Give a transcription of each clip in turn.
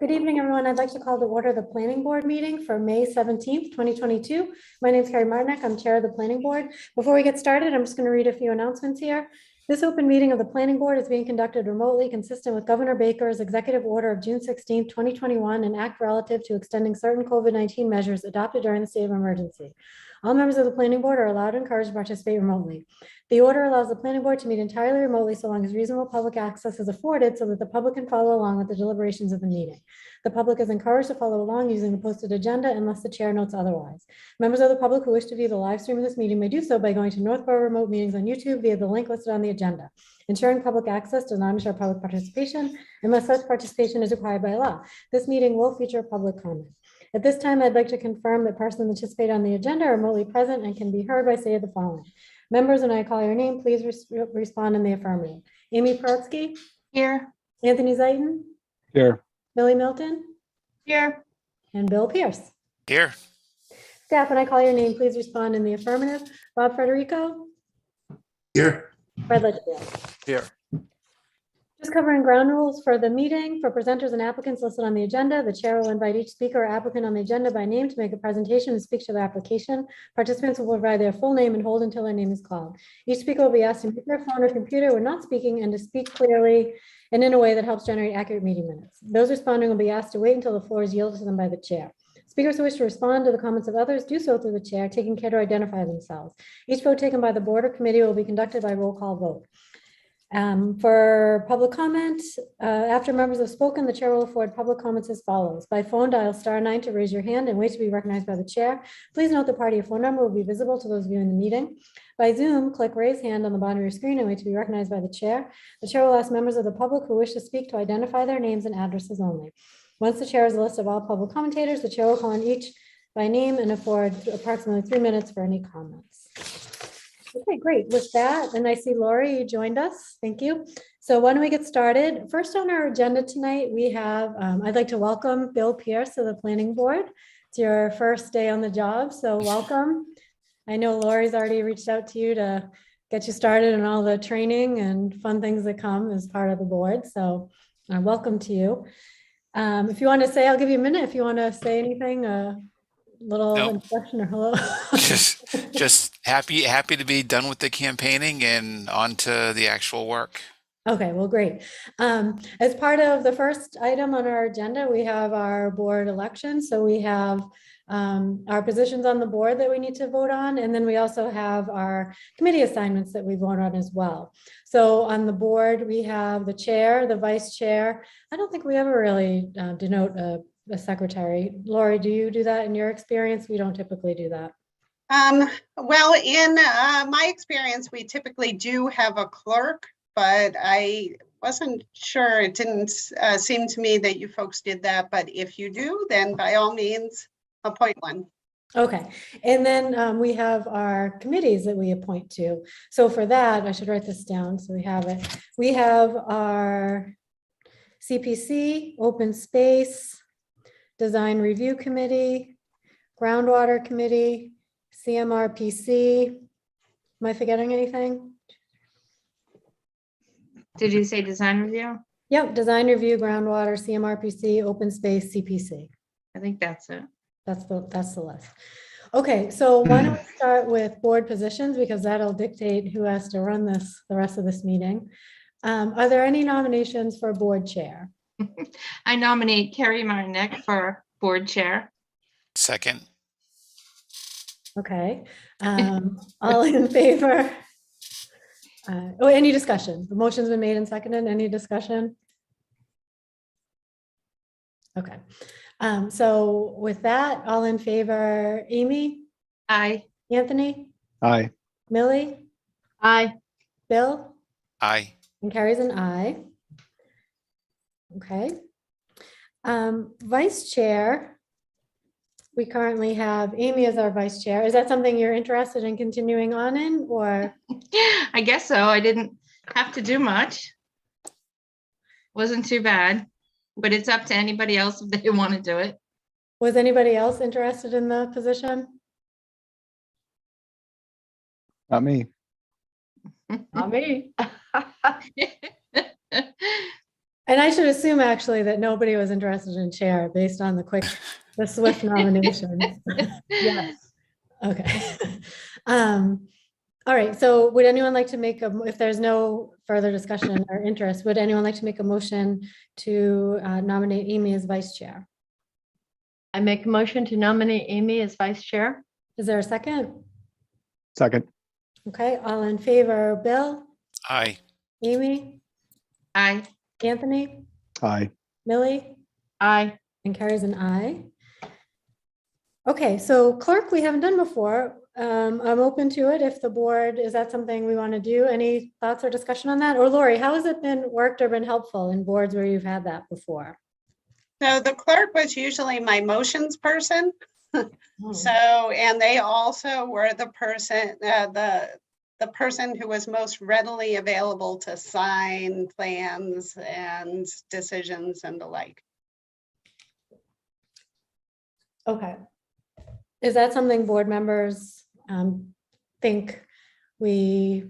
Good evening, everyone. I'd like to call to order the Planning Board meeting for May 17th, 2022. My name is Carrie Martinek. I'm Chair of the Planning Board. Before we get started, I'm just going to read a few announcements here. This open meeting of the Planning Board is being conducted remotely, consistent with Governor Baker's executive order of June 16, 2021, an act relative to extending certain COVID-19 measures adopted during the state of emergency. All members of the Planning Board are allowed and encouraged to participate remotely. The order allows the Planning Board to meet entirely remotely so long as reasonable public access is afforded so that the public can follow along with the deliberations of the meeting. The public is encouraged to follow along using the posted agenda unless the chair notes otherwise. Members of the public who wish to view the live stream of this meeting may do so by going to Northborough Remote Meetings on YouTube via the link listed on the agenda. Ensuring public access does not ensure public participation unless such participation is required by law. This meeting will feature public comment. At this time, I'd like to confirm that persons anticipated on the agenda are remotely present and can be heard by say the following. Members, when I call your name, please respond in the affirmative. Amy Perutsky? Here. Anthony Zaitin? Here. Millie Milton? Here. And Bill Pierce. Here. Staff, when I call your name, please respond in the affirmative. Bob Federico? Here. Fred Ledgeville. Here. Just covering ground rules for the meeting. For presenters and applicants listed on the agenda, the chair will invite each speaker or applicant on the agenda by name to make a presentation and speak to their application. Participants will provide their full name and hold until their name is called. Each speaker will be asked to mute their phone or computer when not speaking and to speak clearly and in a way that helps generate accurate meeting minutes. Those responding will be asked to wait until the floor is yielded to them by the chair. Speakers who wish to respond to the comments of others do so through the chair, taking care to identify themselves. Each vote taken by the board or committee will be conducted by roll call vote. For public comment, after members have spoken, the chair will afford public comments as follows. By phone, dial *9 to raise your hand and wait to be recognized by the chair. Please note the party or phone number will be visible to those viewing the meeting. By Zoom, click raise hand on the bottom of your screen and wait to be recognized by the chair. The chair will ask members of the public who wish to speak to identify their names and addresses only. Once the chair has a list of all public commentators, the chair will call on each by name and afford approximately 3 minutes for any comments. Okay, great. With that, and I see Lori, you joined us. Thank you. So why don't we get started? First on our agenda tonight, we have, I'd like to welcome Bill Pierce to the Planning Board. It's your first day on the job, so welcome. I know Lori's already reached out to you to get you started on all the training and fun things that come as part of the board. So welcome to you. If you want to say, I'll give you a minute. If you want to say anything, little introduction or hello. just happy to be done with the campaigning and on to the actual work. Okay, well, great. As part of the first item on our agenda, we have our board election. So we have our positions on the board that we need to vote on. And then we also have our committee assignments that we vote on as well. So on the board, we have the chair, the vice chair. I don't think we ever really denote a secretary. Lori, do you do that in your experience? We don't typically do that. Well, in my experience, we typically do have a clerk, but I wasn't sure. It didn't seem to me that you folks did that. But if you do, then by all means, appoint one. Okay, and then we have our committees that we appoint to. So for that, I should write this down so we have it. We have our CPC, Open Space, Design Review Committee, Groundwater Committee, CMRPC. Am I forgetting anything? Did you say design review? Yep, Design Review, Groundwater, CMRPC, Open Space, CPC. I think that's it. That's the list. Okay, so why don't we start with board positions because that'll dictate who has to run the rest of this meeting. Are there any nominations for board chair? I nominate Carrie Martinek for board chair. Second. Okay, all in favor? Any discussion? The motion's been made and seconded. Any discussion? Okay, so with that, all in favor, Amy? Aye. Anthony? Aye. Millie? Aye. Bill? Aye. And Carrie's an aye. Okay. Vice chair, we currently have Amy as our vice chair. Is that something you're interested in continuing on in or? I guess so. I didn't have to do much. Wasn't too bad, but it's up to anybody else if they want to do it. Was anybody else interested in the position? Not me. Not me. And I should assume actually that nobody was interested in chair based on the swift nomination. Yes. Okay. All right, so would anyone like to if there's no further discussion or interest, would anyone like to make a motion to nominate Amy as vice chair? I make a motion to nominate Amy as vice chair. Is there a second? Second. Okay, all in favor, Bill, Aye. Amy, Aye. Anthony, Aye. Millie, Aye. and Carrie's an aye. Okay, so clerk, we haven't done before. I'm open to it if the board, is that something we want to do? Any thoughts or discussion on that? Or Lori, how has it been worked or been helpful in boards where you've had that before? So the clerk was usually my motions person. So, and they also were the person, the person who was most readily available to sign plans and decisions and the like. Okay. Is that something board members think we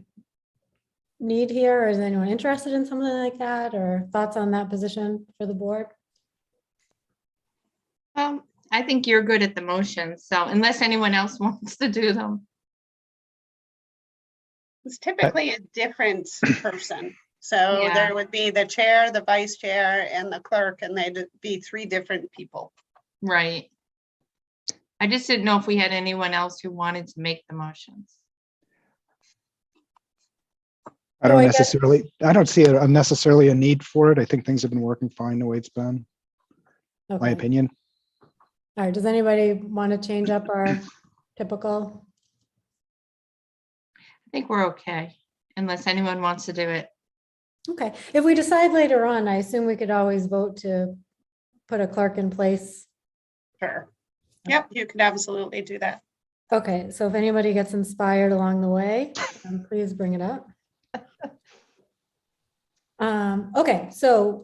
need here? Or is anyone interested in something like that, or thoughts on that position for the board? I think you're good at the motions, so unless anyone else wants to do them. It's typically a different person. So Yeah. there would be the chair, the vice chair, and the clerk, and they'd be 3 different people. Right. I just didn't know if we had anyone else who wanted to make the motions. I So don't I guess- don't see necessarily a need for it. I think things have been working fine the way it's been, my Okay. opinion. All right, does anybody want to change up our typical? I think we're okay, unless anyone wants to do it. Okay, if we decide later on, I assume we could always vote to put a clerk in place. Sure. Yep, you could absolutely do that. Okay, so if anybody gets inspired along the way, please bring it up. Okay, so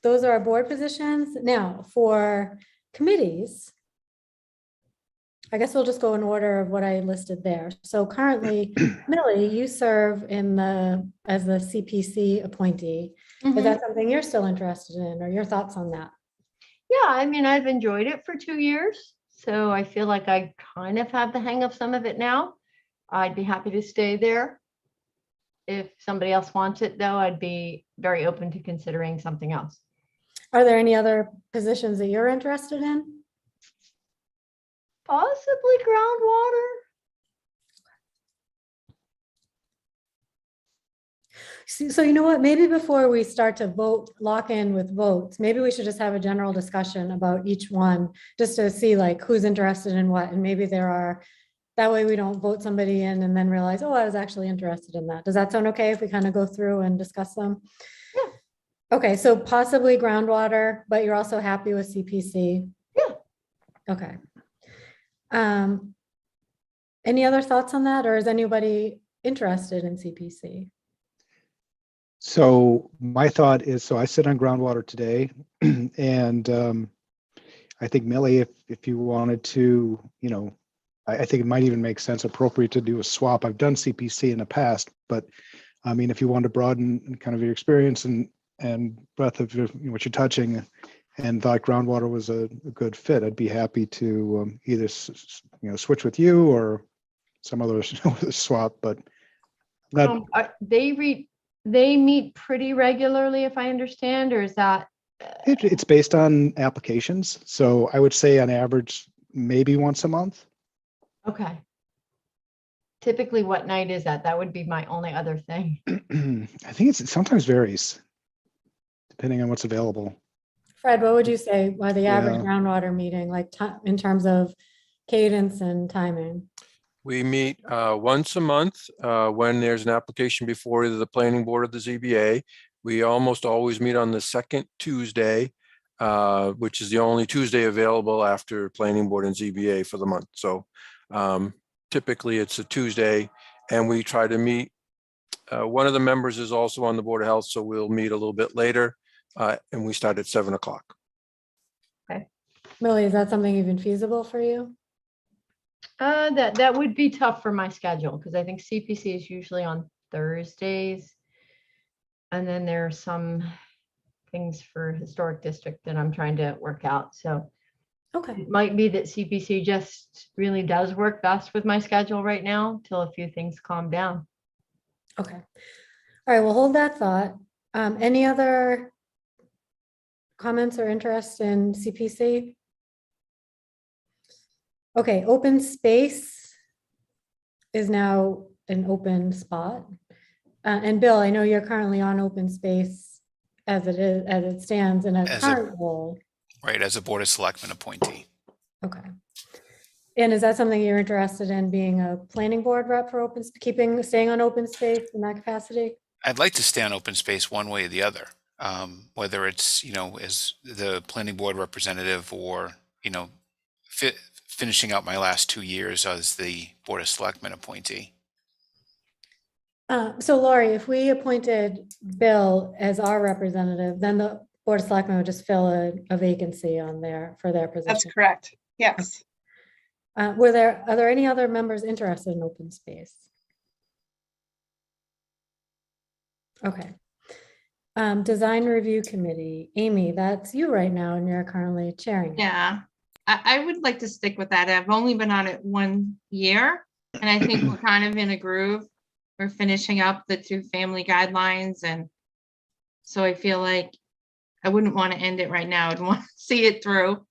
those are our board positions. Now, for committees, I guess we'll just go in order of what I listed there. So currently, Millie, you serve as the CPC appointee. Is that something you're still interested in, or your thoughts on that? Yeah, I mean, I've enjoyed it for 2 years, so I feel like I kind of have the hang of some of it now. I'd be happy to stay there. If somebody else wants it, though, I'd be very open to considering something else. Are there any other positions that you're interested in? Possibly groundwater. So you know what, maybe before we start to lock in with votes, maybe we should just have a general discussion about each one, just to see like who's interested in what, and maybe that way we don't vote somebody in and then realize, oh, I was actually interested in that. Does that sound okay if we kind of go through and discuss them? Yeah. Okay, so possibly groundwater, but you're also happy with CPC? Yeah. Okay. Any other thoughts on that, or is anybody interested in CPC? So my thought is, so I sit on groundwater today, and I think Millie, if you wanted to, I think it might even make sense, appropriate to do a swap. I've done CPC in the past, but I mean, if you want to broaden kind of your experience and breadth of what you're touching, and thought groundwater was a good fit, I'd be happy to either switch with you or some other swap. But that They meet pretty regularly, if I understand, or is that? it's based on applications. So I would say on average, maybe once a month. Okay. Typically, what night is that? That would be my only other thing. I think it sometimes varies depending on what's available. Fred, what would you say by the average Yeah. groundwater meeting, like in terms of cadence and timing? We meet once a month when there's an application before either the planning board or the ZBA. We almost always meet on the second Tuesday, which is the only Tuesday available after planning board and ZBA for the month. So typically it's a Tuesday, and we try to meet. One of the members is also on the Board of Health, so we'll meet a little bit later, and we start at 7 o'clock. Millie, is that something even feasible for you? That would be tough for my schedule, because I think CPC is usually on Thursdays. And then there are some things for historic district that I'm trying to work out. So Okay, it might be that CPC just really does work best with my schedule right now till a few things calm down. okay. All right, we'll hold that thought. Any other comments or interest in CPC? Okay, open space is now an open spot. And Bill, I know you're currently on open space as it is, as it stands in a As a- current role. Right, as a Board of Selectmen appointee. Okay. And is that something you're interested in, being a planning board rep for open, staying on open space in that capacity? I'd like to stay on open space one way or the other, whether it's, as the planning board representative or, finishing out my last 2 years as the Board of Selectmen appointee. So Laurie, if we appointed Bill as our representative, then the Board of Selectmen would just fill a vacancy on there for their That's position. correct. Yes. Are there any other members interested in open space? Okay. Design Review Committee, Amy, that's you right now, and you're currently chairing. it. Yeah, I would like to stick with that. I've only been on it 1 year, and I think we're kind of in a groove. We're finishing up the 2 family guidelines, and so I feel like I wouldn't want to end it right now. I'd want to see it through.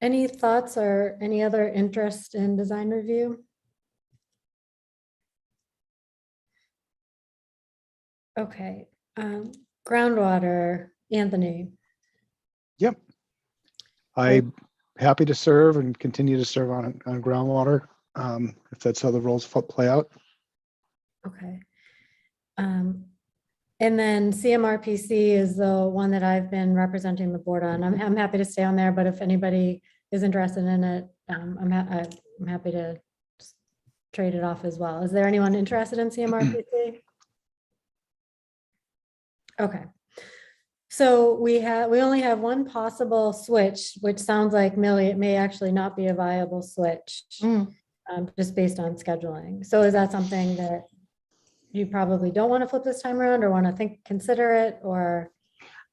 Any thoughts or any other interest in design review? Okay, groundwater, Anthony. Yep. I'm happy to serve and continue to serve on groundwater, if that's how the roles play out. Okay. And then CMRPC is the one that I've been representing the board on. I'm happy to stay on there, but if anybody is interested in it, I'm happy to just trade it off as well. Is there anyone interested in CMRPC? Okay. So we only have one possible switch, which sounds like, Millie, it may actually not be a viable switch, just based on scheduling. So is that something that you probably don't want to flip this time around, or want to consider it, or?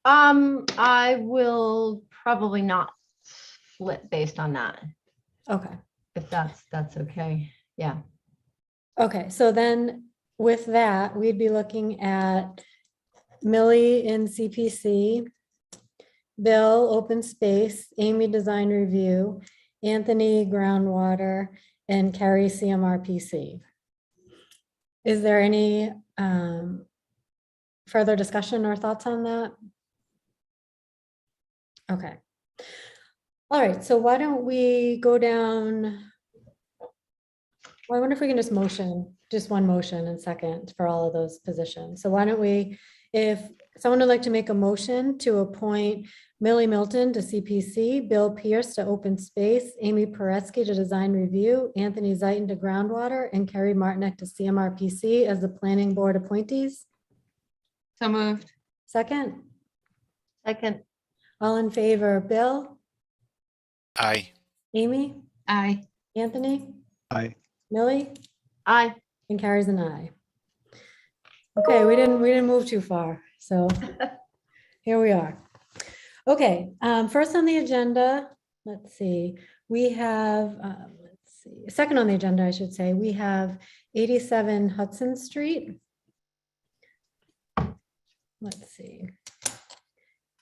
I will probably not flip based on that, Okay. if that's okay. Yeah. Okay, so then with that, we'd be looking at Millie in CPC, Bill, open space, Amy, design review, Anthony, groundwater, and Carrie, CMRPC. Is there any further discussion or thoughts on that? Okay. All right, so why don't we go down? Well, I wonder if we can just one motion and second for all of those positions. So why don't we, if someone would like to make a motion to appoint Millie Milton to CPC, Bill Pierce to open space, Amy Paretsky to design review, Anthony Zeiton to groundwater, and Carrie Martinek to CMRPC as the planning board appointees. So moved. Second, Second. all in favor, Bill, Aye. Amy, Aye. Anthony, I Millie, Aye. and Carrie's an aye. Okay, we didn't move too far, so here we are. Okay, first on the agenda, let's see, we have, second on the agenda, I should say, we have 87 Hudson Street. Let's see.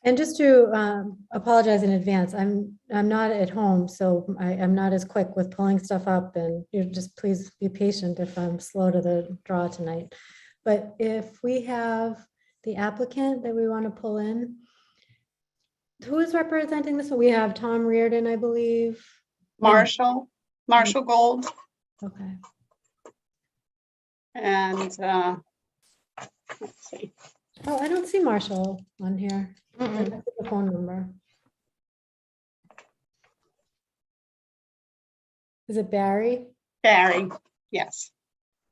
And just to apologize in advance, I'm not at home, so I'm not as quick with pulling stuff up, and you just please be patient if I'm slow to the draw tonight. But if we have the applicant that we want to pull in, who is representing this? We have Tom Reardon, I believe. Marshall Gold, Okay, and let's see. oh, I don't see Marshall on here. I Mm-mm. don't see the phone number. Is it Barry? Barry, yes.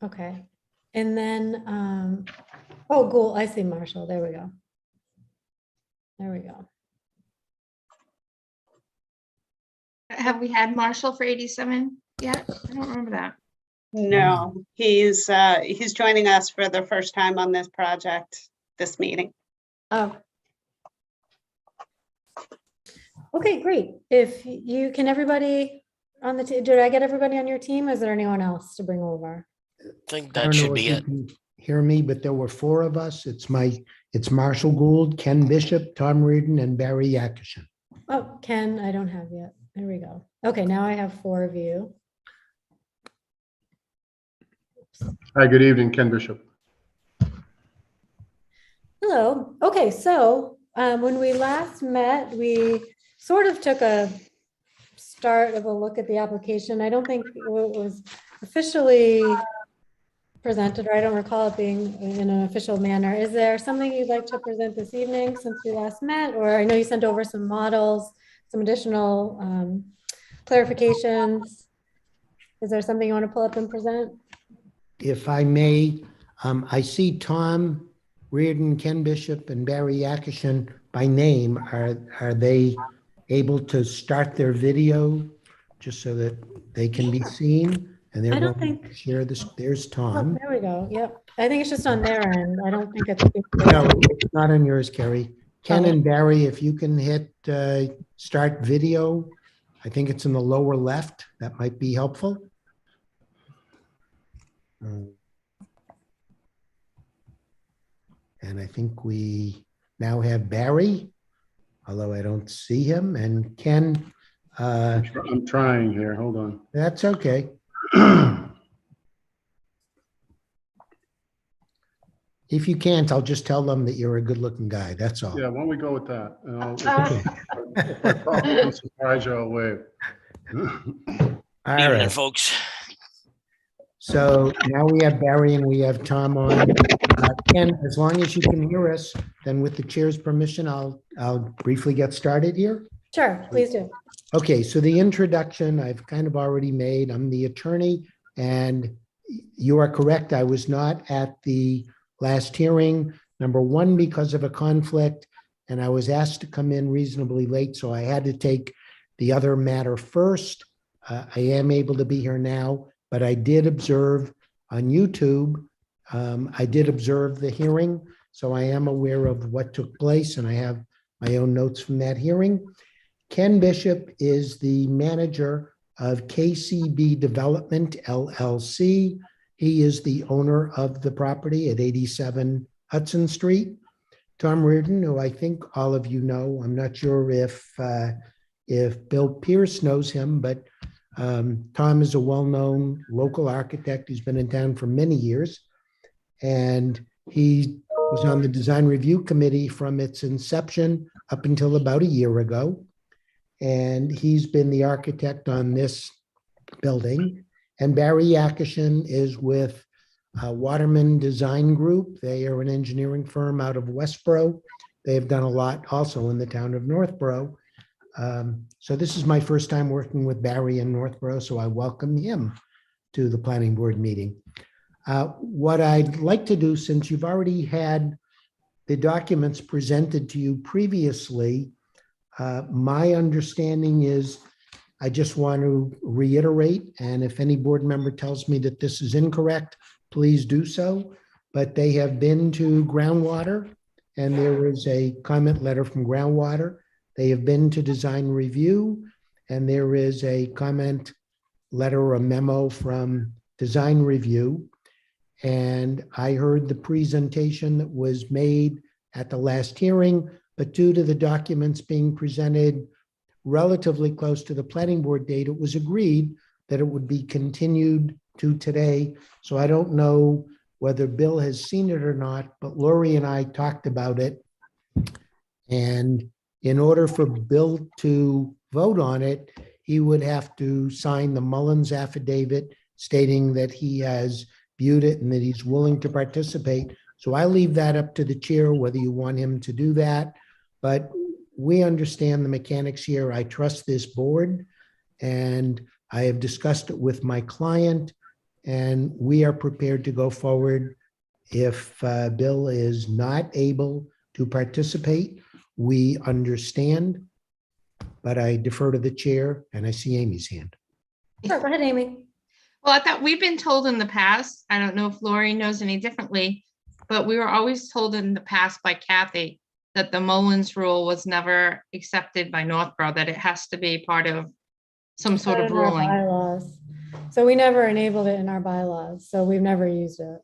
Okay, and then, oh, Gould, I see Marshall, there we go. There we go. Have we had Marshall for 87 yet? I don't remember that. No, he's joining us for the first time on this project, this meeting. Oh, Okay, great. If you can, everybody on the, did I get everybody on your team? Is there anyone else to bring over? Think I that don't know should if be you it. can hear me, but there were four of us. It's Marshall Gould, Ken Bishop, Tom Reardon, and Barry Yakishin. Oh, Ken, I don't have yet. There we go. Okay, now I have 4 of you. Hi, good evening, Ken Bishop. Hello. Okay, so when we last met, we sort of took a start of a look at the application. I don't think it was officially presented, or I don't recall it being in an official manner. Is there something you'd like to present this evening since we last met? Or I know you sent over some models, some additional clarifications. Is there something you want to pull up and present? If I may, I see Tom Reardon, Ken Bishop, and Barry Yakishin by name. Are they able to start their video just so that they can be seen? And they're I don't going to think- share this. There's Oh, Tom. there we go. Yep. I think it's just on their end. I don't think it's. No, it's not on yours, Carrie. Ken Oh. and Barry, if you can hit start video, I think it's in the lower left. That might be helpful. And I think we now have Barry, although I don't see him, and Ken. I'm trying here, hold on. That's okay. If you can't, I'll just tell them that you're a good-looking guy. That's all. Yeah, why don't we go with that? And if I talk, I'm surprised you'll wave. All Evening, right. folks. So now we have Barry and we have Tom on. Ken, as long as you can hear us, then with the chair's permission, I'll briefly get started here. Sure, please do. Okay, so the introduction I've kind of already made. I'm the attorney, and you are correct. I was not at the last hearing. Number one, because of a conflict, and I was asked to come in reasonably late, so I had to take the other matter first. I am able to be here now, but I did observe on YouTube. I did observe the hearing, so I am aware of what took place, and I have my own notes from that hearing. Ken Bishop is the manager of KCB Development LLC. He is the owner of the property at 87 Hudson Street. Tom Reardon, who I think all of you know, I'm not sure if Bill Pierce knows him, but Tom is a well-known local architect. He's been in town for many years, and he was on the design review committee from its inception up until about a year ago. And he's been the architect on this building. And Barry Yakishin is with Waterman Design Group. They are an engineering firm out of Westboro. They have done a lot also in the town of Northborough. So this is my first time working with Barry in Northborough, so I welcome him to the planning board meeting. What I'd like to do, since you've already had the documents presented to you previously, my understanding is I just want to reiterate, and if any board member tells me that this is incorrect, please do so. But they have been to groundwater, and there is a comment letter from groundwater. They have been to design review, and there is a comment letter or a memo from design review. And I heard the presentation that was made at the last hearing, but due to the documents being presented relatively close to the planning board date, it was agreed that it would be continued to today. So I don't know whether Bill has seen it or not, but Lori and I talked about it. And in order for Bill to vote on it, he would have to sign the Mullins affidavit stating that he has viewed it and that he's willing to participate. So I leave that up to the chair, whether you want him to do that. But we understand the mechanics here. I trust this board, and I have discussed it with my client, and we are prepared to go forward. If Bill is not able to participate, we understand, but I defer to the chair, and I see Amy's hand. Sure, go ahead, Amy. Well, I thought we've been told in the past, I don't know if Lori knows any differently, but we were always told in the past by Kathy that the Mullins rule was never accepted by Northborough, that it has to be part of some sort of In our ruling. bylaws. So we never enabled it in our bylaws, so we've never used it.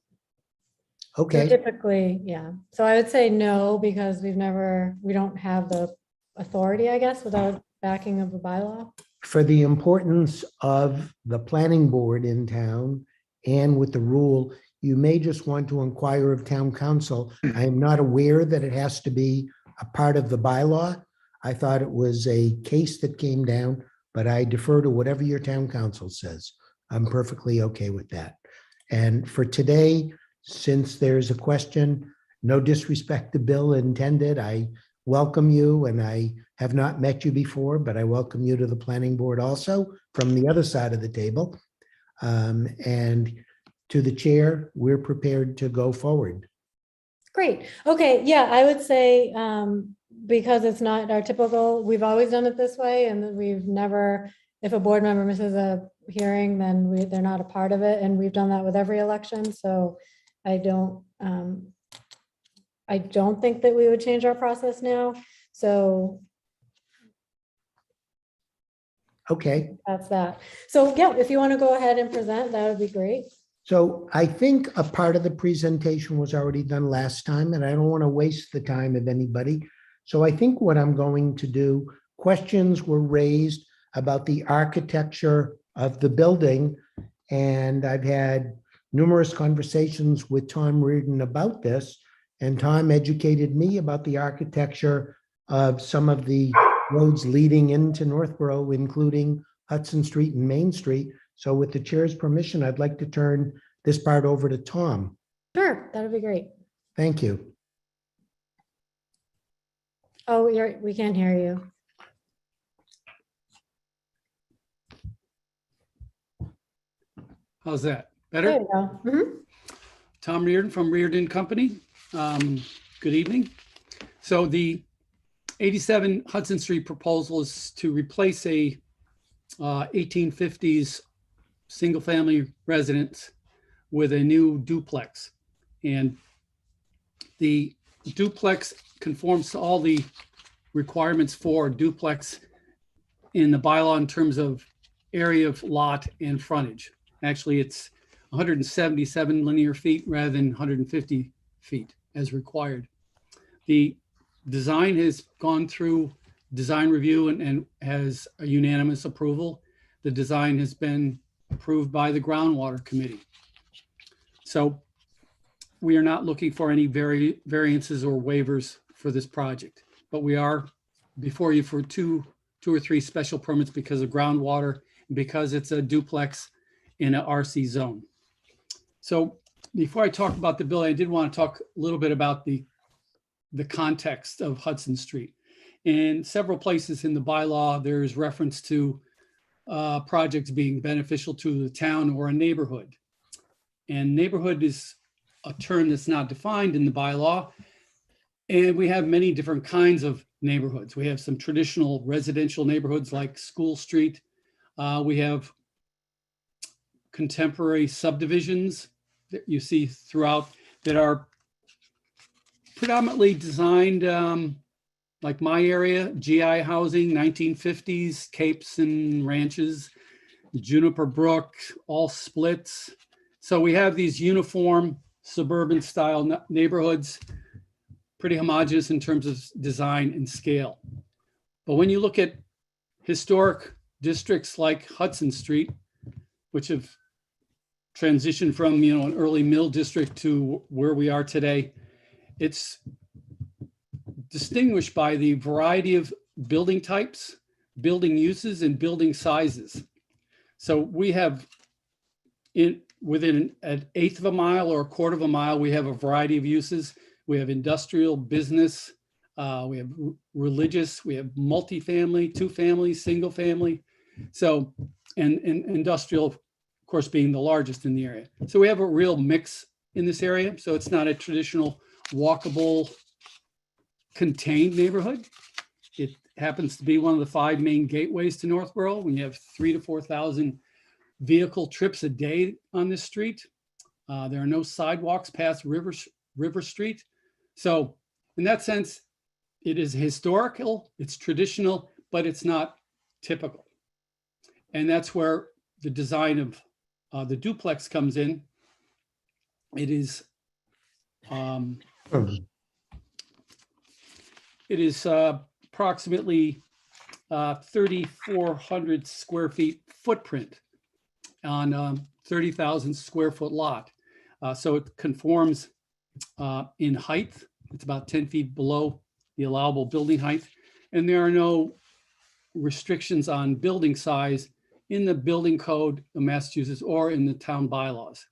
So Okay, typically, yeah. So I would say no, because we don't have the authority, I guess, without backing of a bylaw. for the importance of the planning board in town and with the rule, you may just want to inquire of town council. I am not aware that it has to be a part of the bylaw. I thought it was a case that came down, but I defer to whatever your town council says. I'm perfectly okay with that. And for today, since there's a question, no disrespect to Bill intended, I welcome you, and I have not met you before, but I welcome you to the planning board also from the other side of the table. And to the chair, we're prepared to go forward. Great. Okay, yeah, I would say, because it's not our typical, we've always done it this way, and we've never, if a board member misses a hearing, then they're not a part of it, and we've done that with every election, so I don't think that we would change our process now, so Okay, that's that. So, yeah, if you want to go ahead and present, that would be great. so I think a part of the presentation was already done last time, and I don't want to waste the time of anybody. So I think what I'm going to do, questions were raised about the architecture of the building. And I've had numerous conversations with Tom Reardon about this. And Tom educated me about the architecture of some of the roads leading into Northborough, including Hudson Street and Main Street. So with the chair's permission, I'd like to turn this part over to Tom. Sure, that would be great. Thank you. Oh, we can't hear you. How's that? There Better? you go. Mhm. Tom Reardon from Reardon Company. Good evening. So the 87 Hudson Street proposal is to replace a 1850s single-family residence with a new duplex. And the duplex conforms to all the requirements for duplex in the bylaw in terms of area of lot and frontage. Actually, it's 177 linear feet rather than 150 feet as required. The design has gone through design review and has a unanimous approval. The design has been approved by the groundwater committee. So we are not looking for any variances or waivers for this project, but we are before you for two or three special permits because of groundwater, because it's a duplex in an RC zone. So before I talk about the building, I did want to talk a little bit about the context of Hudson Street. In several places in the bylaw, there's reference to projects being beneficial to the town or a neighborhood. And neighborhood is a term that's not defined in the bylaw. And we have many different kinds of neighborhoods. We have some traditional residential neighborhoods like School Street. We have contemporary subdivisions that you see throughout that are predominantly designed like my area, GI housing, 1950s, capes and ranches, Juniper Brook, all splits. So we have these uniform suburban style neighborhoods, pretty homogeneous in terms of design and scale. But when you look at historic districts like Hudson Street, which have transitioned from, an early mill district to where we are today, it's distinguished by the variety of building types, building uses, and building sizes. So we have within an eighth of a mile or a quarter of a mile, we have a variety of uses. We have industrial, business, we have religious, we have multifamily, two-family, single family. So, and industrial, of course, being the largest in the area. So we have a real mix in this area. So it's not a traditional walkable, contained neighborhood. It happens to be one of the 5 main gateways to Northborough. When you have 3,000 to 4,000 vehicle trips a day on this street. There are no sidewalks past River Street. So in that sense, it is historical, it's traditional, but it's not typical. And that's where the design of the duplex comes in. It is approximately 3,400 square feet footprint on 30,000 square foot lot. So it conforms in height. It's about 10 feet below the allowable building height. And there are no restrictions on building size in the building code of Massachusetts or in the town bylaws.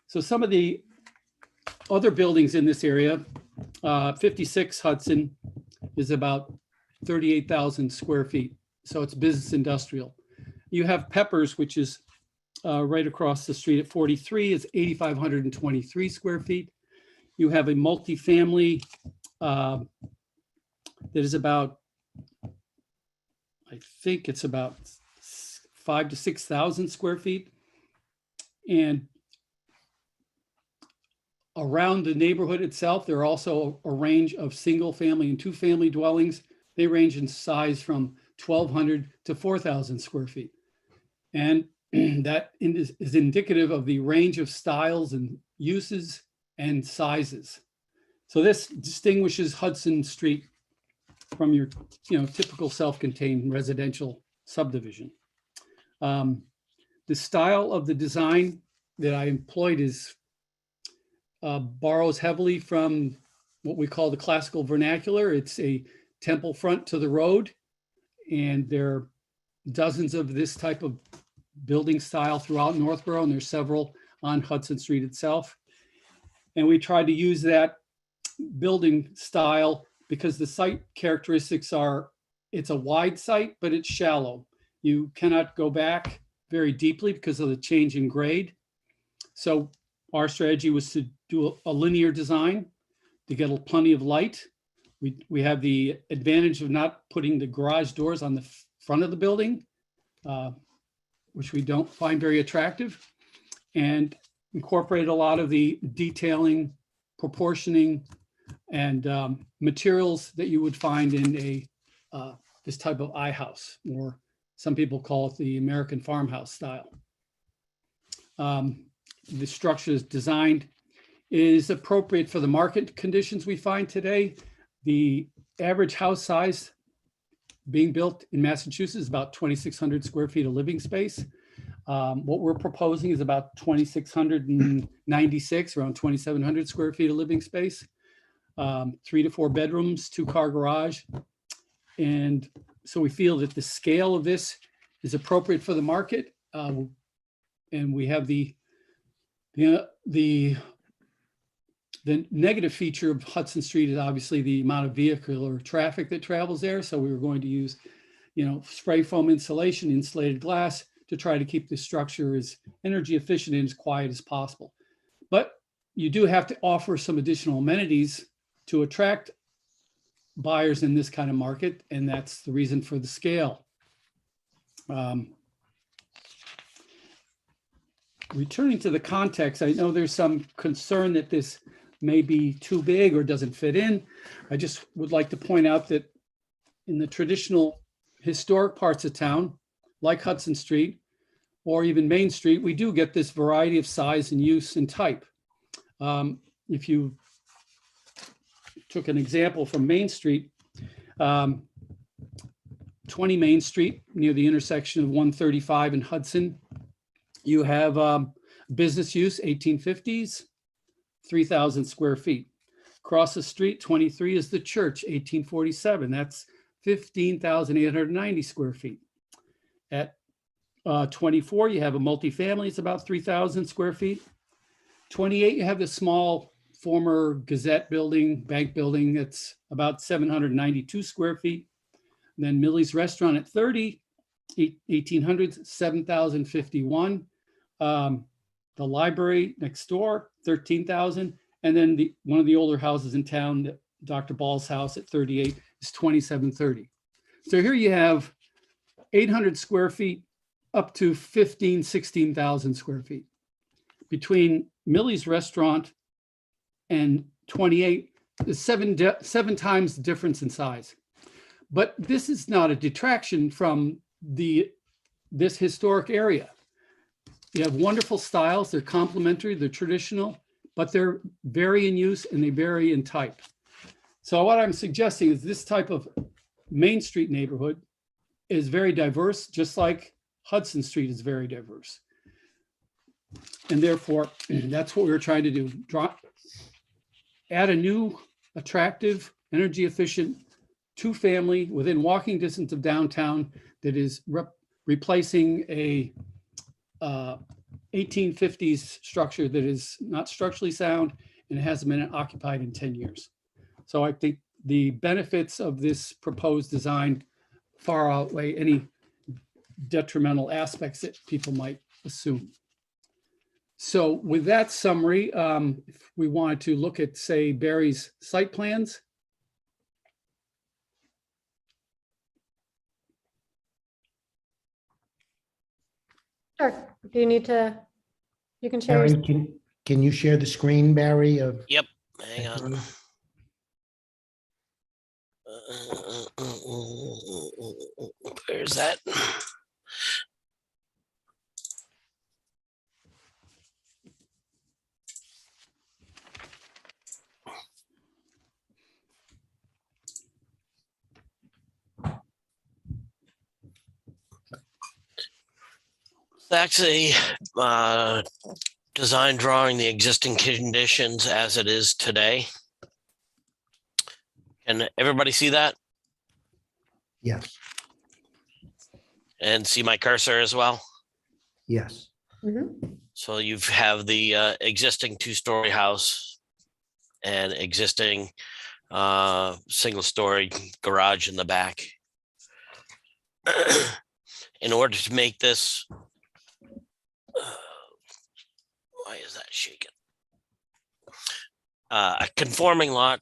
So some of the other buildings in this area, 56 Hudson is about 38,000 square feet. So it's business industrial. You have Peppers, which is right across the street at 43, is 8,523 square feet. You have a multifamily that is about, I think it's about 5,000 to 6,000 square feet. And around the neighborhood itself, there are also a range of single family and two family dwellings. They range in size from 1,200 to 4,000 square feet. And that is indicative of the range of styles and uses and sizes. So this distinguishes Hudson Street from your typical self-contained residential subdivision. The style of the design that I employed is borrows heavily from what we call the classical vernacular. It's a temple front to the road, and there are dozens of this type of building style throughout Northborough, and there's several on Hudson Street itself. And we tried to use that building style because the site characteristics are, it's a wide site, but it's shallow. You cannot go back very deeply because of the change in grade. So our strategy was to do a linear design to get plenty of light. We have the advantage of not putting the garage doors on the front of the building, which we don't find very attractive, and incorporate a lot of the detailing, proportioning, and materials that you would find in this type of iHouse, or some people call it the American farmhouse style. The structure is designed is appropriate for the market conditions we find today. The average house size being built in Massachusetts is about 2,600 square feet of living space. What we're proposing is about 2,696, around 2,700 square feet of living space. 3 to 4 bedrooms, 2-car garage. And so we feel that the scale of this is appropriate for the market. And we have the negative feature of Hudson Street is obviously the amount of vehicular traffic that travels there. So we were going to use, spray foam insulation, insulated glass to try to keep the structure as energy efficient and as quiet as possible. But you do have to offer some additional amenities to attract buyers in this kind of market, and that's the reason for the scale. Returning to the context, I know there's some concern that this may be too big or doesn't fit in. I just would like to point out that in the traditional historic parts of town, like Hudson Street or even Main Street, we do get this variety of size and use and type. If you took an example from Main Street, 20 Main Street near the intersection of 135 and Hudson, you have business use, 1850s, 3,000 square feet. Across the street, 23 is the church, 1847. That's 15,890 square feet. At 24, you have a multifamily, it's about 3,000 square feet. 28, you have the small former Gazette building, bank building, that's about 792 square feet. And then Millie's Restaurant at 30, 1800s, 7,051. The library next door, 13,000. And then one of the older houses in town, Dr. Ball's house at 38 is 2,730. So here you have 800 square feet up to 15, 16,000 square feet. Between Millie's Restaurant and 28, is seven times the difference in size. But this is not a detraction from this historic area. You have wonderful styles. They're complementary, they're traditional, but they're vary in use and they vary in type. So what I'm suggesting is this type of Main Street neighborhood is very diverse, just like Hudson Street is very diverse. And therefore, that's what we were trying to do. Add a new, attractive, energy efficient two-family within walking distance of downtown that is replacing a 1850s structure that is not structurally sound and hasn't been occupied in 10 years. So I think the benefits of this proposed design far outweigh any detrimental aspects that people might assume. So with that summary, if we wanted to look at, say, Barry's site plans. Sure. Do you need to, you can share. Aaron, can you share the screen, Barry, of? Yep, hang on. Where's that? It's actually design drawing the existing conditions as it is today. Can everybody see that Yes, and see my cursor as well? yes. Mhm. So you have the existing two-story house and existing single-story garage in the back. In order to make this, why is that shaking? A conforming lot,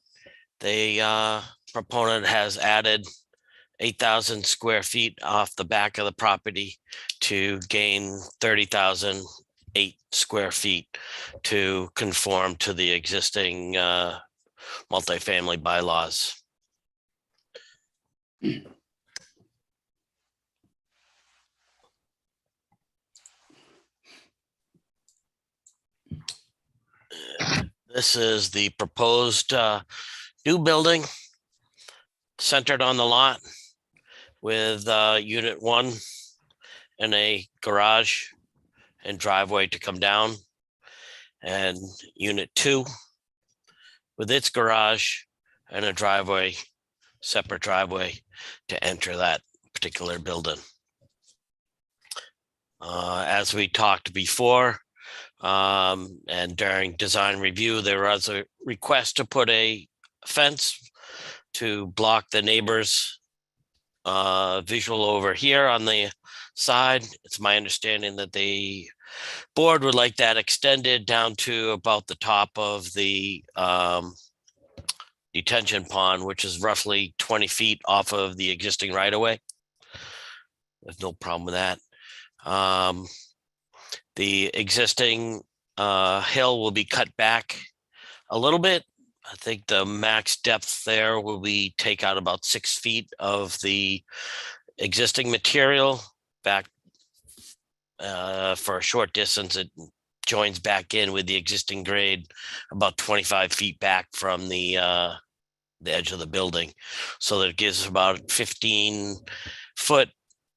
the proponent has added 8,000 square feet off the back of the property to gain 30,008 square feet to conform to the existing multifamily bylaws. This is the proposed new building centered on the lot with unit 1 and a garage and driveway to come down, and unit 2 with its garage and a driveway, separate driveway to enter that particular building. As we talked before, and during design review, there was a request to put a fence to block the neighbors' visual over here on the side. It's my understanding that the board would like that extended down to about the top of the detention pond, which is roughly 20 feet off of the existing right-of-way. There's no problem with that. The existing hill will be cut back a little bit. I think the max depth there will be take out about 6 feet of the existing material back for a short distance. It joins back in with the existing grade about 25 feet back from the edge of the building. So that gives about 15-foot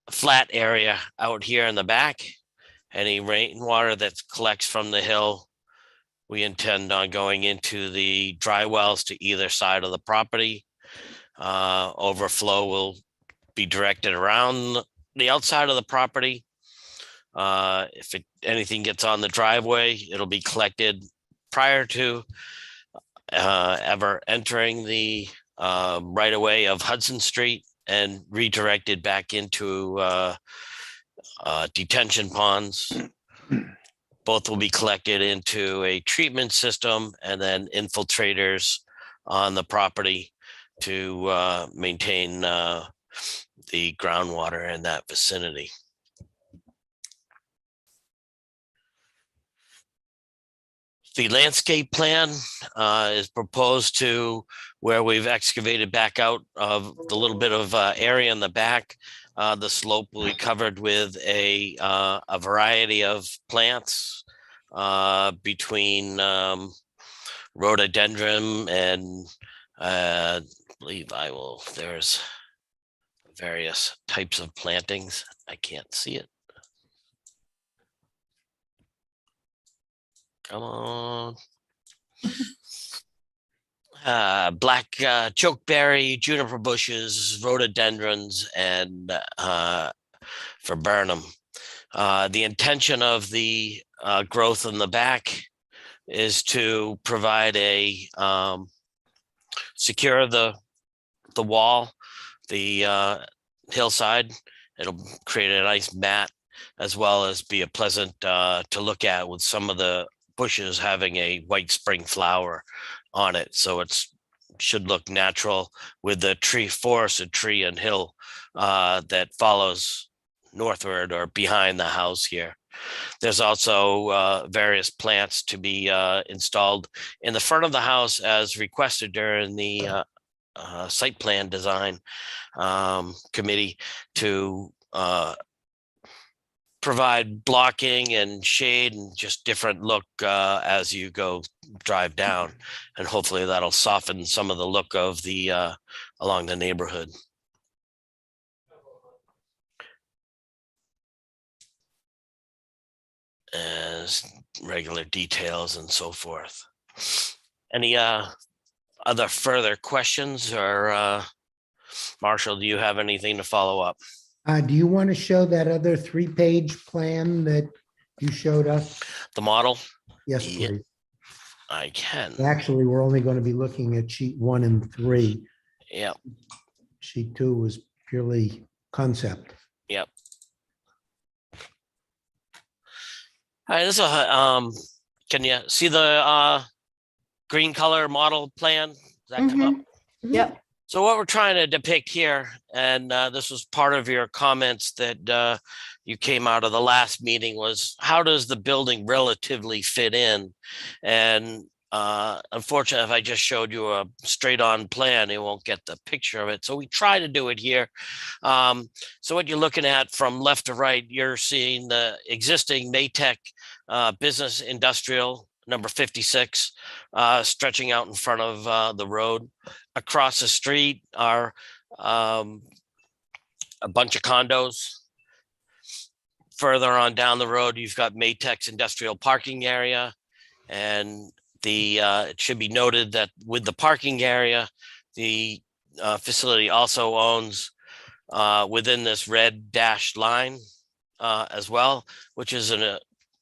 flat area out here in the back. Any rainwater that collects from the hill, we intend on going into the dry wells to either side of the property. Overflow will be directed around the outside of the property. If anything gets on the driveway, it'll be collected prior to ever entering the right-of-way of Hudson Street and redirected back into detention ponds. Both will be collected into a treatment system and then infiltrators on the property to maintain the groundwater in that vicinity. The landscape plan is proposed to where we've excavated back out of the little bit of area in the back. The slope will be covered with a variety of plants between rhododendron and I believe there's various types of plantings. I can't see it. Come on. Black chokeberry, juniper bushes, rhododendrons, and viburnum. The intention of the growth in the back is to provide a secure the wall, the hillside. It'll create a nice mat, as well as be a pleasant to look at, with some of the bushes having a white spring flower on it. So it's should look natural with the tree, forested tree and hill that follows northward or behind the house here. There's also various plants to be installed in the front of the house as requested during the site plan design committee to provide blocking and shade and just different look as you drive down, and hopefully that'll soften some of the look of the along the neighborhood. As regular details and so forth. Any other further questions, or Marshall, do you have anything to follow up? Do you want to show that other 3-page plan that you showed us? The model? Yes, Yeah. please. I can. Actually, we're only going to be looking at sheet 1 and 3. Yep. Sheet 2 was purely concept. Yep. All right, this is a, can you see the green color model plan? Does that come up? Yep. So what we're trying to depict here, and this was part of your comments that you came out of the last meeting, was how does the building relatively fit in? And unfortunately, if I just showed you a straight on plan, you won't get the picture of it. So we try to do it here. So what you're looking at from left to right, you're seeing the existing Maytech business industrial number 56 stretching out in front of the road. Across the street are a bunch of condos. Further on down the road, you've got Maytech's industrial parking area, and it should be noted that with the parking area, the facility also owns within this red dashed line as well, which is in a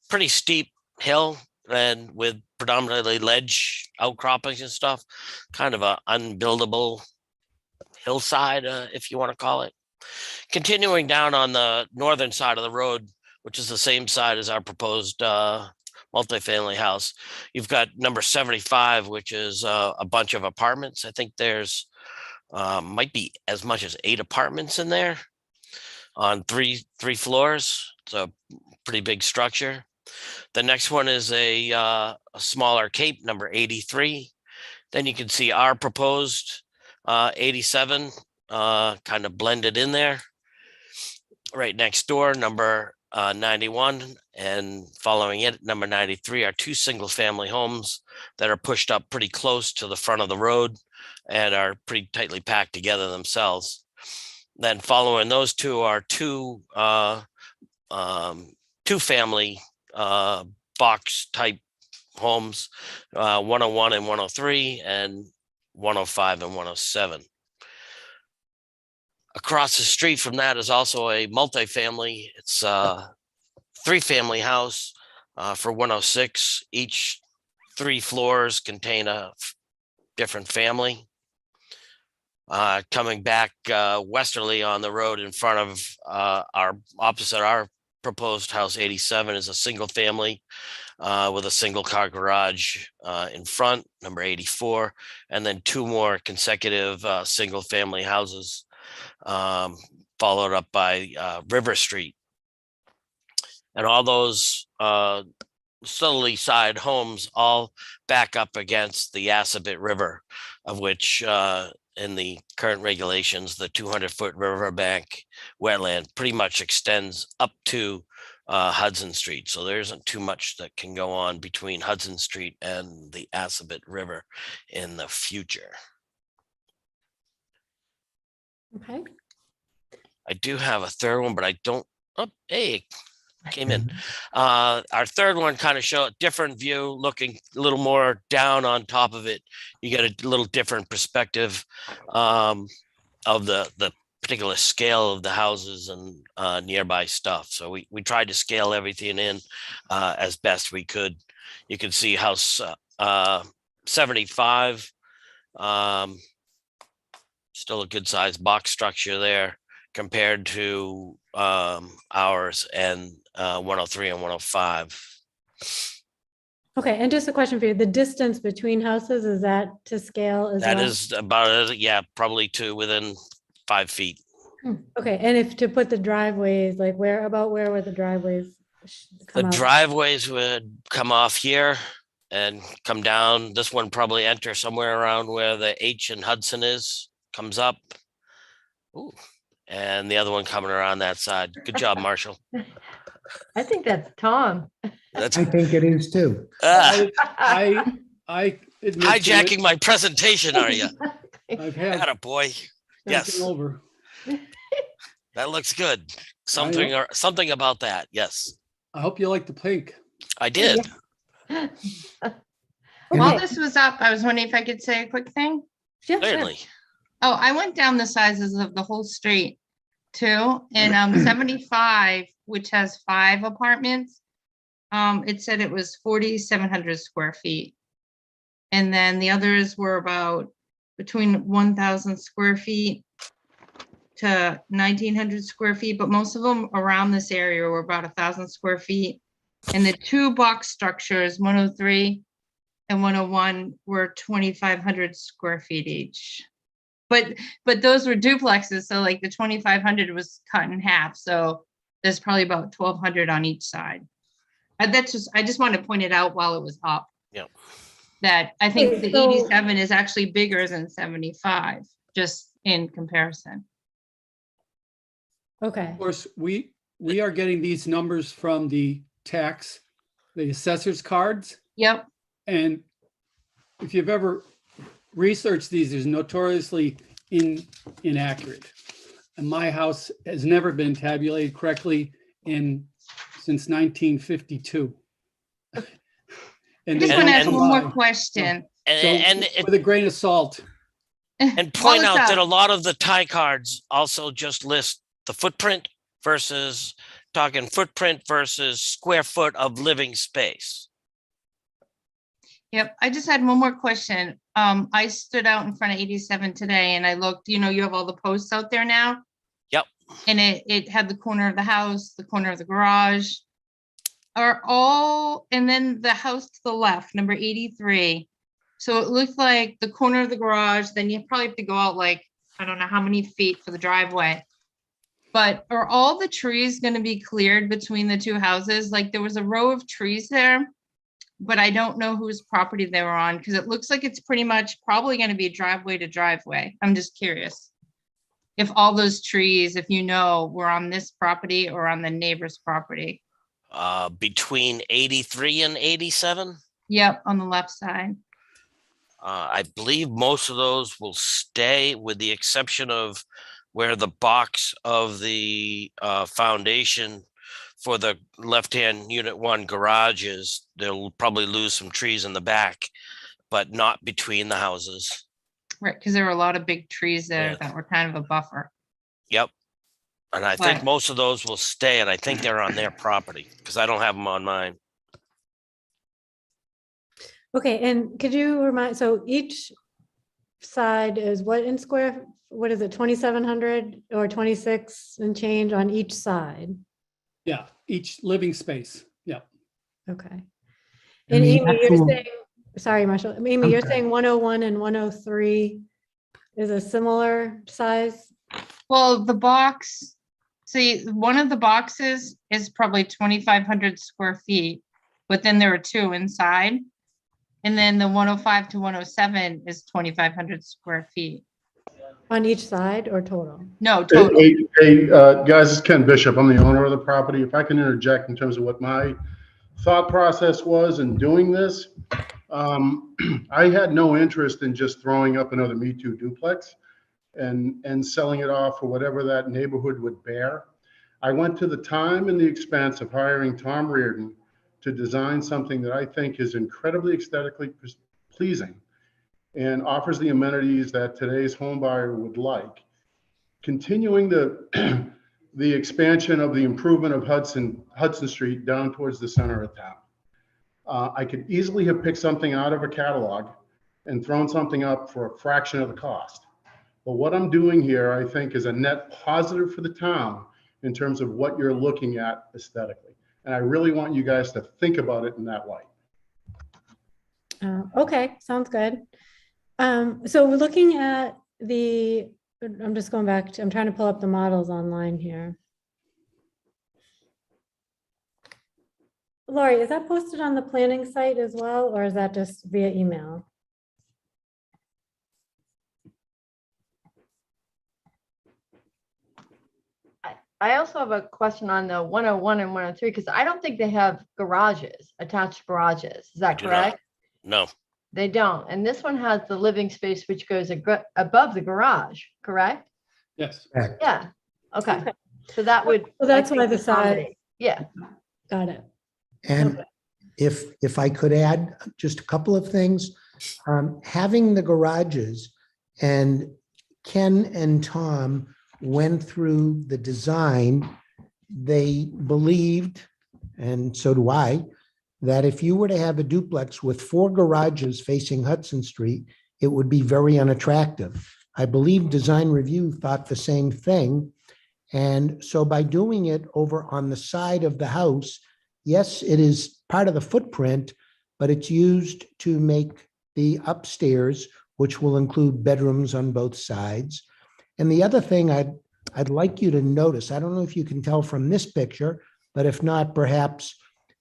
pretty steep hill and with predominantly ledge outcroppings and stuff, kind of a unbuildable hillside, if you want to call it. Continuing down on the northern side of the road, which is the same side as our proposed multifamily house, you've got number 75, which is a bunch of apartments. I think there's might be as much as 8 apartments in there on three floors. It's a pretty big structure. The next one is a smaller cape, number 83. Then you can see our proposed 87 kind of blended in there. Right next door, number 91, and following it, number 93, are 2 single family homes that are pushed up pretty close to the front of the road and are pretty tightly packed together themselves. Then following those 2 are 2 family box type homes, 101 and 103, and 105 and 107. Across the street from that is also a multifamily. It's a 3-family house for 106. Each 3 floors contain a different family. Coming back westerly on the road in front of our proposed house 87 is a single family with a single car garage in front, number 84, and then 2 more consecutive single family houses followed up by River Street. And all those southerly side homes all back up against the Assabet River, of which in the current regulations, the 200-foot riverbank wetland pretty much extends up to Hudson Street. So there isn't too much that can go on between Hudson Street and the Assabet River in the future. Okay. I do have a third one, but I don't. Oh, hey, it came in. Our third one kind of show a different view, looking a little more down on top of it. You get a little different perspective of the particular scale of the houses and nearby stuff. So we tried to scale everything in as best we could. You can see house 75, still a good sized box structure there compared to ours and 103 and 105. Okay, and just a question for you. The distance between houses, is that to scale as well? That is about, yeah, probably to within 5 feet. Okay, and if to put the driveways, like where were the driveways? The come out? driveways would come off here and come down. This one probably enter somewhere around where the H in Hudson is, comes up. Ooh. And the other one coming around that side. Good job, Marshall. I think that's Tom. That's I think it is too. I admit to hijacking it, my presentation, are you? I've had Atta boy. Yes, something over. that looks good. Something or something about that. Yes, I hope you like the pink. I did. While this was up, I was wondering if I could say a quick thing. Yeah, sure. Certainly. Oh, I went down the sizes of the whole street too, and 75, which has 5 apartments. It said it was 4,700 square feet. And then the others were about between 1,000 square feet to 1,900 square feet, but most of them around this area were about 1,000 square feet. And the 2 box structures, 103 and 101, were 2,500 square feet each. But those were duplexes, so like the 2,500 was cut in half, so there's probably about 1,200 on each side. I just wanted to point it out while it was up. Yeah. That I think the So- 87 is actually bigger than 75, just in comparison. Okay, Of course, we are getting these numbers from the assessor's cards. Yep. And if you've ever researched these, is notoriously inaccurate. And my house has never been tabulated correctly since 1952. I And just they want to don't ask one more provide- question. So, And with a grain of salt. and point out that a lot of the tie cards also just list the footprint versus talking footprint versus square foot of living space. Yep, I just had one more question. I stood out in front of 87 today and I looked, you have all the posts out there now. Yep. And it had the corner of the house, the corner of the garage. And then the house to the left, number 83. So it looked like the corner of the garage, then you probably have to go out like, I don't know how many feet for the driveway. But are all the trees going to be cleared between the 2 houses? Like there was a row of trees there, but I don't know whose property they were on because it looks like it's pretty much probably going to be driveway to driveway. I'm just curious if all those trees, if were on this property or on the neighbor's property. Between 83 and 87. Yep, on the left side. I believe most of those will stay with the exception of where the box of the foundation for the left-hand unit 1 garage is. They'll probably lose some trees in the back, but not between the houses. Right, because there were a lot of big trees there Yeah. that were kind of a buffer. Yep. And I think Right. most of those will stay, and I think they're on their property because I don't have them on mine. okay, and could you remind, so each side is what in square, what is it, 2,700 or 26 and change on each side? Yeah, each living space. Yeah. Okay. And And the Amy, you're actual- saying, sorry, Marshall, Amy, I'm you're sorry. saying 101 and 103 is a similar size? Well, the box, see, one of the boxes is probably 2,500 square feet. but then there are two inside. And then the 105 to 107 is 2,500 square feet. On each side or total? No, total. Hey, guys, it's Ken Bishop. I'm the owner of the property. If I can interject in terms of what my thought process was in doing this, I had no interest in just throwing up another Me Too duplex and selling it off for whatever that neighborhood would bear. I went to the time and the expense of hiring Tom Reardon to design something that I think is incredibly aesthetically pleasing and offers the amenities that today's home buyer would like. Continuing the the expansion of the improvement of Hudson Street down towards the center of town. I could easily have picked something out of a catalog and thrown something up for a fraction of the cost. But what I'm doing here, I think, is a net positive for the town in terms of what you're looking at aesthetically. And I really want you guys to think about it in that light. Okay, sounds good. So we're looking at I'm just going back to, I'm trying to pull up the models online here. Lori, is that posted on the planning site as well, or is that just via email? I also have a question on the 101 and 103, because I don't think they have garages, attached garages. Is that Do not. correct? No, They don't. And this one has the living space, which goes above the garage, correct? Yes. Yeah. Okay. Okay. So that would. Well, that's I why think, the size- accommodate. Yeah. Got it. And if I could add just a couple of things, having the garages, and Ken and Tom went through the design, they believed, and so do I, that if you were to have a duplex with 4 garages facing Hudson Street, it would be very unattractive. I believe Design Review thought the same thing. And so by doing it over on the side of the house, yes, it is part of the footprint, but it's used to make the upstairs, which will include bedrooms on both sides. And the other thing I'd like you to notice, I don't know if you can tell from this picture, but if not, perhaps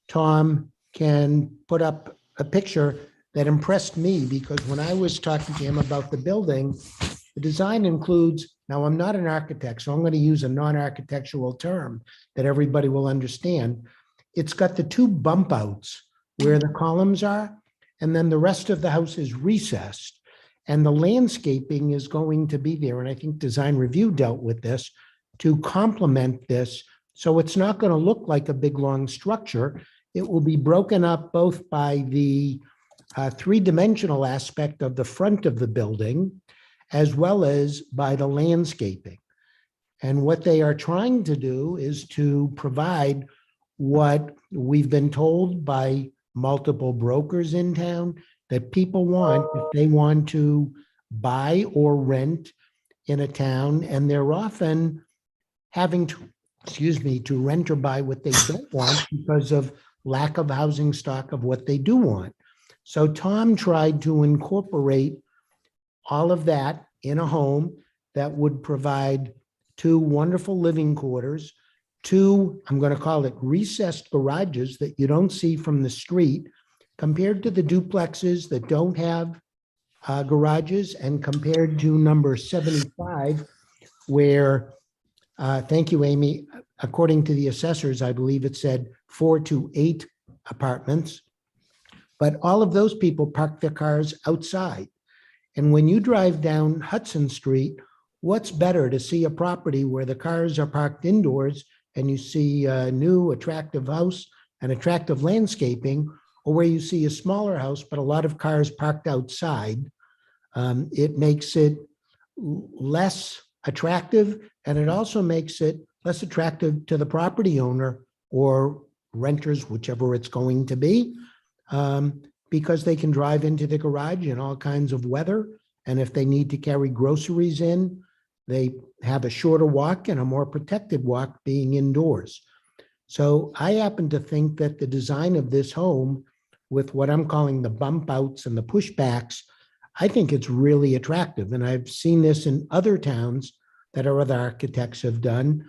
Tom can put up a picture that impressed me, because when I was talking to him about the building, the design includes, now I'm not an architect, so I'm going to use a non-architectural term that everybody will understand. It's got the 2 bump outs where the columns are, and then the rest of the house is recessed. And the landscaping is going to be there, and I think Design Review dealt with this, to complement this. So it's not going to look like a big, long structure. It will be broken up both by the 3-dimensional aspect of the front of the building, as well as by the landscaping. And what they are trying to do is to provide what we've been told by multiple brokers in town that people want if they want to buy or rent in a town, and they're often having to rent or buy what they don't want because of lack of housing stock of what they do want. So Tom tried to incorporate all of that in a home that would provide 2 wonderful living quarters, 2, I'm going to call it recessed garages that you don't see from the street, compared to the duplexes that don't have garages, and compared to number 75, where, thank you, Amy, according to the assessors, I believe it said 4 to 8 apartments. But all of those people park their cars outside. And when you drive down Hudson Street, what's better to see a property where the cars are parked indoors and you see a new attractive house and attractive landscaping, or where you see a smaller house, but a lot of cars parked outside? It makes it less attractive, and it also makes it less attractive to the property owner or renters, whichever it's going to be, because they can drive into the garage in all kinds of weather. And if they need to carry groceries in, they have a shorter walk and a more protected walk being indoors. So I happen to think that the design of this home, with what I'm calling the bump outs and the pushbacks, I think it's really attractive. And I've seen this in other towns that our other architects have done.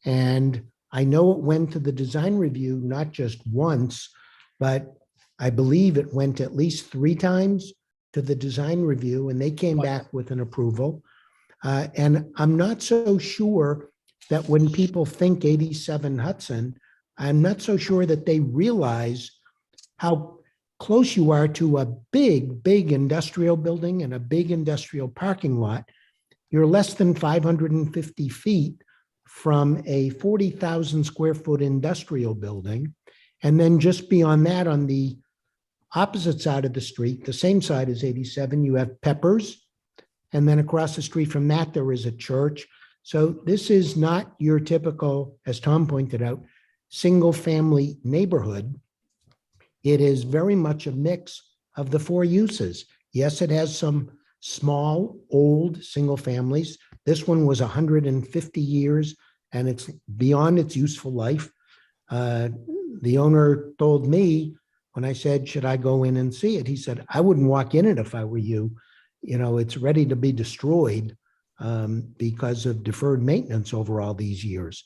And I know it went to the design review, not just once, but I believe it went at least 3 times to the design review, and they came back with an approval. And I'm not so sure that when people think 87 Hudson, I'm not so sure that they realize how close you are to a big, big industrial building and a big industrial parking lot. You're less than 550 feet from a 40,000 square foot industrial building. And then just beyond that, on the opposite side of the street, the same side as 87, you have Peppers. And then across the street from that, there is a church. So this is not your typical, as Tom pointed out, single-family neighborhood. It is very much a mix of the 4 uses. Yes, it has some small, old single families. This one was 150 years, and it's beyond its useful life. The owner told me when I said, should I go in and see it? He said, I wouldn't walk in it if I were you. You know, it's ready to be destroyed because of deferred maintenance over all these years.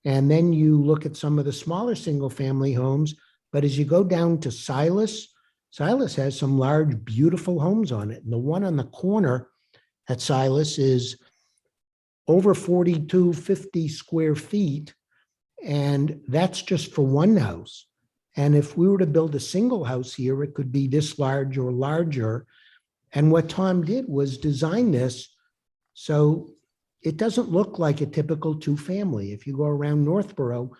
And then you look at some of the smaller single-family homes, but as you go down to Silas, Silas has some large, beautiful homes on it. And the one on the corner at Silas is over 4,250 square feet. And that's just for one house. And if we were to build a single house here, it could be this large or larger. And what Tom did was design this so it doesn't look like a typical 2-family. If you go around Northborough,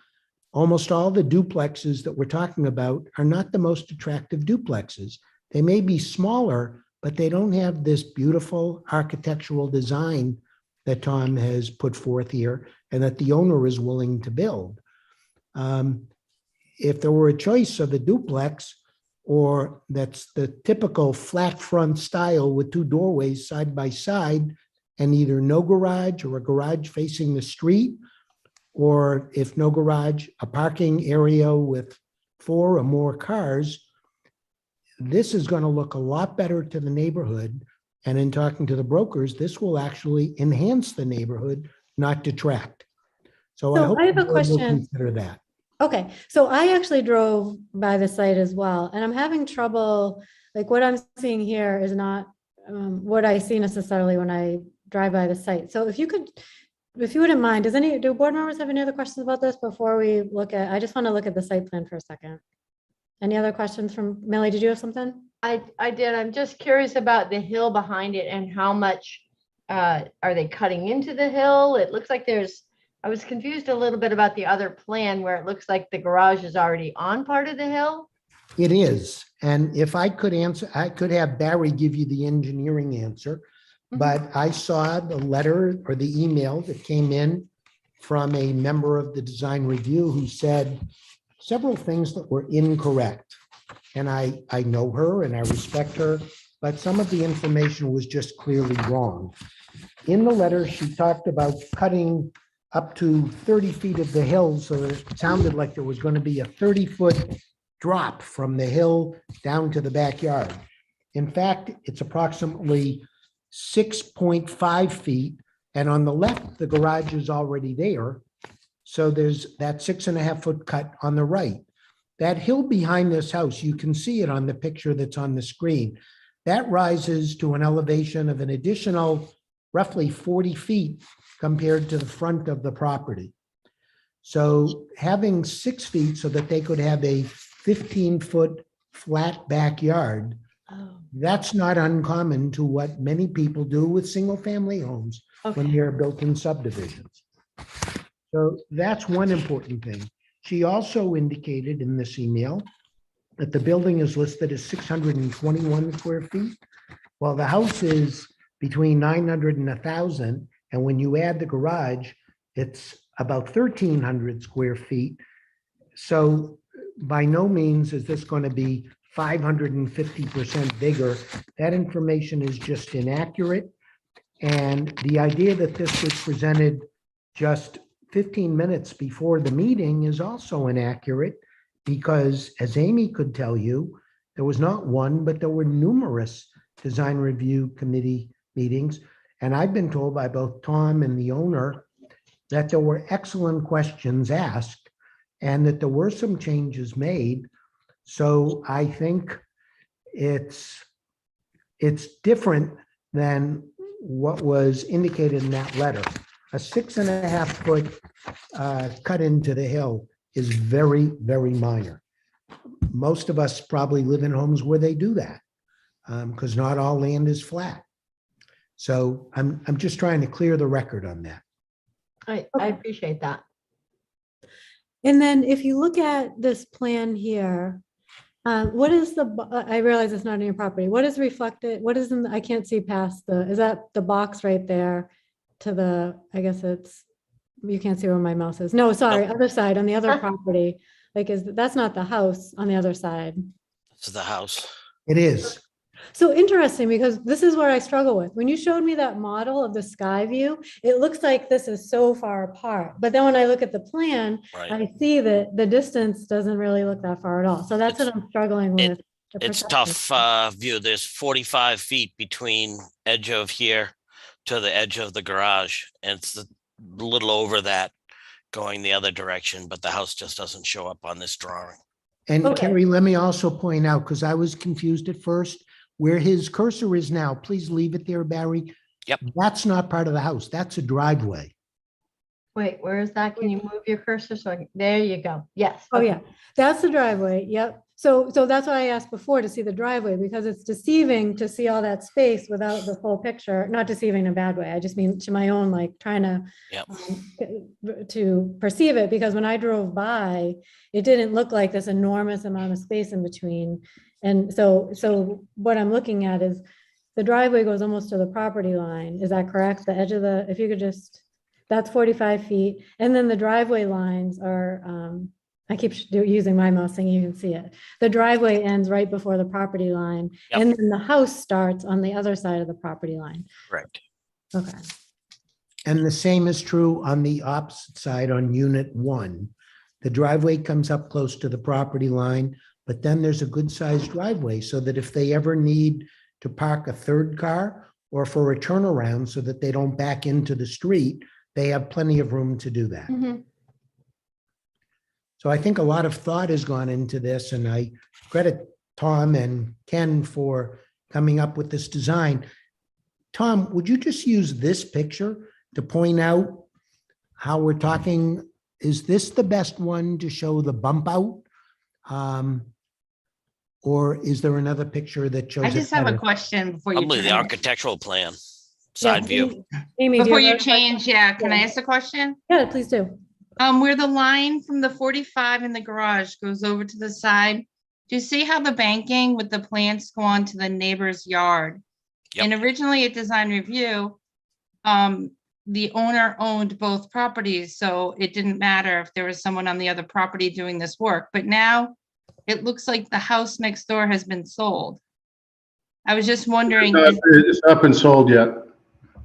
almost all the duplexes that we're talking about are not the most attractive duplexes. They may be smaller, but they don't have this beautiful architectural design that Tom has put forth here and that the owner is willing to build. If there were a choice of a duplex, or that's the typical flat front style with 2 doorways side by side and either no garage or a garage facing the street, or if no garage, a parking area with 4 or more cars, this is going to look a lot better to the neighborhood. And in talking to the brokers, this will actually enhance the neighborhood, not detract. So I hope I have a the board will question. consider that. Okay, so I actually drove by the site as well, and I'm having trouble, like what I'm seeing here is not what I see necessarily when I drive by the site. So if you wouldn't mind, do board members have any other questions about this before we look at, I just want to look at the site plan for a second. Any other questions from Millie? Did you have something? I did. I'm just curious about the hill behind it and how much are they cutting into the hill? It looks like I was confused a little bit about the other plan where it looks like the garage is already on part of the hill. It is. And if I could answer, I could have Barry give you the engineering answer, but I saw the letter or the email that came in from a member of the design review who said several things that were incorrect. And I know her and I respect her, but some of the information was just clearly wrong. In the letter, she talked about cutting up to 30 feet of the hill, so that it sounded like there was going to be a 30-foot drop from the hill down to the backyard. In fact, it's approximately 6.5 feet, and on the left, the garage is already there. So there's that 6.5-foot cut on the right. That hill behind this house, you can see it on the picture that's on the screen. That rises to an elevation of an additional roughly 40 feet compared to the front of the property. So having 6 feet so that they could have a 15-foot flat backyard, that's not uncommon to what many people do with single-family homes when they're built in subdivisions. So that's one important thing. She also indicated in this email that the building is listed as 621 square feet, while the house is between 900 and 1,000. And when you add the garage, it's about 1,300 square feet. So by no means is this going to be 550% bigger. That information is just inaccurate. And the idea that this was presented just 15 minutes before the meeting is also inaccurate, because as Amy could tell you, there was not one, but there were numerous design review committee meetings. And I've been told by both Tom and the owner that there were excellent questions asked and that there were some changes made. So I think it's different than what was indicated in that letter. A 6.5 foot cut into the hill is very, very minor. Most of us probably live in homes where they do that because not all land is flat. So I'm just trying to clear the record on that. I appreciate that. And then if you look at this plan here, what is I realize it's not in your property. What is reflected? What is in I can't see past is that the box right there to the, I guess you can't see where my mouse is. No, sorry, other side on the other property. Like that's not the house on the other side. To the house. It is. So interesting, because this is where I struggle with. When you showed me that model of the sky view, it looks like this is so far apart. But then when I look at the plan, Right. I see that the distance doesn't really look that far at all. So that's what I'm struggling with. It's tough view. There's 45 feet between edge of here to the edge of the garage. And it's a little over that going the other direction, but the house just doesn't show up on this drawing. And Okay. Carrie, let me also point out, because I was confused at first, where his cursor is now, please leave it there, Barry. Yep. That's not part of the house. That's a driveway. Wait, where is that? Can you move your cursor? There you go. Yes. Oh, okay. yeah, that's the driveway. Yep. So that's why I asked before to see the driveway, because it's deceiving to see all that space without the full picture. Not deceiving in a bad way. I just mean to my own, like trying to Yep. to perceive it, because when I drove by, it didn't look like this enormous amount of space in between. And so what I'm looking at is the driveway goes almost to the property line. Is that correct? The edge of if you could just, that's 45 feet. And then the driveway lines are, I keep using my mouse thing, you can see it. The driveway ends right before the property line. Yep. And then the house starts on the other side of the property line. Correct. Okay. And the same is true on the opposite side on unit 1. The driveway comes up close to the property line, but then there's a good sized driveway so that if they ever need to park a third car or for a turnaround so that they don't back into the street, they have plenty of room to do that. Mhm. So I think a lot of thought has gone into this, and I credit Tom and Ken for coming up with this design. Tom, would you just use this picture to point out how we're talking? Is this the best one to show the bump out? Or is there another picture that shows? I it just have a better? question before you. Probably the turn. architectural plan, Yeah, side view. Amy, do Before have you a question? change, yeah, can I Yeah. ask a question? Yeah, please do. Where the line from the 45 in the garage goes over to the side, do you see how the banking with the plants go on to the neighbor's yard? Yep. And originally at design review, the owner owned both properties, so it didn't matter if there was someone on the other property doing this work. But now it looks like the house next door has been sold. I was just wondering, It's not been sold yet.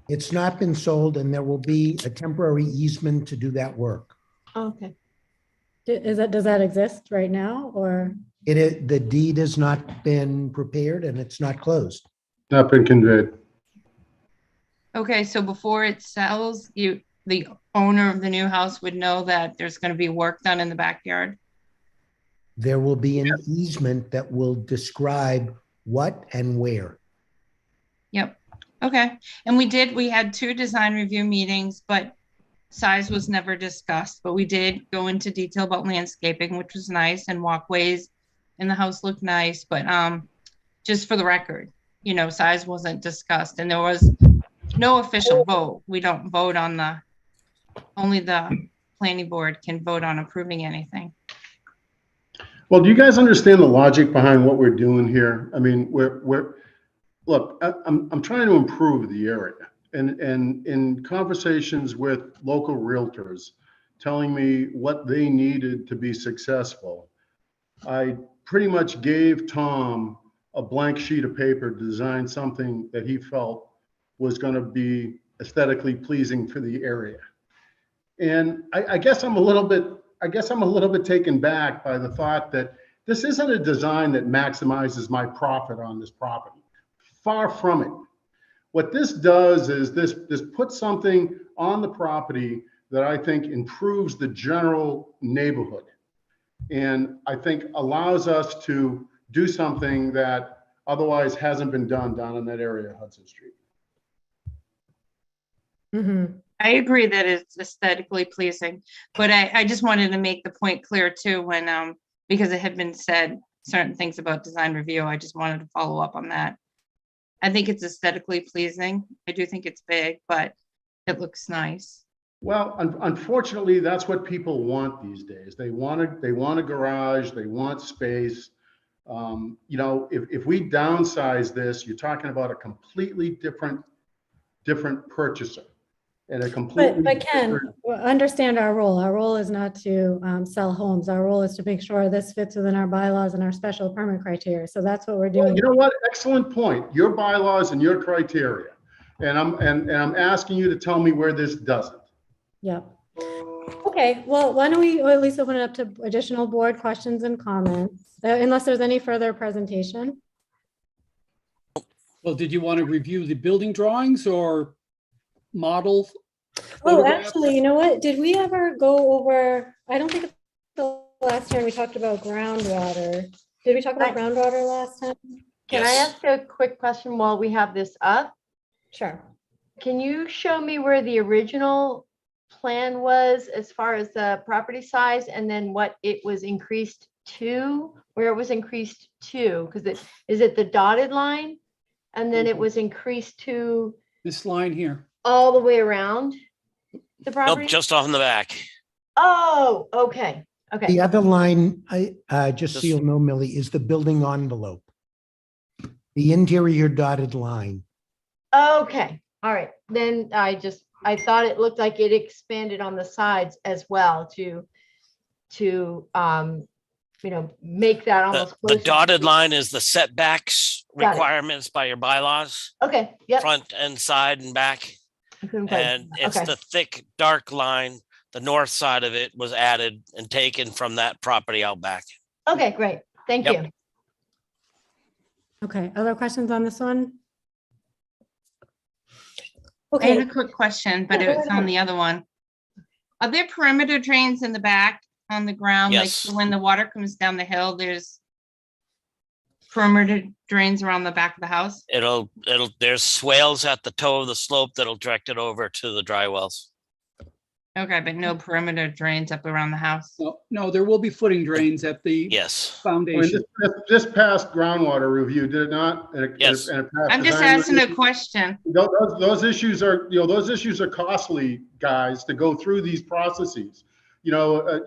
It's not been sold, and there will be a temporary easement to do that work. Okay. Does that exist right now, or? The deed has not been prepared and it's not closed. Not been conveyed. okay, so before it sells, the owner of the new house would know that there's gonna be work done in the backyard? There will be an easement that will describe what and where. Yep, okay. And we had 2 design review meetings, but size was never discussed, but we did go into detail about landscaping, which was nice, and walkways, and the house looked nice, but just for the record, size wasn't discussed, and there was no official vote. We don't vote on only the planning board can vote on approving anything. Well, do you guys understand the logic behind what we're doing here? I mean, look, I'm trying to improve the area. And in conversations with local realtors telling me what they needed to be successful, I pretty much gave Tom a blank sheet of paper to design something that he felt was going to be aesthetically pleasing for the area. And I guess I'm a little bit taken back by the thought that this isn't a design that maximizes my profit on this property. Far from it. What this does is this puts something on the property that I think improves the general neighborhood. and I think allows us to do something that otherwise hasn't been done down in that area of Hudson Street. I agree that it's aesthetically pleasing, but I just wanted to make the point clear too, when, because it had been said certain things about design review, I just wanted to follow up on that. I think it's aesthetically pleasing. I do think it's big, but it looks nice. Well, unfortunately, that's what people want these days. They want a garage, they want space. You know, if we downsize this, you're talking about a completely different purchaser and a completely. But Ken, understand our role. Our role is not to sell homes. Our role is to make sure this fits within our bylaws and our special permit criteria. So that's what we're doing. You know what? Excellent point. Your bylaws and your criteria. And I'm asking you to tell me where this doesn't. Yep. Okay, well, why don't we at least open it up to additional board questions and comments, unless there's any further presentation? Well, did you want to review the building drawings or model? Oh, photographs? actually, you know what? Did we ever go over, I don't think it's the last time we talked about groundwater. Did we talk about groundwater last time? Can I Yes. ask a quick question while we have this up? Sure. Can you show me where the original plan was as far as the property size and then what it was increased to, where it was increased to? Because is it the dotted line? And then it was increased to This line here. all the way around the property? Nope, just off in the back. Oh, okay, okay. The other line, just so This- you'll know, Millie, is the building envelope. The interior dotted line. Okay, all right. Then I thought it looked like it expanded on the sides as well to make that The, almost. the closer. dotted line is the setbacks Got it. requirements by your bylaws, Okay, yep. front and side and back. I couldn't quite- And it's okay. the thick, dark line. The north side of it was added and taken from that property out back. Okay, great. Thank Yep. you. Okay, other questions on this one? I had Okay, a quick question, but Yeah, it go was ahead. on the other one. Are there perimeter drains in the back on the ground? Like Yes. so when the water comes down the hill, there's perimeter drains around the back of the house? There's swales at the toe of the slope that'll direct it over to the dry wells. Okay, but no perimeter drains up around the house? No, there will be footing drains at the Yes. I mean, foundation. this passed groundwater review, did it not? And it- Yes. and it passed I'm just design asking a review? question. Those issues are, those issues are costly, guys, to go through these processes.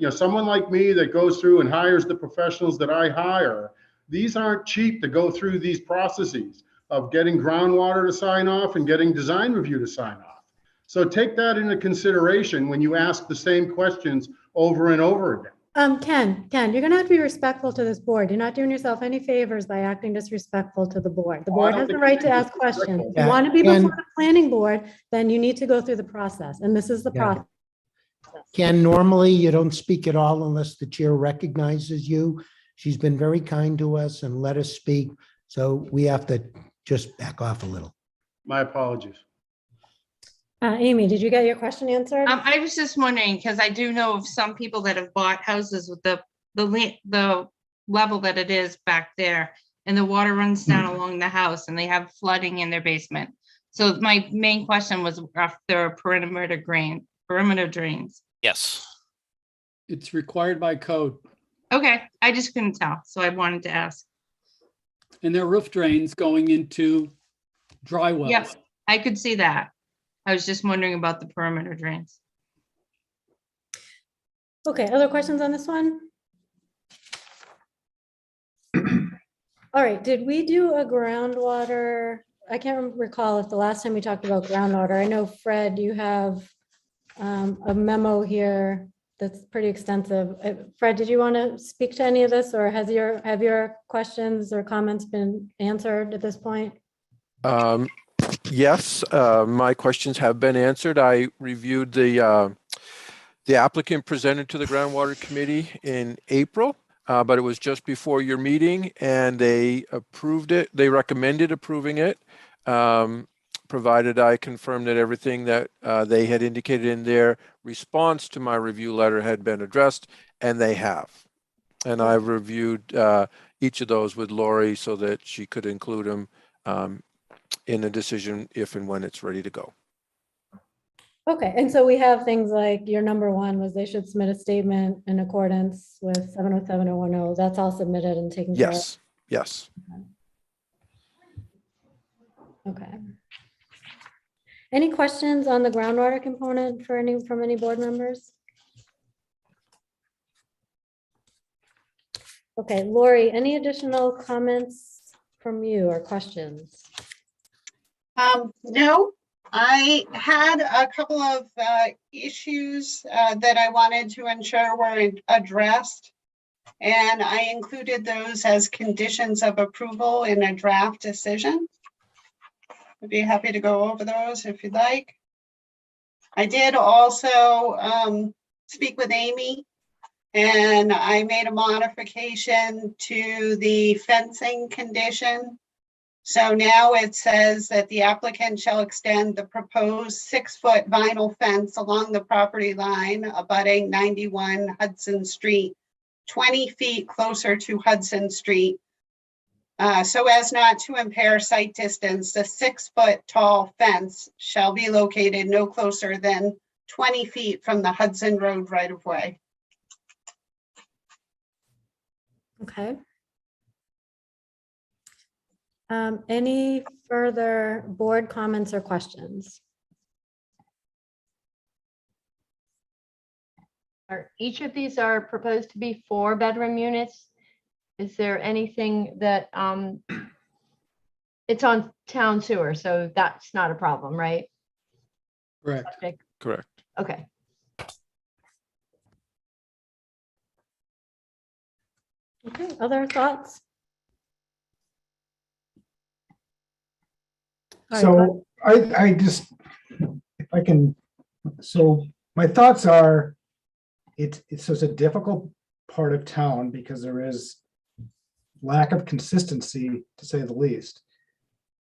Someone like me that goes through and hires the professionals that I hire, these aren't cheap to go through these processes of getting groundwater to sign off and getting design review to sign off. So take that into consideration when you ask the same questions over and over again. Ken, you're gonna have to be respectful to this board. You're not doing yourself any favors by acting disrespectful to the board. The Oh, I board don't has the think right I'm to being ask questions. If you Yeah, want to be Ken- before the planning board, then you need to go through the process, and this is the Yeah. process. Ken, normally you don't speak at all unless the chair recognizes you. She's been very kind to us and let us speak, so we have to just back off a little. My apologies. Amy, did you get your question answered? I was just wondering, because I do know of some people that have bought houses with the level that it is back there, and the water runs down along the house, and they have flooding in their basement. So my main question was if there are perimeter drains. Yes. It's required by code. Okay, I just couldn't tell, so I wanted to ask. And there are roof drains going into dry wells. Yep, I could see that. I was just wondering about the perimeter drains. Okay, other questions on this one? All right, did we do a groundwater? I can't recall if the last time we talked about groundwater. I know, Fred, you have a memo here that's pretty extensive. Fred, did you want to speak to any of this, or have your questions or comments been answered at this point? Yes, my questions have been answered. I reviewed the applicant presented to the groundwater committee in April, but it was just before your meeting, and they approved it. They recommended approving it, provided I confirmed that everything that they had indicated in their response to my review letter had been addressed, and they have. And I reviewed each of those with Lori so that she could include them in a decision if and when it's ready to go. Okay, and so we have things like your number one was they should submit a statement in accordance with 707-010. That's all submitted and taken care of. Yes, yes. Okay. Any questions on the groundwater component from any board members? Okay, Lori, any additional comments from you or questions? No, I had a couple of issues that I wanted to ensure were addressed. And I included those as conditions of approval in a draft decision. I'd be happy to go over those if you'd like. I did also speak with Amy, and I made a modification to the fencing condition. So now it says that the applicant shall extend the proposed 6-foot vinyl fence along the property line abutting 91 Hudson Street, 20 feet closer to Hudson Street, so as not to impair sight distance. The 6-foot tall fence shall be located no closer than 20 feet from the Hudson Road right of way. Okay. Any further board comments or questions? Each of these are proposed to be 4-bedroom units. Is there anything that, it's on town sewer, so that's not a problem, right? Correct. Septic? Correct. Okay. Okay, other thoughts? All right, So I just, if I can, so my thoughts are, it's a difficult part of town because there is lack of consistency, to say the least.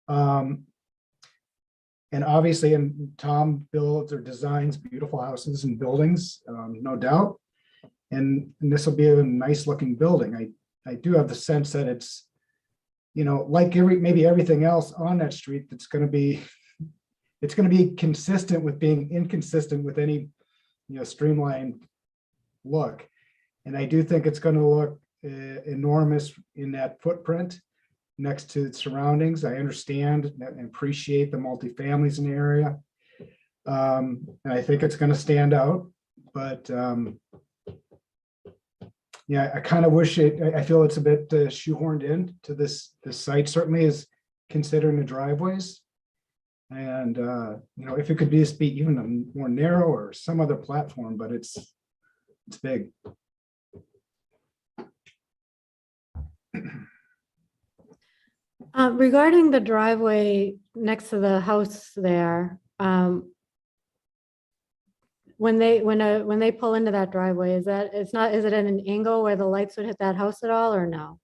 And obviously, and Tom builds or designs beautiful houses and buildings, no doubt. And this will be a nice looking building. I do have the sense that it's, like maybe everything else on that street, it's going to be consistent with being inconsistent with any, streamlined look. And I do think it's going to look enormous in that footprint next to its surroundings. I understand and appreciate the multifamilies in the area. And I think it's going to stand out, but yeah, I kind of wish I feel it's a bit shoehorned in to this site, certainly is considering the driveways. And, if it could just be even more narrow or some other platform, but it's big. Regarding the driveway next to the house there, when they pull into that driveway, is it at an angle where the lights would hit that house at all, or no?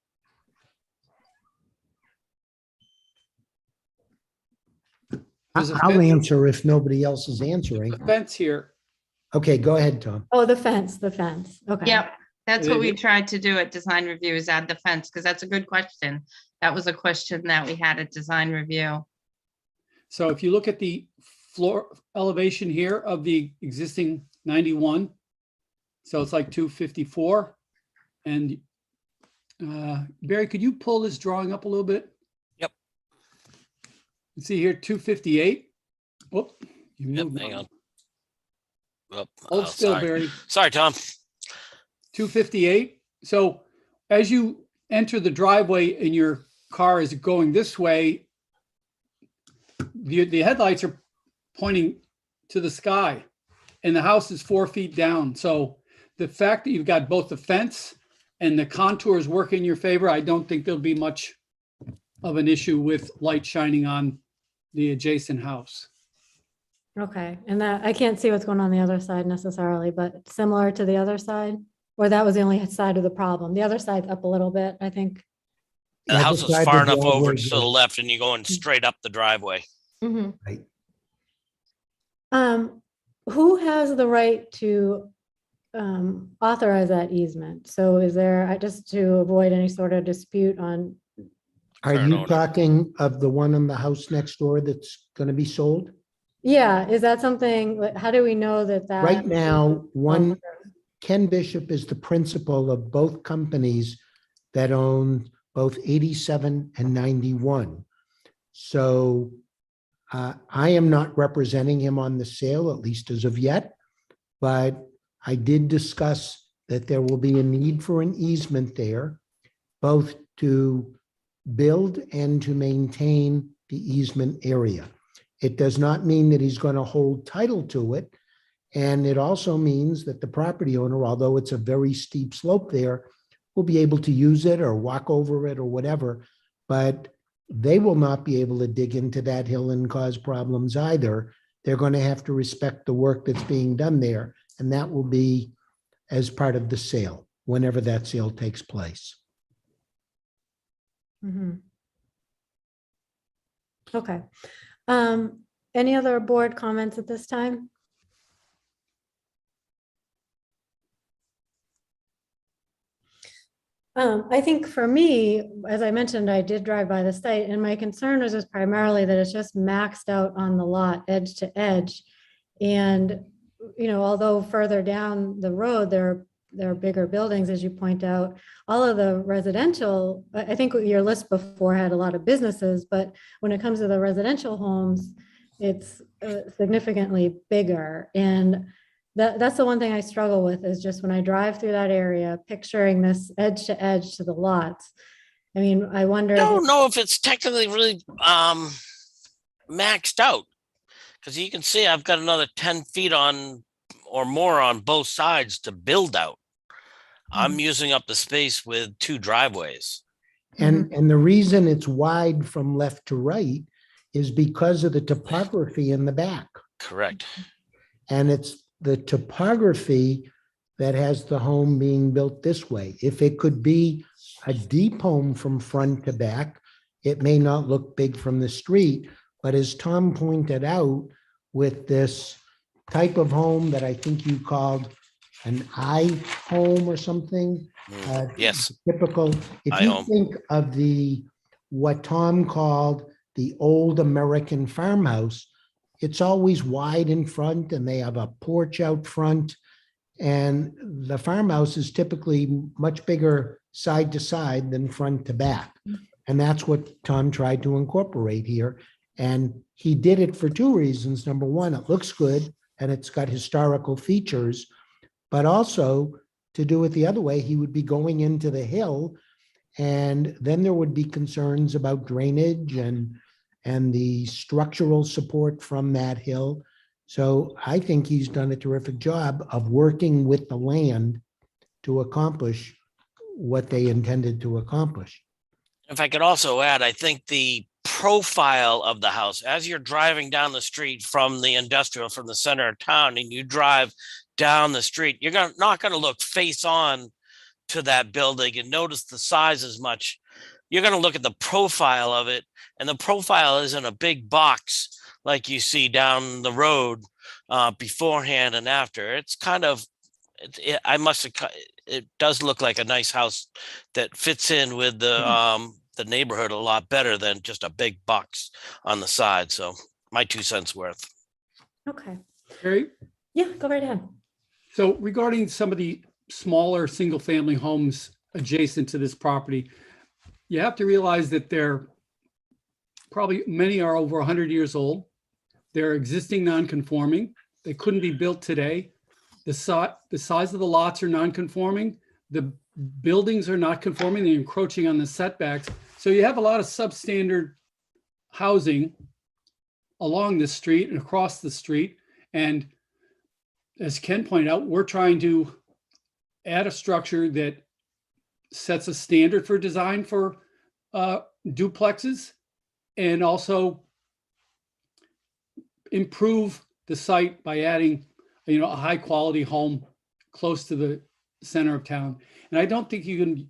There's a I'll fence- answer if nobody else is answering. The fence here, Okay, go ahead, Tom. Oh, the fence, okay. Yep, that's what we Maybe- tried to do at design review, is add the fence, because that's a good question. That was a question that we had at design review. so if you look at the floor elevation here of the existing 91, so it's like 254. And Barry, could you pull this drawing up a little bit? Yep. You see here, 258. Whoop. You Yep, moved hang on. Oh, Hold still, sorry. Barry. Sorry, Tom. 258. So as you enter the driveway and your car is going this way, the headlights are pointing to the sky and the house is 4 feet down. So the fact that you've got both the fence and the contours work in your favor, I don't think there'll be much of an issue with light shining on the adjacent house. Okay, and that, I can't see what's going on the other side necessarily, but similar to the other side? Or that was the only side of the problem? The other side's up a little bit, I think. The Yeah, house is beside far the enough over driveway, to the yeah. left and you're going straight up the driveway. Mhm. Who has the right to authorize that easement. So is there, just to avoid any sort of dispute on, Are Current you owner. talking of the one on the house next door that's going to be sold? yeah, is that something, how do we know that that? Right now, Ken Bishop is the principal of both companies that own both 87 and 91. So I am not representing him on the sale, at least as of yet, but I did discuss that there will be a need for an easement there, both to build and to maintain the easement area. It does not mean that he's going to hold title to it. And it also means that the property owner, although it's a very steep slope there, will be able to use it or walk over it or whatever, but they will not be able to dig into that hill and cause problems either. They're going to have to respect the work that's being done there, and that will be as part of the sale, whenever that sale takes place. Mhm. Okay. Any other board comments at this time? I think for me, as I mentioned, I did drive by the site, and my concern was just primarily that it's just maxed out on the lot, edge to edge. And, you know, although further down the road, there are bigger buildings, as you point out, all of the residential, I think your list before had a lot of businesses, but when it comes to the residential homes, it's significantly bigger. And that's the one thing I struggle with, is just when I drive through that area, picturing this edge to the lots. I mean, I wonder. I don't know if it's technically really maxed out, because you can see I've got another 10 feet on or more on both sides to build out. I'm using up the space with 2 driveways. And the reason it's wide from left to right is because of the topography in the back. Correct. And it's the topography that has the home being built this way. If it could be a deep home from front to back, it may not look big from the street. But as Tom pointed out, with this type of home that I think you called an I home or something. Yes. Typical, if you I-home. think of what Tom called the old American farmhouse, it's always wide in front and they have a porch out front. And the farmhouse is typically much bigger side to side than front to back. And that's what Tom tried to incorporate here. And he did it for 2 reasons. Number one, it looks good and it's got historical features, but also to do it the other way, he would be going into the hill and then there would be concerns about drainage and the structural support from that hill. So I think he's done a terrific job of working with the land to accomplish what they intended to accomplish. If I could also add, I think the profile of the house, as you're driving down the street from the industrial, from the center of town, and you drive down the street, you're not going to look face on to that building and notice the size as much. You're going to look at the profile of it, and the profile isn't a big box like you see down the road beforehand and after. It's kind of, it does look like a nice house that fits in with the neighborhood a lot better than just a big box on the side. So my 2 cents worth. Okay. Harry? Yeah, go right ahead. So regarding some of the smaller single-family homes adjacent to this property, you have to realize that many are over 100 years old. They're existing non-conforming. They couldn't be built today. The size of the lots are non-conforming. The buildings are not conforming. They're encroaching on the setbacks. So you have a lot of substandard housing along the street and across the street. And as Ken pointed out, we're trying to add a structure that sets a standard for design for duplexes and also improve the site by adding, a high quality home close to the center of town. And I don't think you can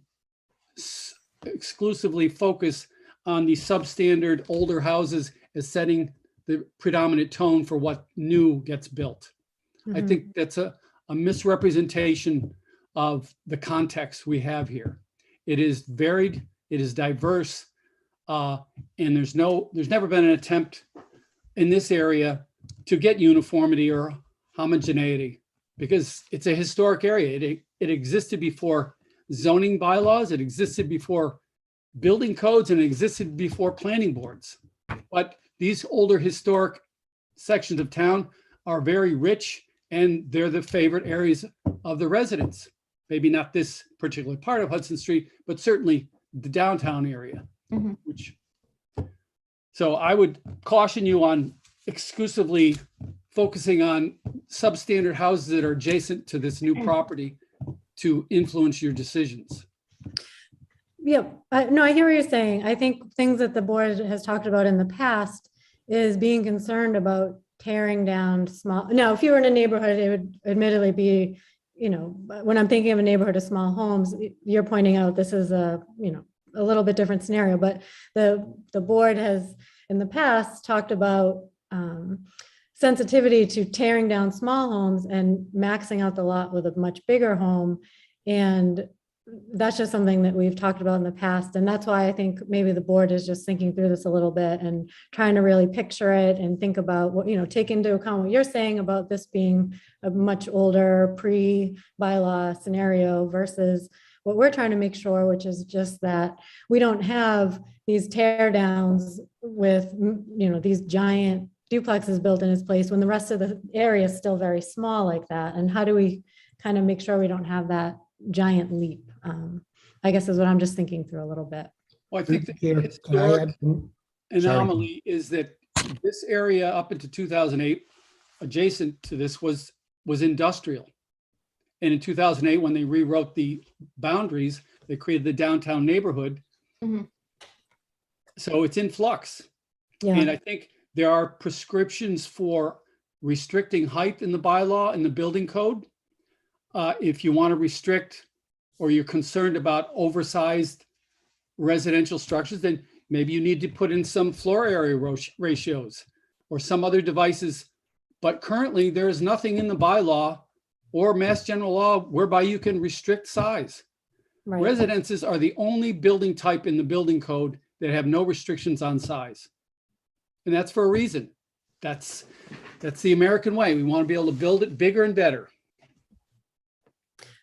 exclusively focus on the substandard older houses as setting the predominant tone for what new gets built. I think that's a a misrepresentation of the context we have here. It is varied, it is diverse, and there's never been an attempt in this area to get uniformity or homogeneity, because it's a historic area. It existed before zoning bylaws, it existed before building codes, and it existed before planning boards. But these older historic sections of town are very rich, and they're the favorite areas of the residents. Maybe not this particular part of Hudson Street, but certainly the downtown area. Mhm. So I would caution you on exclusively focusing on substandard houses that are adjacent to this new property to influence your decisions. Yeah, no, I hear what you're saying. I think things that the board has talked about in the past is being concerned about tearing down small. Now, if you were in a neighborhood, it would admittedly be, when I'm thinking of a neighborhood of small homes, you're pointing out this is a little bit different scenario, but the board has in the past talked about sensitivity to tearing down small homes and maxing out the lot with a much bigger home. And that's just something that we've talked about in the past. And that's why I think maybe the board is just thinking through this a little bit and trying to really picture it and think about what, take into account what you're saying about this being a much older pre-bylaw scenario versus what we're trying to make sure, which is just that we don't have these tear downs with, these giant duplexes built in its place when the rest of the area is still very small like that. And how do we kind of make sure we don't have that giant leap? I guess is what I'm just thinking through a little bit. Well, I think the Here, can I historic add- anomaly is that this area up into 2008, adjacent to this was industrial. And in 2008, when they rewrote the boundaries, they created the downtown neighborhood. Mhm. So it's in flux. Yeah. And I think there are prescriptions for restricting height in the bylaw and the building code. If you want to restrict or you're concerned about oversized residential structures, then maybe you need to put in some floor area ratios or some other devices. But currently there is nothing in the bylaw or Mass General Law whereby you can restrict size. Right. Residences are the only building type in the building code that have no restrictions on size. And that's for a reason. That's the American way. We want to be able to build it bigger and better.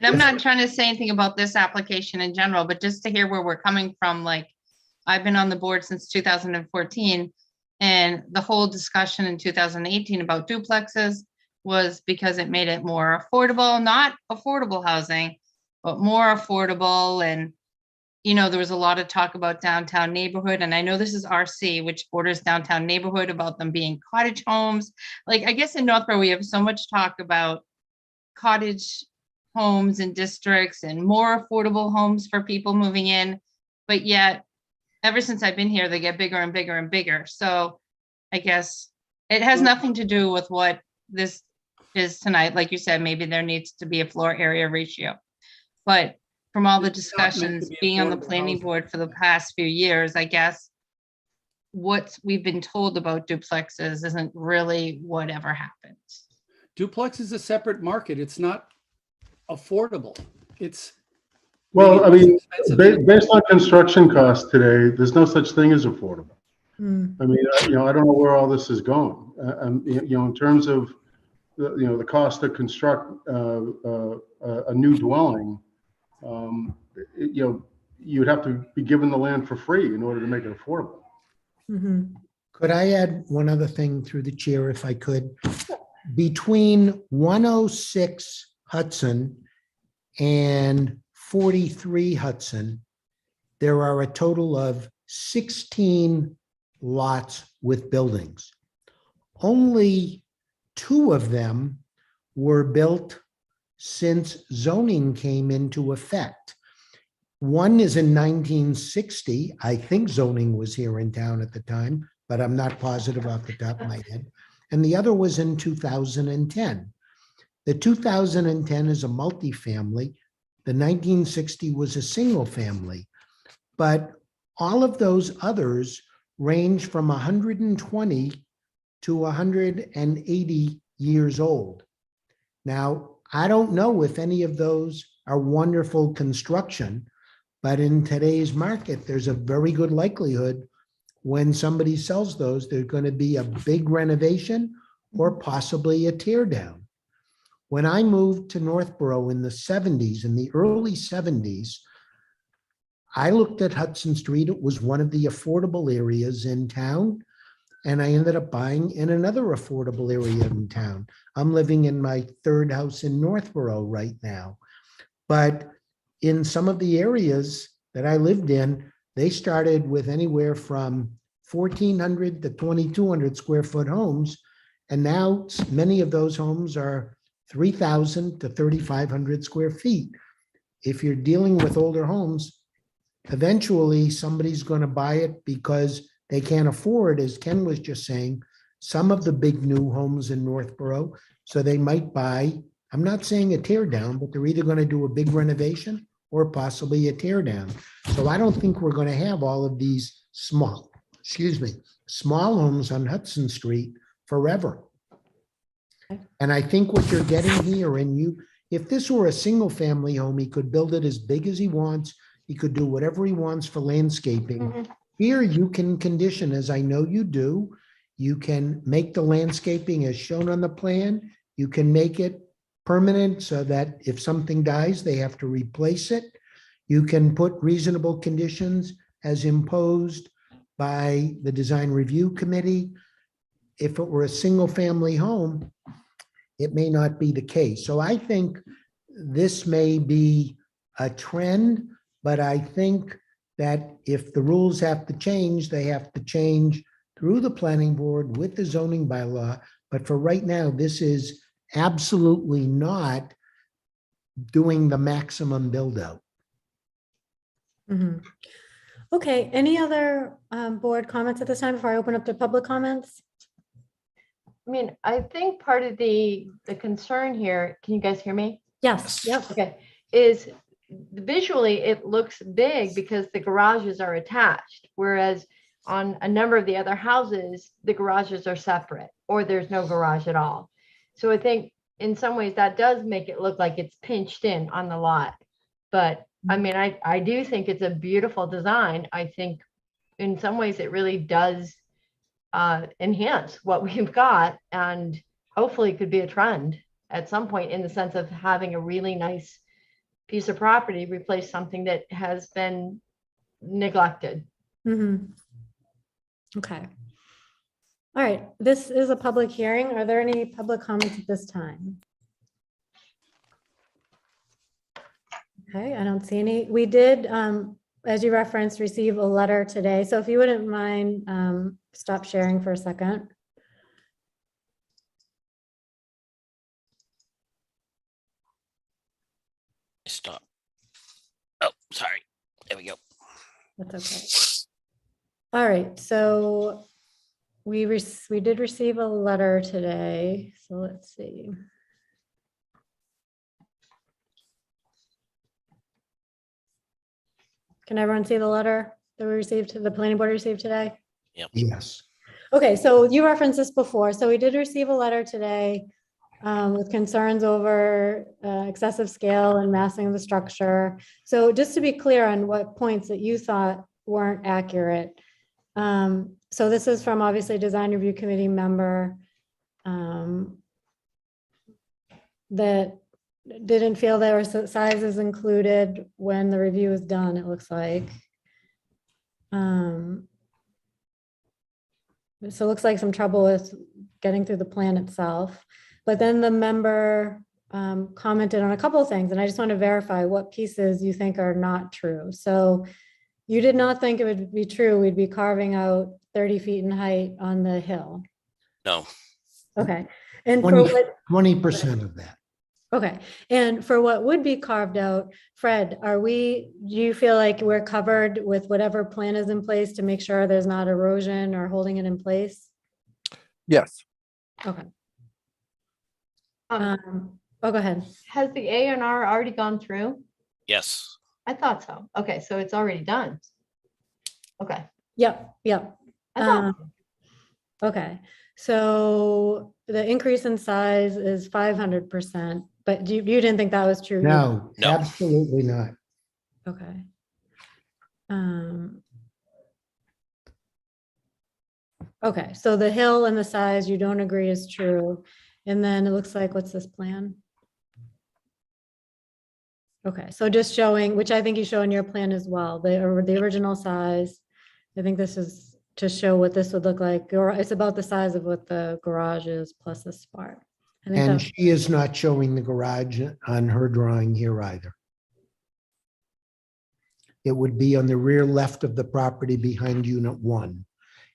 And I'm not trying to say anything about this application in general, but just to hear where we're coming from, like, I've been on the board since 2014, and the whole discussion in 2018 about duplexes was because it made it more affordable, not affordable housing, but more affordable. And, there was a lot of talk about downtown neighborhood. And I know this is RC, which borders downtown neighborhood, about them being cottage homes. Like, I guess in Northborough, we have so much talk about cottage homes and districts and more affordable homes for people moving in. But yet, ever since I've been here, they get bigger and bigger and bigger. So I guess it has nothing to do with what this is tonight. Like you said, maybe there needs to be a floor area ratio. But from all the It's not meant to discussions, be being on the affordable planning housing. board for the past few years, I guess what we've been told about duplexes isn't really whatever happens. Duplex is a separate market. It's not affordable. It's Well, I mean, expensive. based on construction costs today, there's no such thing as affordable. Hmm. I mean, I don't know where all this is going. In terms of, the cost to construct a new dwelling, you'd have to be given the land for free in order to make it affordable. Mhm. Could I add one other thing through the chair if I could? Between 106 Hudson and 43 Hudson, there are a total of 16 lots with buildings. Only 2 of them were built since zoning came into effect. One is in 1960. I think zoning was here in town at the time, but I'm not positive off the top of my head. And the other was in 2010. The 2010 is a multifamily. The 1960 was a single family. But all of those others range from 120 to 180 years old. Now, I don't know if any of those are wonderful construction, but in today's market, there's a very good likelihood when somebody sells those, there's going to be a big renovation or possibly a tear down. When I moved to Northborough in the 70s, in the early 70s, I looked at Hudson Street. It was one of the affordable areas in town. And I ended up buying in another affordable area in town. I'm living in my third house in Northborough right now. But in some of the areas that I lived in, they started with anywhere from 1,400 to 2,200 square foot homes. And now many of those homes are 3,000 to 3,500 square feet. If you're dealing with older homes, eventually somebody's going to buy it because they can't afford, as Ken was just saying, some of the big new homes in Northborough. So they might buy, I'm not saying a tear down, but they're either going to do a big renovation or possibly a tear down. So I don't think we're going to have all of these small homes on Hudson Street forever. And I think what you're getting here, if this were a single family home, he could build it as big as he wants. He could do whatever he wants for landscaping. Here you can condition, as I know you do. You can make the landscaping as shown on the plan. You can make it permanent so that if something dies, they have to replace it. You can put reasonable conditions as imposed by the design review committee. If it were a single family home, it may not be the case. So I think this may be a trend, but I think that if the rules have to change, they have to change through the planning board with the zoning bylaw. But for right now, this is absolutely not doing the maximum build out. Mhm. Okay, any other board comments at this time before I open up to public comments? I mean, I think part of the concern here, can you guys hear me? Yes, yep. Okay, is visually it looks big because the garages are attached, whereas on a number of the other houses, the garages are separate or there's no garage at all. So I think in some ways that does make it look like it's pinched in on the lot. But I mean, I do think it's a beautiful design. I think in some ways it really does enhance what we've got, and hopefully it could be a trend at some point in the sense of having a really nice piece of property replace something that has been neglected. Mhm. Okay. All right, this is a public hearing. Are there any public comments at this time? Okay, I don't see any. We did, as you referenced, receive a letter today. So if you wouldn't mind, stop sharing for a second. Stop. Oh, sorry. There we go. That's okay. All right, so we did receive a letter today. So let's see. Can everyone see the letter that we received, the planning board received today? Yes. Okay, so you referenced this before. So we did receive a letter today with concerns over excessive scale and massing of the structure. So just to be clear on what points that you thought weren't accurate. So this is from obviously design review committee member that didn't feel there were sizes included when the review was done, it looks like. So it looks like some trouble with getting through the plan itself. But then the member commented on a couple of things, and I just want to verify what pieces you think are not true. So you did not think it would be true we'd be carving out 30 feet in height on the hill? No. Okay. And for what, 20% of that. okay, and for what would be carved out, Fred, do you feel like we're covered with whatever plan is in place to make sure there's not erosion or holding it in place? Yes. Okay. Oh, go ahead. Has the A&R already gone through? Yes. I thought so. Okay, so it's already done. Okay. Yep, yep. I thought Okay, so the increase in size is 500%, but you didn't think that was true? either? No, No. absolutely not. Okay. Okay, so the hill and the size you don't agree is true. And then it looks like, what's this plan? Okay, so just showing, which I think you show in your plan as well, the original size. I think this is to show what this would look like. It's about the size of what the garage is plus this part. I think And that- she is not showing the garage on her drawing here either. It would be on the rear left of the property behind unit 1.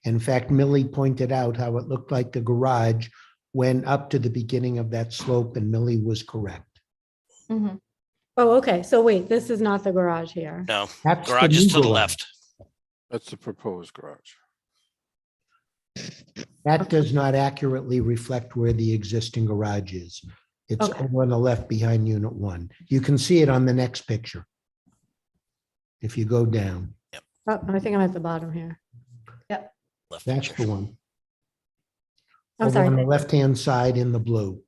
In fact, Millie pointed out how it looked like the garage went up to the beginning of that slope, and Millie was correct. Mhm. Oh, okay, so wait, this is not the garage here. No, That's the garage is new to the garage. left. That's the proposed garage. That does not accurately reflect where the existing garage is. It's Okay. over on the left behind unit 1. You can see it on the next picture. If you go down, Oh, I think I'm at the bottom here. Left that's picture. the one. I'm Over on the sorry. left-hand side in the blue.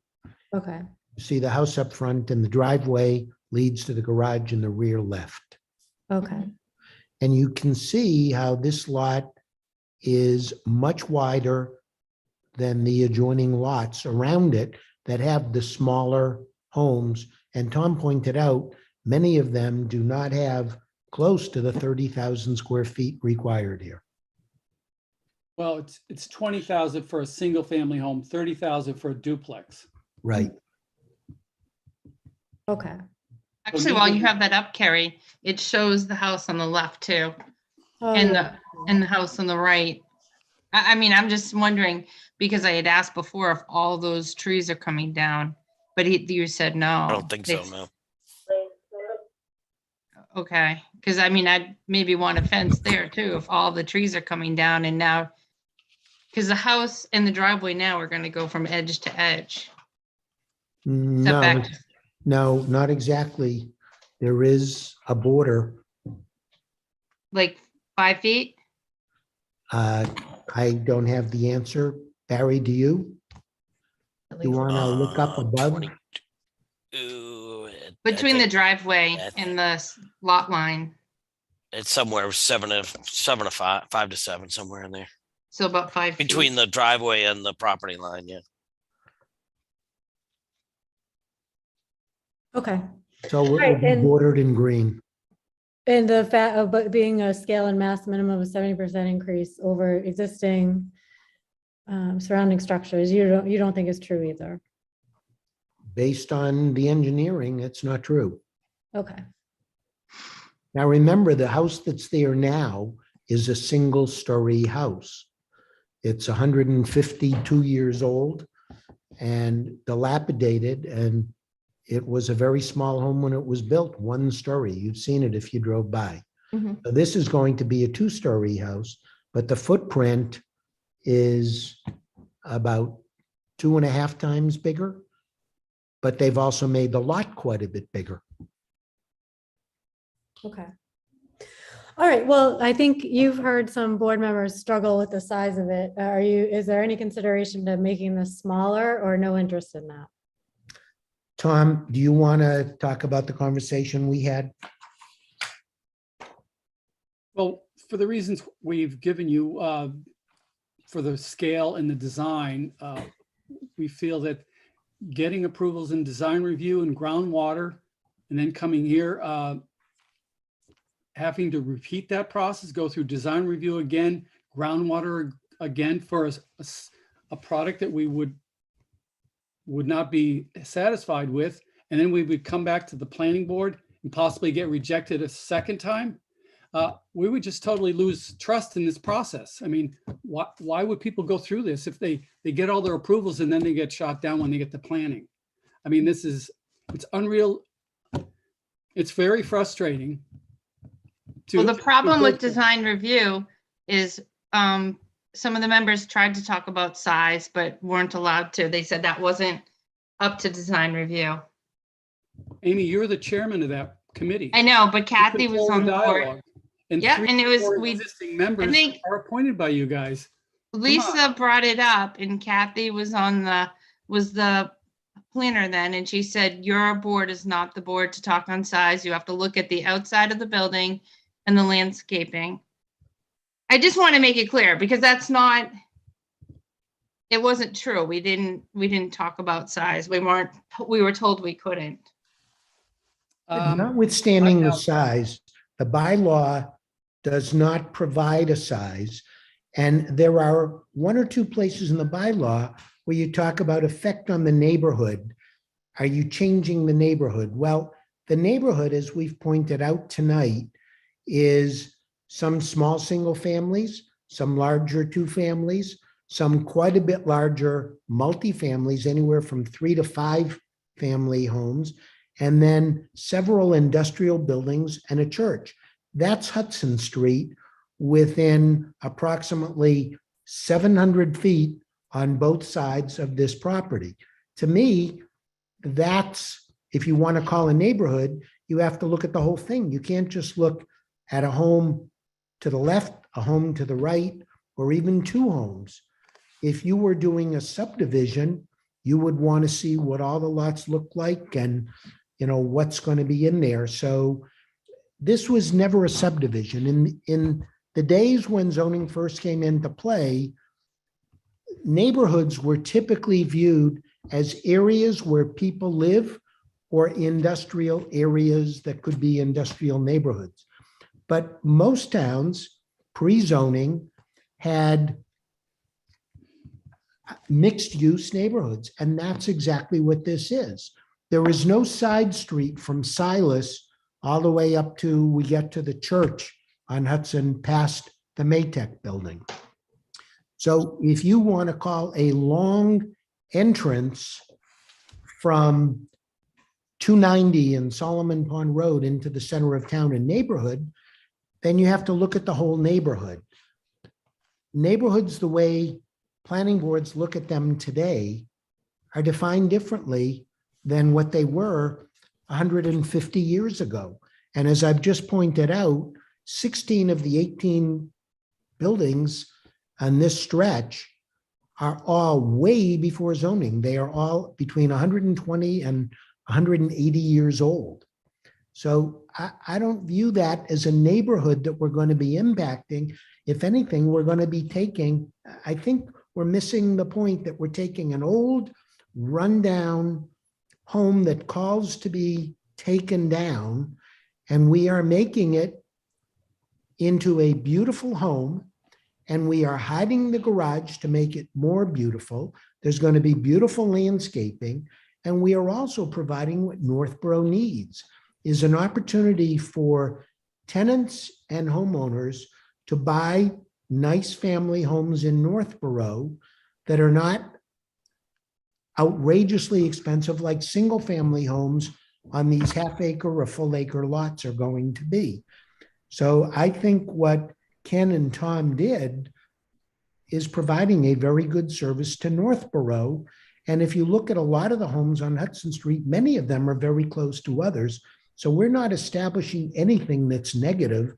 Okay, See the house up front, and the driveway leads to the garage in the rear left. okay, And you can see how this lot is much wider than the adjoining lots around it that have the smaller homes. And Tom pointed out, many of them do not have close to the 30,000 square feet required here. Well, it's 20,000 for a single family home, 30,000 for a duplex. Right. okay. Actually, while you have that up, Carrie, it shows the house on the left too, Oh, and yeah. the house on the right. I mean, I'm just wondering, because I had asked before if all those trees are coming down, but you said no. I don't think so, They- no. Okay, because I mean, I'd maybe want a fence there too, if all the trees are coming down and now, because the house and the driveway now are gonna go from edge to edge. No, Setback. no, not exactly. There is a border. Like 5 feet? I don't have the answer. Barry, do you? At You least- want to look up above? 22, I Between the think driveway Yeah, I and the lot line, It's somewhere 7 to 5, 5 to 7, somewhere in there. so about 5 feet. Between the driveway and the property line, yeah. Okay, So it will Right, be and- bordered in green. and the fact of but being a scale and mass minimum of 70% increase over existing surrounding structures, you don't think is true either? Based on the engineering, it's not true. Okay, Now, remember, the house that's there now is a single-story house. It's 152 years old and dilapidated, and it was a very small home when it was built, 1 story. You've seen it if you drove by. Mhm. So this is going to be a 2-story house, but the footprint is about 2.5 times bigger. But they've also made the lot quite a bit bigger. okay. All right, well, I think you've heard some board members struggle with the size of it. Is there any consideration to making this smaller or no interest in that? Tom, do you want to talk about the conversation we had? Well, for the reasons we've given you, for the scale and the design, we feel that getting approvals in design review and groundwater, and then coming here, having to repeat that process, go through design review again, groundwater again for a product that we would not be satisfied with, and then we would come back to the planning board and possibly get rejected a second time. We would just totally lose trust in this process. I mean, why would people go through this if they get all their approvals and then they get shot down when they get the planning? I mean, it's unreal. It's very frustrating. Well, the problem with go through. design review is some of the members tried to talk about size, but weren't allowed to. They said that wasn't up to design review. Amy, you're the chairman of that committee. I know, but You Kathy was control on the board. dialogue. And Yeah, 3 and it was, or 4 we, existing members think- are appointed by you guys. Lisa brought it up and Kathy was the planner then, and she said, your board is not the board to talk on size. You have to look at the outside of the building and the landscaping. I just want to make it clear because that's not, it wasn't true. We didn't talk about size. We were told we couldn't. Notwithstanding I the have- size, the bylaw does not provide a size. And there are one or two places in the bylaw where you talk about effect on the neighborhood. Are you changing the neighborhood? Well, the neighborhood, as we've pointed out tonight, is some small single families, some larger two families, some quite a bit larger multifamilies, anywhere from 3 to 5 family homes, and then several industrial buildings and a church. That's Hudson Street within approximately 700 feet on both sides of this property. To me, that's, if you want to call a neighborhood, you have to look at the whole thing. You can't just look at a home to the left, a home to the right, or even two homes. If you were doing a subdivision, you would want to see what all the lots look like and, you know, what's going to be in there. So this was never a subdivision. In the days when zoning first came into play, neighborhoods were typically viewed as areas where people live or industrial areas that could be industrial neighborhoods. But most towns pre-zoning had mixed use neighborhoods, and that's exactly what this is. There is no side street from Silas all the way up to, we get to the church on Hudson past the Maytech building. So if you want to call a long entrance from 290 and Solomon Pond Road into the center of town and neighborhood, then you have to look at the whole neighborhood. Neighborhoods, the way planning boards look at them today, are defined differently than what they were 150 years ago. And as I've just pointed out, 16 of the 18 buildings on this stretch are all way before zoning. They are all between 120 and 180 years old. So I don't view that as a neighborhood that we're going to be impacting. If anything, we're going to be taking, I think we're missing the point that we're taking an old rundown home that calls to be taken down, and we are making it into a beautiful home, and we are hiding the garage to make it more beautiful. There's going to be beautiful landscaping, and we are also providing what Northborough needs, is an opportunity for tenants and homeowners to buy nice family homes in Northborough that are not outrageously expensive like single family homes on these half acre or full acre lots are going to be. So I think what Ken and Tom did is providing a very good service to Northborough. And if you look at a lot of the homes on Hudson Street, many of them are very close to others. So we're not establishing anything that's negative.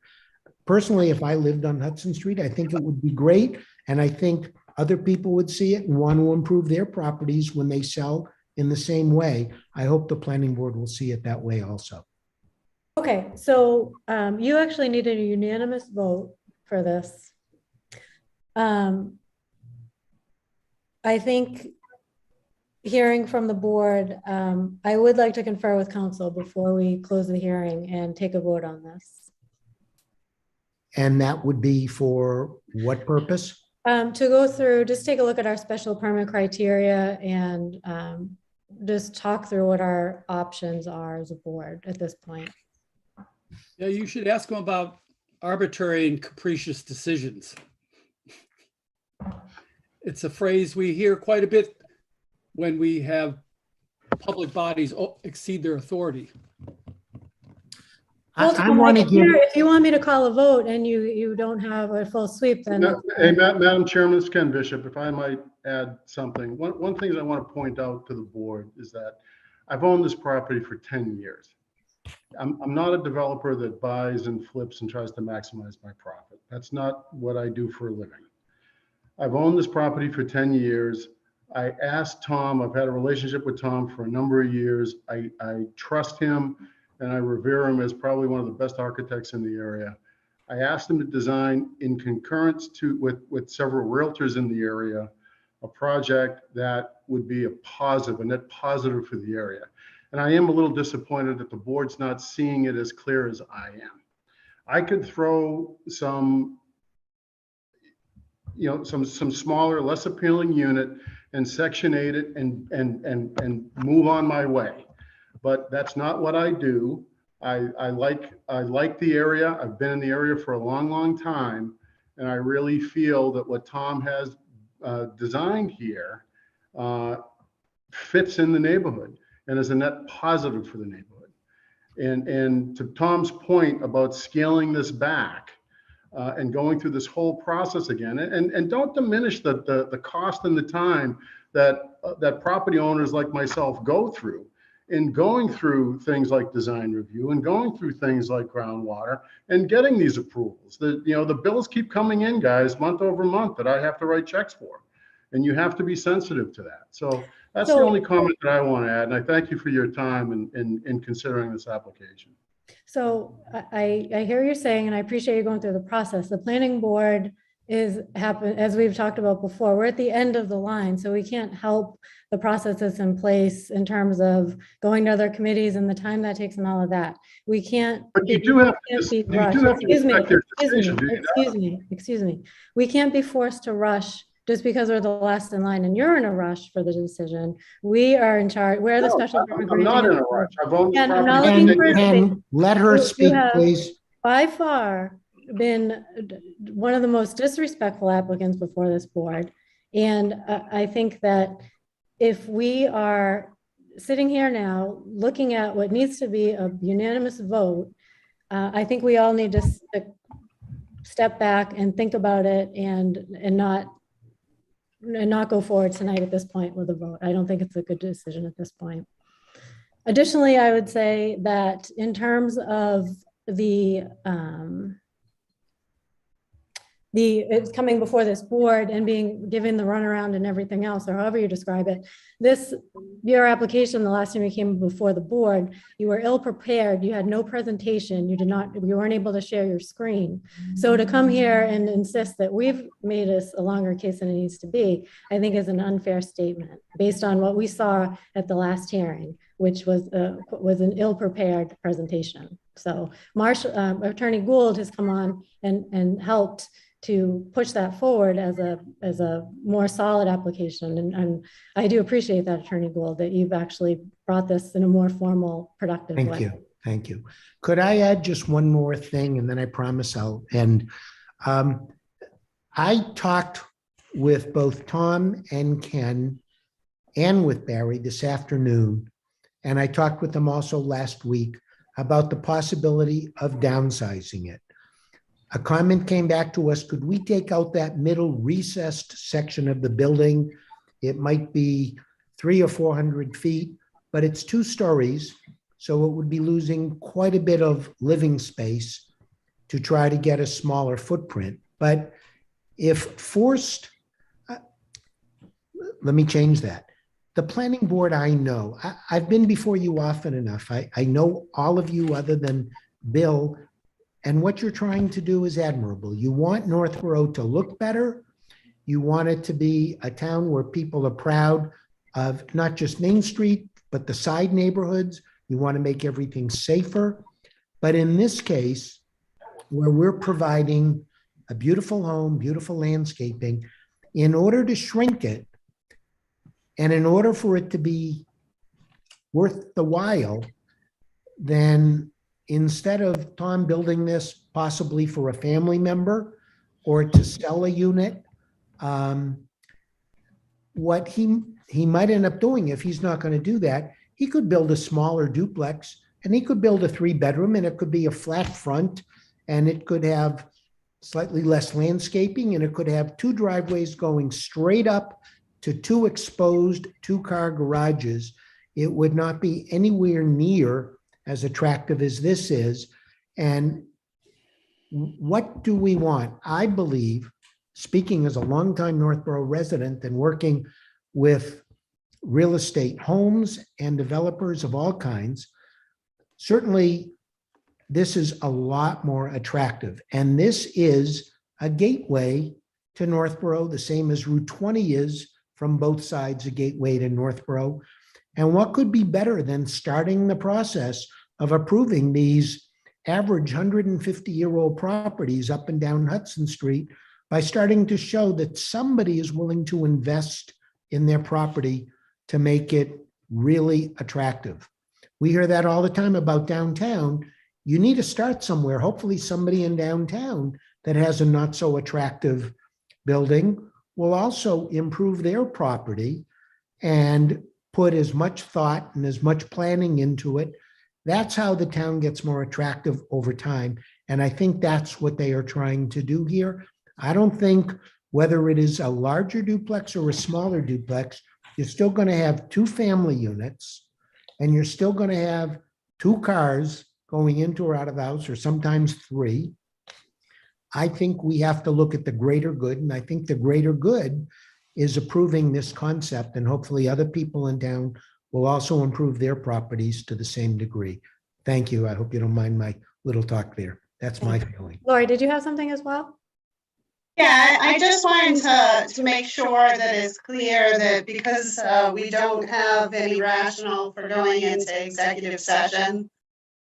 Personally, if I lived on Hudson Street, I think it would be great. And I think other people would see it and want to improve their properties when they sell in the same way. I hope the planning board will see it that way also. Okay, so you actually need a unanimous vote for this. I think hearing from the board, I would like to confer with council before we close the hearing and take a vote on this. And that would be for what purpose? To go through, just take a look at our special permit criteria and just talk through what our options are as a board at this point. Yeah, you should ask them about arbitrary and capricious decisions. It's a phrase we hear quite a bit when we have public bodies exceed their authority. I want to give, If you want me to call a vote and you don't have a full sweep, then. Hey, Madam Chairman, it's Ken Bishop. If I might add something. One thing I want to point out to the board is that I've owned this property for 10 years. I'm not a developer that buys and flips and tries to maximize my profit. That's not what I do for a living. I've owned this property for 10 years. I asked Tom, I've had a relationship with Tom for a number of years. I trust him and I revere him as probably one of the best architects in the area. I asked him to design in concurrence with several realtors in the area, a project that would be a net positive for the area. And I am a little disappointed that the board's not seeing it as clear as I am. I could throw some smaller, less appealing unit and Section 8 it and move on my way. But that's not what I do. I like the area. I've been in the area for a long, long time. And I really feel that what Tom has designed here fits in the neighborhood and is a net positive for the neighborhood. And to Tom's point about scaling this back, and going through this whole process again, and don't diminish the cost and the time that property owners like myself go through in going through things like design review and going through things like groundwater and getting these approvals. The bills keep coming in, guys, month over month that I have to write checks for, and you have to be sensitive to that. So that's the only comment that I want to add, and I thank you for your time in considering this application. So I hear you're saying, and I appreciate you going through the process. The planning board as we've talked about before, we're at the end of the line, so we can't help the process that's in place in terms of going to other committees and the time that takes and all of that. We can't. But you do have to respect their decision. Excuse me. We can't be forced to rush just because we're the last in line and you're in a rush for the decision. We are in charge. We're the special. I'm not in a rush. I've owned the I'm not property. looking for a And let her speak, please. by far been one of the most disrespectful applicants before this board. And I think that if we are sitting here now looking at what needs to be a unanimous vote, I think we all need to step back and think about it and not go forward tonight at this point with a vote. I don't think it's a good decision at this point. Additionally, I would say that in terms of it's coming before this board and being given the runaround and everything else, or however you describe it, your application, the last time you came before the board, you were ill prepared. You had no presentation. You weren't able to share your screen. So to come here and insist that we've made this a longer case than it needs to be, I think is an unfair statement based on what we saw at the last hearing, which was an ill-prepared presentation. So Attorney Gould has come on and helped to push that forward as a more solid application. And I do appreciate that, Attorney Gould, that you've actually brought this in a more formal, productive way. Thank you. Could I add just one more thing, and then I promise I'll end. I talked with both Tom and Ken and with Barry this afternoon, and I talked with them also last week about the possibility of downsizing it. A comment came back to us, could we take out that middle recessed section of the building? It might be 300 or 400 feet, but it's 2 stories. So it would be losing quite a bit of living space to try to get a smaller footprint. But if forced, let me change that. The planning board, I know, I've been before you often enough. I know all of you other than Bill, and what you're trying to do is admirable. You want Northborough to look better. You want it to be a town where people are proud of not just Main Street, but the side neighborhoods. You want to make everything safer. But in this case, where we're providing a beautiful home, beautiful landscaping, in order to shrink it, and in order for it to be worth the while, then instead of Tom building this possibly for a family member or to sell a unit, what he might end up doing, if he's not going to do that, he could build a smaller duplex, and he could build a 3-bedroom, and it could be a flat front, and it could have slightly less landscaping, and it could have 2 driveways going straight up to 2 exposed 2-car garages. It would not be anywhere near as attractive as this is. And what do we want? I believe, speaking as a longtime Northborough resident and working with real estate, homes and developers of all kinds, certainly this is a lot more attractive. And this is a gateway to Northborough, the same as Route 20 is from both sides, a gateway to Northborough. And what could be better than starting the process of approving these average 150-year-old properties up and down Hudson Street by starting to show that somebody is willing to invest in their property to make it really attractive. We hear that all the time about downtown. You need to start somewhere. Hopefully somebody in downtown that has a not so attractive building will also improve their property and put as much thought and as much planning into it. That's how the town gets more attractive over time. And I think that's what they are trying to do here. I don't think whether it is a larger duplex or a smaller duplex, you're still going to have 2 family units, and you're still going to have 2 cars going into or out of the house, or sometimes 3. I think we have to look at the greater good, and I think the greater good is approving this concept, and hopefully other people in town will also improve their properties to the same degree. Thank you. I hope you don't mind my little talk there. That's my feeling. Lori, did you have something as well? Yeah, I just wanted to make sure that it's clear that because we don't have any rationale for going into executive session,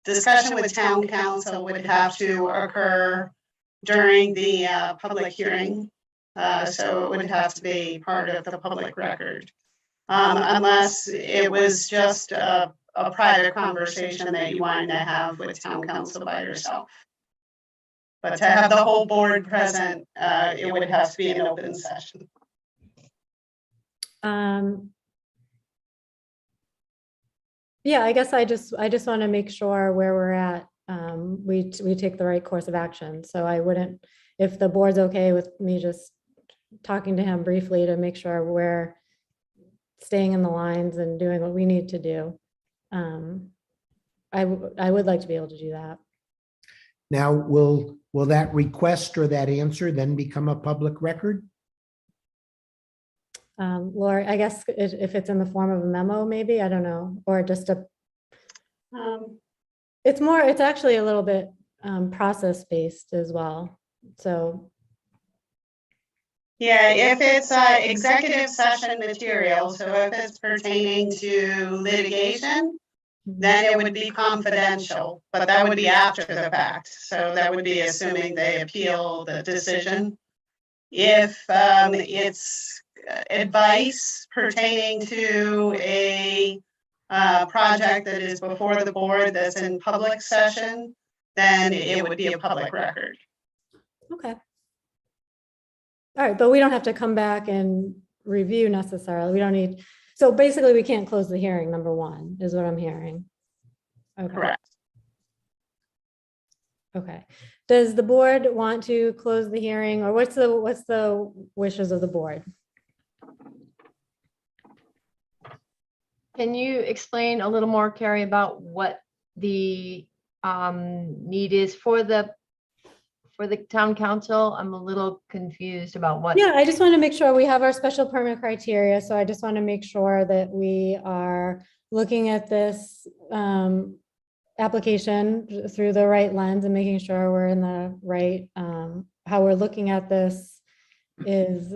discussion with town council would have to occur during the public hearing. So it would have to be part of the public record. Unless it was just a private conversation that you wanted to have with town council by yourself. But to have the whole board present, it would have to be an open session. Yeah, I guess I just want to make sure where we're at. We take the right course of action. So I wouldn't, if the board's okay with me just talking to him briefly to make sure we're staying in the lines and doing what we need to do. I would like to be able to do that. Now, will that request or that answer then become a public record? Laura, I guess if it's in the form of a memo, maybe, I don't know, or just a, it's actually a little bit process-based as well. So. Yeah, if it's executive session material, so if it's pertaining to litigation, then it would be confidential, but that would be after the fact. So that would be assuming they appeal the decision. If it's advice pertaining to a project that is before the board that's in public session, then it would be a public record. Okay. All right, but we don't have to come back and review necessarily. We don't need, so basically we can't close the hearing, number 1, is what I'm hearing. Okay. Correct. Okay. Does the board want to close the hearing, or what's the wishes of the board? Can you explain a little more, Carrie, about what the need is for the town council? I'm a little confused about what. Yeah, I just want to make sure we have our special permit criteria. So I just want to make sure that we are looking at this application through the right lens and making sure we're in the right, how we're looking at this is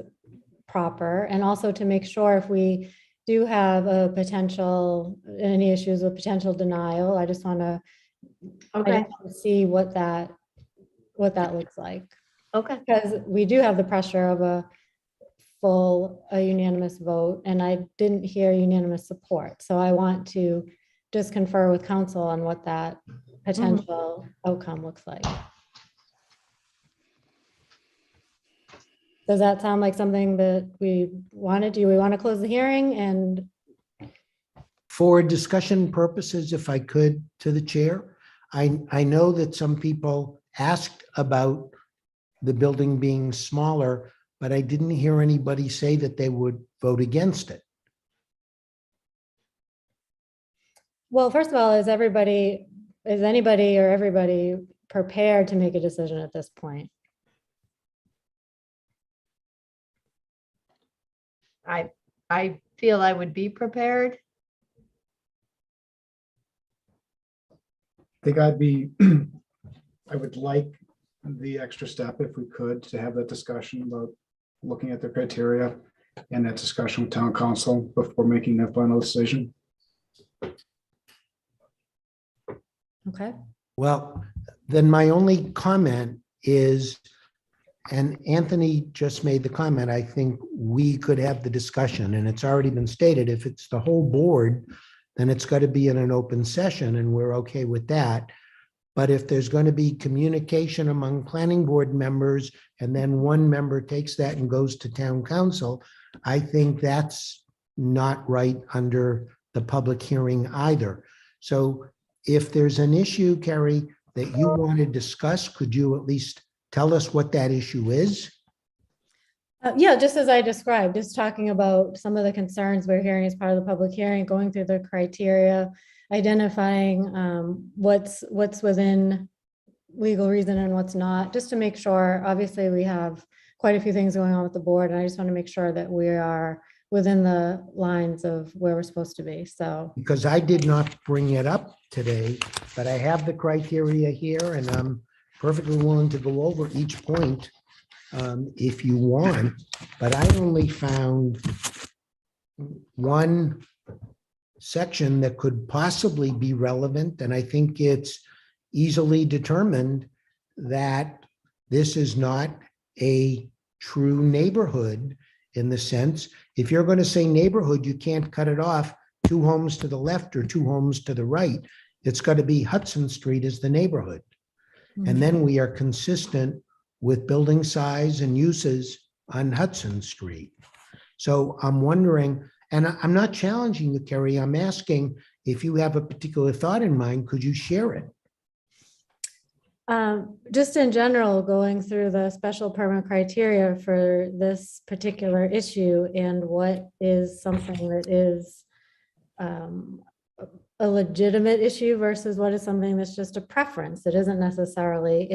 proper. And also to make sure if we do have a potential, any issues with potential denial, I just want to see what that looks like. Okay. Because we do have the pressure of a unanimous vote, and I didn't hear unanimous support. So I want to just confer with council on what that potential outcome looks like. Does that sound like something that we want to do? We want to close the hearing and. For discussion purposes, if I could, to the chair, I know that some people asked about the building being smaller, but I didn't hear anybody say that they would vote against it. Well, first of all, is anybody or everybody prepared to make a decision at this point? I feel I would be prepared. I think I would like the extra step if we could to have that discussion about looking at the criteria and that discussion with town council before making that final decision. Okay. Well, then my only comment is, and Anthony just made the comment, I think we could have the discussion, and it's already been stated, if it's the whole board, then it's got to be in an open session, and we're okay with that. But if there's going to be communication among planning board members, and then one member takes that and goes to town council, I think that's not right under the public hearing either. So if there's an issue, Carrie, that you want to discuss, could you at least tell us what that issue is? Yeah, just as I described, just talking about some of the concerns we're hearing as part of the public hearing, going through the criteria, identifying what's within legal reason and what's not, just to make sure. Obviously, we have quite a few things going on with the board, and I just want to make sure that we are within the lines of where we're supposed to be. So, Because I did not bring it up today, but I have the criteria here, and I'm perfectly willing to go over each point if you want, but I only found one section that could possibly be relevant, and I think it's easily determined that this is not a true neighborhood, in the sense, if you're going to say neighborhood, you can't cut it off 2 homes to the left or 2 homes to the right. It's got to be Hudson Street is the neighborhood. And then we are consistent with building size and uses on Hudson Street. So I'm wondering, and I'm not challenging you, Kerry, I'm asking if you have a particular thought in mind, could you share it? just in general, going through the special permit criteria for this particular issue and what is something that is a legitimate issue versus what is something that's just a preference. It isn't necessarily,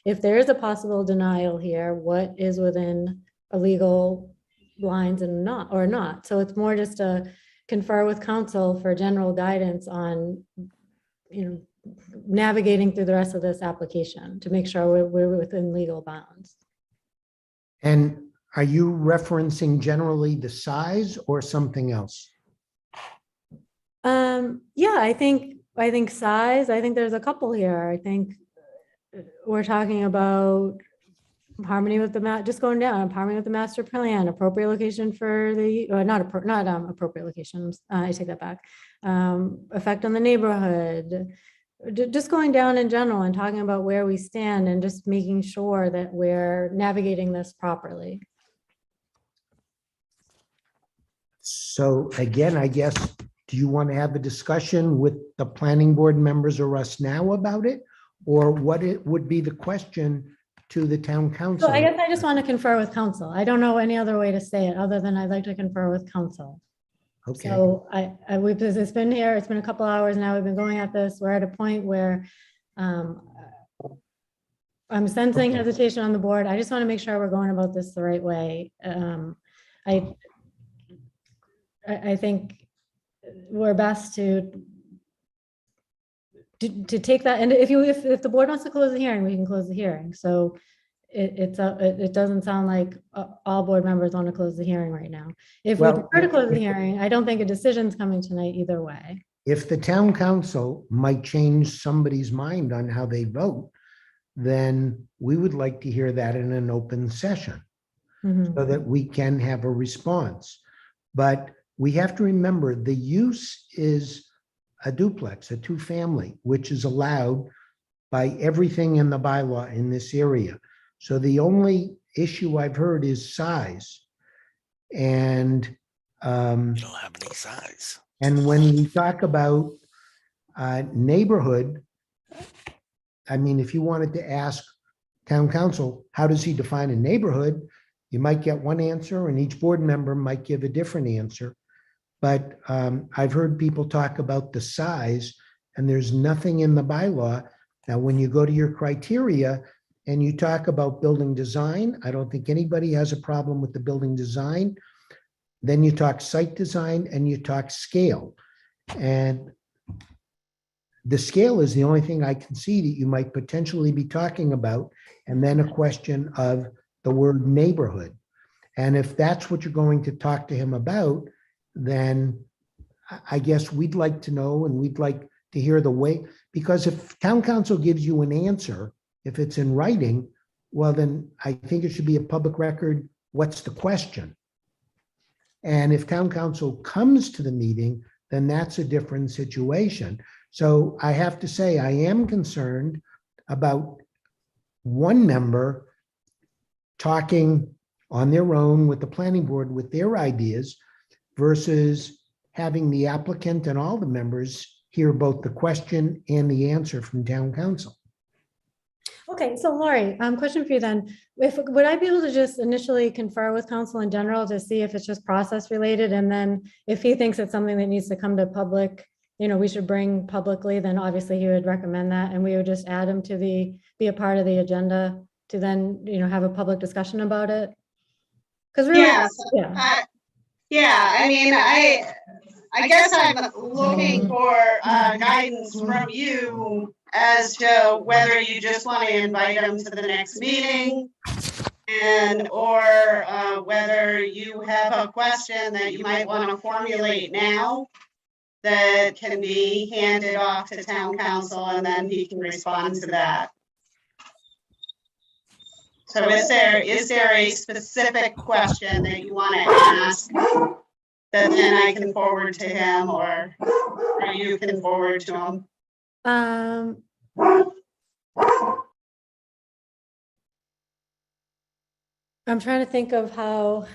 if there is a possible denial here, what is within a legal lines and not, or not. So it's more just to confer with counsel for general guidance on, navigating through the rest of this application to make sure we're within legal bounds. And are you referencing generally the size or something else? Yeah, I think size, I think there's a couple here. I think we're talking about harmony with the just going down, harmony with the master plan, appropriate location for the, or not appropriate locations. I take that back. Effect on the neighborhood, just going down in general and talking about where we stand and just making sure that we're navigating this properly. So again, I guess, do you want to have a discussion with the planning board members or us now about it? Or what it would be the question to the town council? So I guess I just want to confer with council. I don't know any other way to say it other than I'd like to confer with council. Okay, So it's been here, it's been a couple hours now, we've been going at this, we're at a point where I'm sensing Okay. hesitation on the board. I just want to make sure we're going about this the right way. I think we're best to take that, and if the board wants to close the hearing, we can close the hearing. So it doesn't sound like all board members want to close the hearing right now. If we Well, prefer to close the hearing, I don't think a decision's coming tonight either way. if the town council might change somebody's mind on how they vote, then we would like to hear that in an open session Mhm. so that we can have a response. But we have to remember the use is a duplex, a 2-family, which is allowed by everything in the bylaw in this area. So the only issue I've heard is size. And You don't have any size. and when we talk about neighborhood, I mean, if you wanted to ask town council, how does he define a neighborhood? You might get one answer and each board member might give a different answer. But I've heard people talk about the size and there's nothing in the bylaw. Now, when you go to your criteria and you talk about building design, I don't think anybody has a problem with the building design. then you talk site design, and you talk scale. And the scale is the only thing I can see that you might potentially be talking about, and then a question of the word neighborhood. And if that's what you're going to talk to him about, then I guess we'd like to know, and we'd like to hear the way, because if town council gives you an answer, if it's in writing, well, then I think it should be a public record. What's the question? And if town council comes to the meeting, then that's a different situation. So I have to say, I am concerned about one member talking on their own with the planning board with their ideas versus having the applicant and all the members hear both the question and the answer from town council. Okay, so Lori, question for you then. Would I be able to just initially confer with council in general to see if it's just process related? And then if he thinks it's something that needs to come to public, we should bring publicly, then obviously he would recommend that. And we would just add him to be a part of the agenda to then, have a public discussion about it. Because really, Yes. yeah. Yeah, I mean, I guess I'm looking for guidance from you as to whether you just want to invite them to the next meeting and or whether you have a question that you might want to formulate now that can be handed off to town council, and then he can respond to that. So is there a specific question that you want to ask that then I can forward to him, or you can forward to him? I'm trying to think of how.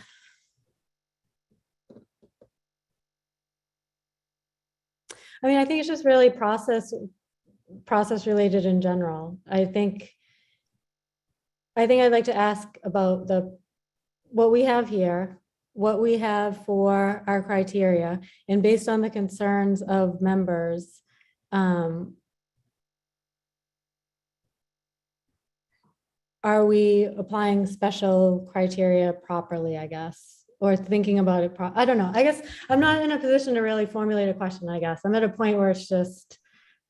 I think it's just really process related in general. I think I'd like to ask about what we have here, what we have for our criteria, and based on the concerns of members, are we applying special criteria properly, I guess, or thinking about it? I don't know. I guess I'm not in a position to really formulate a question, I guess. I'm at a point where it's just,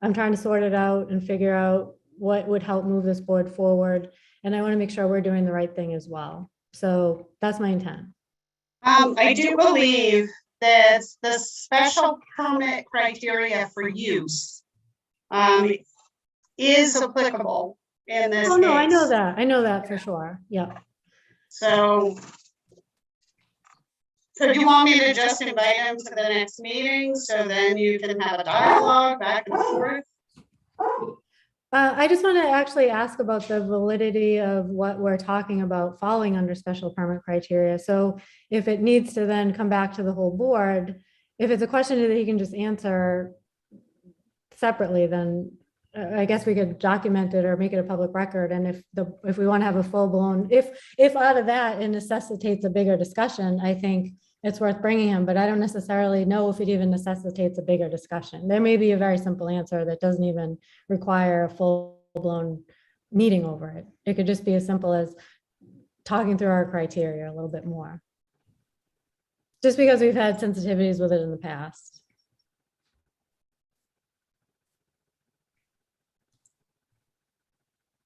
I'm trying to sort it out and figure out what would help move this board forward. And I want to make sure we're doing the right thing as well. So that's my intent. I do believe that the special permit criteria for use is applicable in this case. Oh, no, I know that. I know that for sure. Yeah. So do you want me to just invite him to the next meeting so then you can have a dialogue back and forth? I just want to actually ask about the validity of what we're talking about falling under special permit criteria. So if it needs to then come back to the whole board, if it's a question that he can just answer separately, then I guess we could document it or make it a public record. And if we want to have a full blown, if out of that it necessitates a bigger discussion, I think it's worth bringing him, but I don't necessarily know if it even necessitates a bigger discussion. There may be a very simple answer that doesn't even require a full blown meeting over it. It could just be as simple as talking through our criteria a little bit more. Just because we've had sensitivities with it in the past.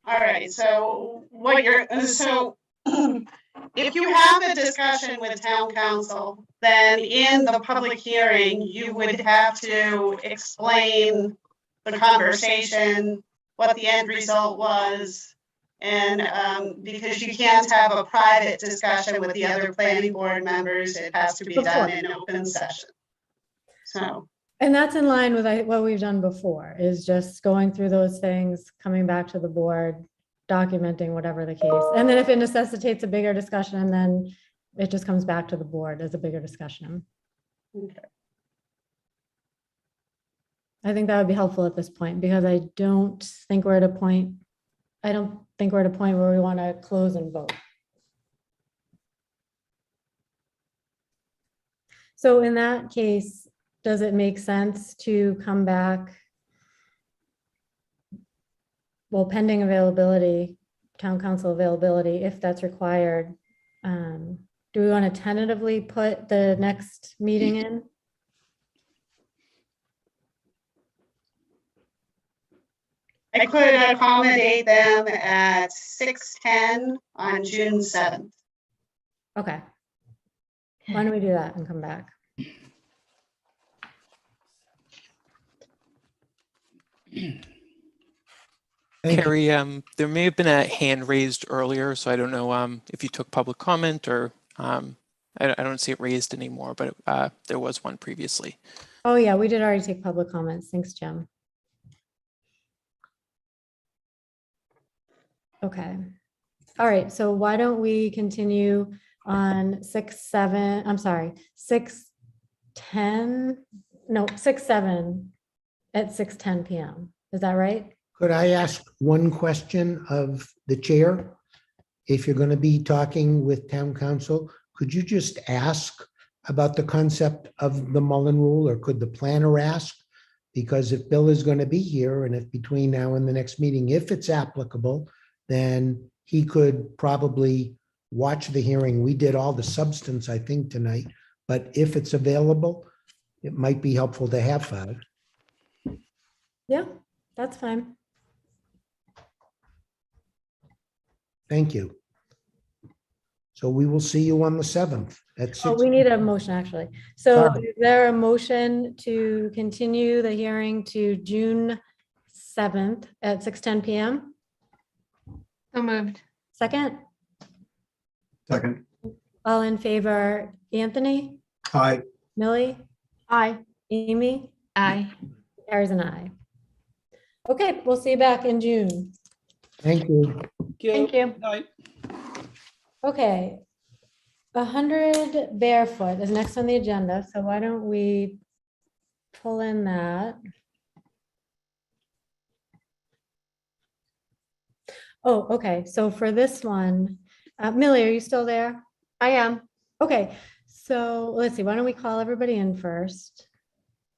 All right, so if you have a discussion with town council, then in the public hearing, you would have to explain the conversation, what the end result was. And because you can't have a private discussion with the other planning board members, it has to be done in open session. So. And that's in line with what we've done before, is just going through those things, coming back to the board, documenting whatever the case. And then if it necessitates a bigger discussion, then it just comes back to the board as a bigger discussion. Okay. I think that would be helpful at this point, because I don't think we're at a point where we want to close and vote. So in that case, does it make sense to come back? Well, pending availability, town council availability, if that's required, do we want to tentatively put the next meeting in? I could accommodate them at 6:10 on June 7th. Okay. Why don't we do that and come back? Thank you. Carrie, there may have been a hand raised earlier, so I don't know if you took public comment or I don't see it raised anymore, but there was one previously. Oh, yeah, we did already take public comments. Thanks, Jim. Okay. All right, so why don't we continue on 6:10, no, 6:07 at 6:10 PM. Is that right? Could I ask one question of the chair? If you're going to be talking with town council, could you just ask about the concept of the Mullen Rule, or could the planner ask? Because if Bill is going to be here, and if between now and the next meeting, if it's applicable, then he could probably watch the hearing. We did all the substance, I think, tonight, but if it's available, it might be helpful to have 5. Yeah, that's fine. Thank you. So we will see you on the 7th at Oh, 6. we need a motion, actually. So Sorry. is there a motion to continue the hearing to June 7th at 6:10 PM? So moved. Second, Second. all in favor, Anthony, Aye. Millie, Aye. Amy, Aye. Carrie's an aye. Okay, we'll see you back in June. Thank you. Thank you. Night. Okay. 100 Barefoot is next on the agenda, so why don't we pull in that? Oh, okay, so for this one, Millie, are you still there? I am. Okay, so let's see, why don't we call everybody in first?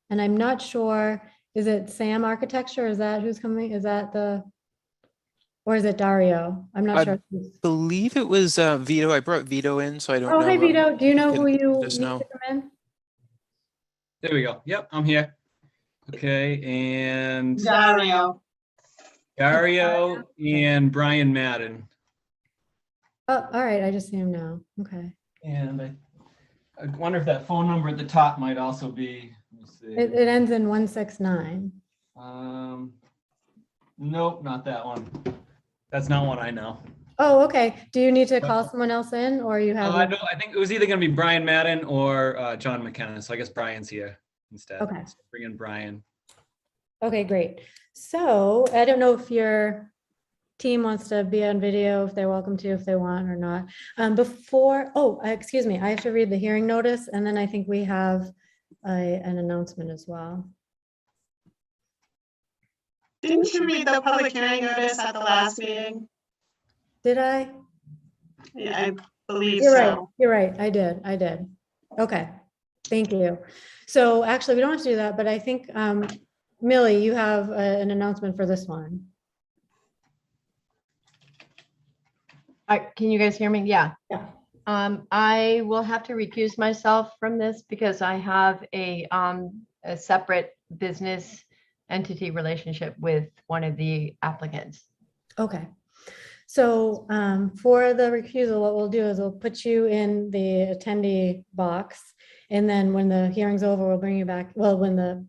And I'm not sure, is it Sam Architecture? Is that who's coming? Is that or is it Dario? I'm not I sure. believe it was Vito. I brought Vito in, so I don't know. Oh, hi Vito, do you know can who you just need know. to come in? There we go. Yep, I'm here. Okay, and Dario. Dario and Brian Madden. Oh, all right, I just see him now. Okay. And I wonder if that phone number at the top might also be, let me see. It ends in 169. Nope, not that one. That's not one I know. Oh, okay. Do you need to call someone else in or you have? I think it was either gonna be Brian Madden or John McKenna, so I guess Brian's here instead. Okay. So bring in Brian. Okay, great. So I don't know if your team wants to be on video, if they're welcome to, if they want or not. Excuse me, I have to read the hearing notice and then I think we have an announcement as well. Didn't you read the public hearing notice at the last meeting? Did I? Yeah, I believe You're right. so. You're right. I did. Okay. Thank you. So actually, we don't have to do that, but I think, Millie, you have an announcement for this one. Can you guys hear me? Yeah. Yeah. I will have to recuse myself from this because I have a separate business entity relationship with one of the applicants. Okay. So for the recusal, what we'll do is we'll put you in the attendee box. And then when the hearing's over, we'll bring you back. Well, when the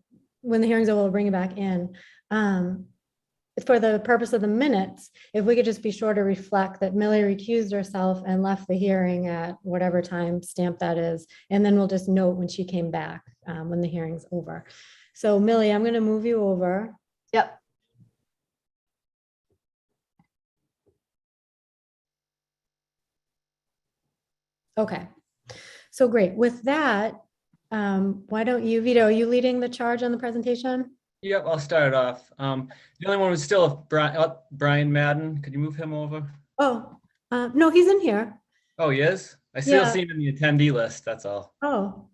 hearing's over, we'll bring you back in. For the purpose of the minutes, if we could just be sure to reflect that Millie recused herself and left the hearing at whatever time stamp that is. And then we'll just note when she came back when the hearing's over. So Millie, I'm going to move you over. Yep. Okay, so great. With that, why don't you, Vito, are you leading the charge on the presentation? Yep, I'll start it off. The only one was still Brian Madden. Could you move him over? Oh, no, he's in here. Oh, he is? I still Yeah. see him in the attendee list, that's all. Oh.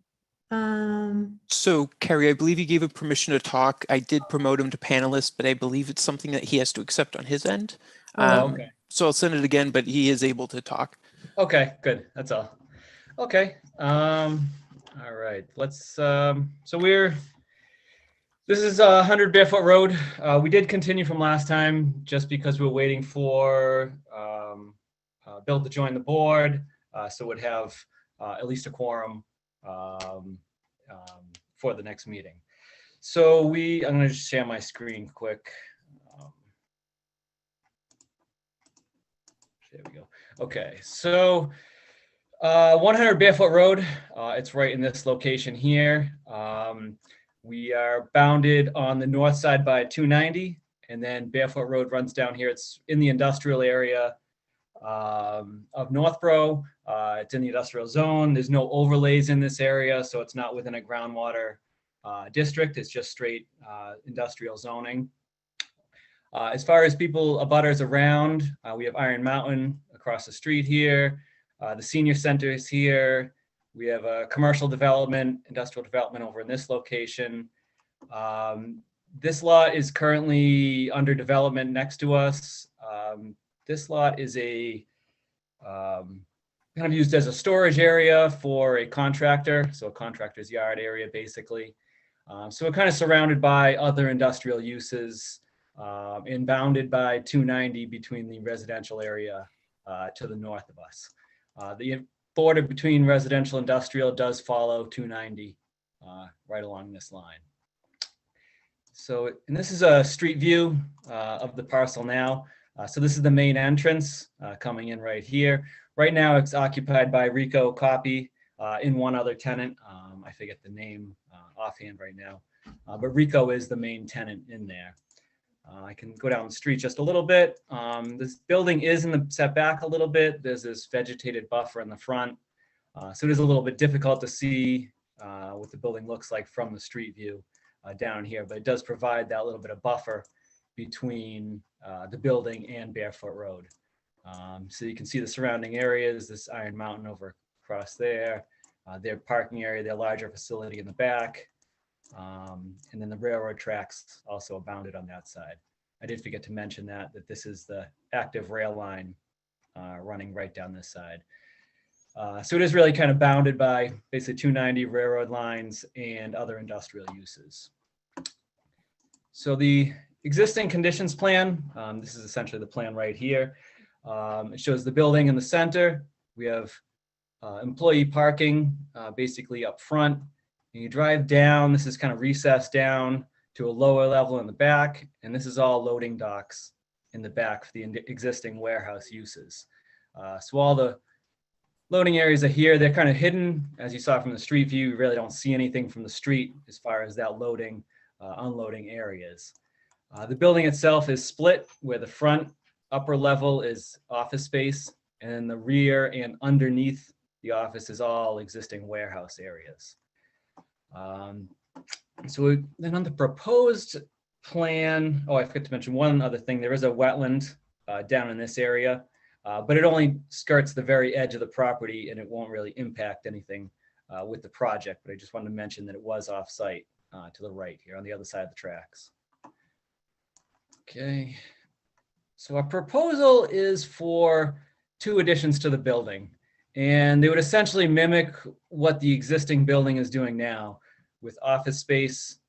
So Carrie, I believe you gave him permission to talk. I did promote him to panelist, but I believe it's something that he has to accept on his end. Oh, okay. So I'll send it again, but he is able to talk. Okay, good, that's all. Okay. All right. Let's. This is 100 Barefoot Road. We did continue from last time just because we were waiting for Bill to join the board, so would have at least a quorum for the next meeting. So I'm going to just share my screen quick. There we go. Okay, so 100 Barefoot Road, it's right in this location here. We are bounded on the north side by 290, and then Barefoot Road runs down here. It's in the industrial area of Northborough. It's in the industrial zone. There's no overlays in this area, so it's not within a groundwater district. It's just straight industrial zoning. As far as people, abutters around, we have Iron Mountain across the street here. The senior center is here. We have a commercial development, industrial development over in this location. This lot is currently under development next to us. This lot is a kind of used as a storage area for a contractor, so a contractor's yard area basically. So we're kind of surrounded by other industrial uses and bounded by 290 between the residential area to the north of us. The border between residential and industrial does follow 290 right along this line. So, and this is a street view of the parcel now. So this is the main entrance coming in right here. Right now it's occupied by Rico Copy and one other tenant. I forget the name offhand right now, but Rico is the main tenant in there. I can go down the street just a little bit. This building is in the setback a little bit. There's this vegetated buffer in the front. So it is a little bit difficult to see what the building looks like from the street view down here, but it does provide that little bit of buffer between the building and Barefoot Road. So you can see the surrounding areas, this Iron Mountain over across there, their parking area, their larger facility in the back. And then the railroad tracks also abounded on that side. I did forget to mention that this is the active rail line running right down this side. So it is really kind of bounded by basically 290 railroad lines and other industrial uses. So the existing conditions plan, this is essentially the plan right here. It shows the building in the center. We have employee parking basically up front. And you drive down, this is kind of recessed down to a lower level in the back, and this is all loading docks in the back for the existing warehouse uses. So all the loading areas are here. They're kind of hidden. As you saw from the street view, you really don't see anything from the street as far as that loading, unloading areas. The building itself is split, where the front upper level is office space, and then the rear and underneath the office is all existing warehouse areas. So then on the proposed plan, I forgot to mention one other thing. There is a wetland down in this area, but it only skirts the very edge of the property and it won't really impact anything with the project. But I just wanted to mention that it was off-site to the right here on the other side of the tracks. Okay, so our proposal is for 2 additions to the building, and they would essentially mimic what the existing building is doing now, with office space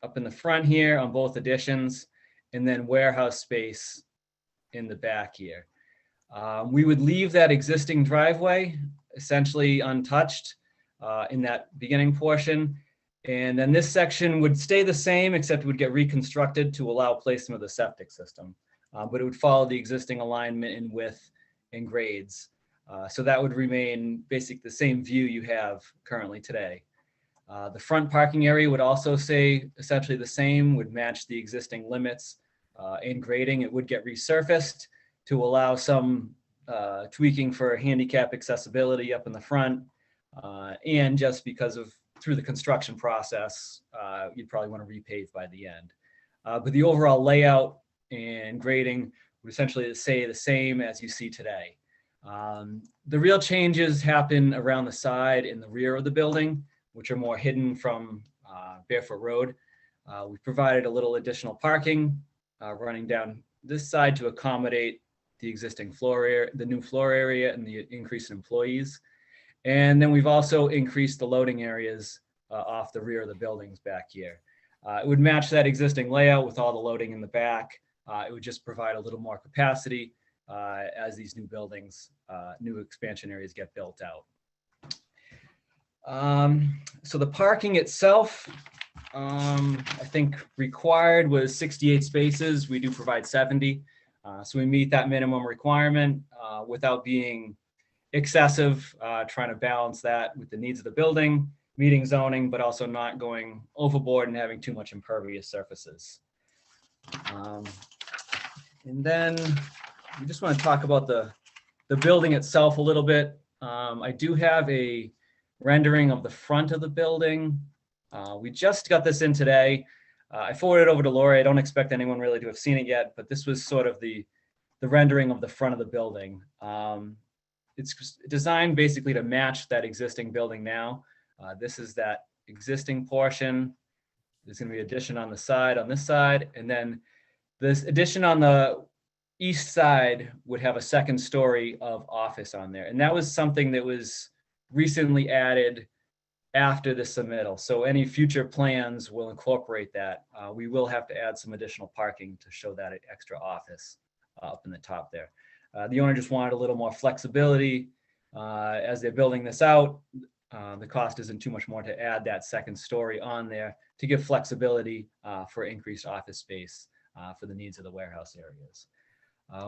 up in the front here on both additions, and then warehouse space in the back here. We would leave that existing driveway essentially untouched in that beginning portion. And then this section would stay the same, except it would get reconstructed to allow placement of the septic system. But it would follow the existing alignment in width and grades. So that would remain basically the same view you have currently today. The front parking area would also stay essentially the same, would match the existing limits and grading. It would get resurfaced to allow some tweaking for handicap accessibility up in the front. And just because of through the construction process, you'd probably want to repave by the end. But the overall layout and grading would essentially stay the same as you see today. The real changes happen around the side and the rear of the building, which are more hidden from Barefoot Road. We provided a little additional parking running down this side to accommodate the existing floor area, the new floor area, and the increase in employees. And then we've also increased the loading areas off the rear of the buildings back here. It would match that existing layout with all the loading in the back. It would just provide a little more capacity as these new buildings, new expansion areas get built out. So the parking itself, I think required was 68 spaces. We do provide 70. So we meet that minimum requirement without being excessive, trying to balance that with the needs of the building, meeting zoning, but also not going overboard and having too much impervious surfaces. And then we just want to talk about the building itself a little bit. I do have a rendering of the front of the building. We just got this in today. I forwarded it over to Lori. I don't expect anyone really to have seen it yet, but this was sort of the rendering of the front of the building. It's designed basically to match that existing building now. This is that existing portion. There's going to be addition on the side, on this side, and then this addition on the east side would have a second story of office on there. And that was something that was recently added after the submittal. So any future plans will incorporate that. We will have to add some additional parking to show that extra office up in the top there. The owner just wanted a little more flexibility as they're building this out. The cost isn't too much more to add that second story on there to give flexibility for increased office space for the needs of the warehouse areas.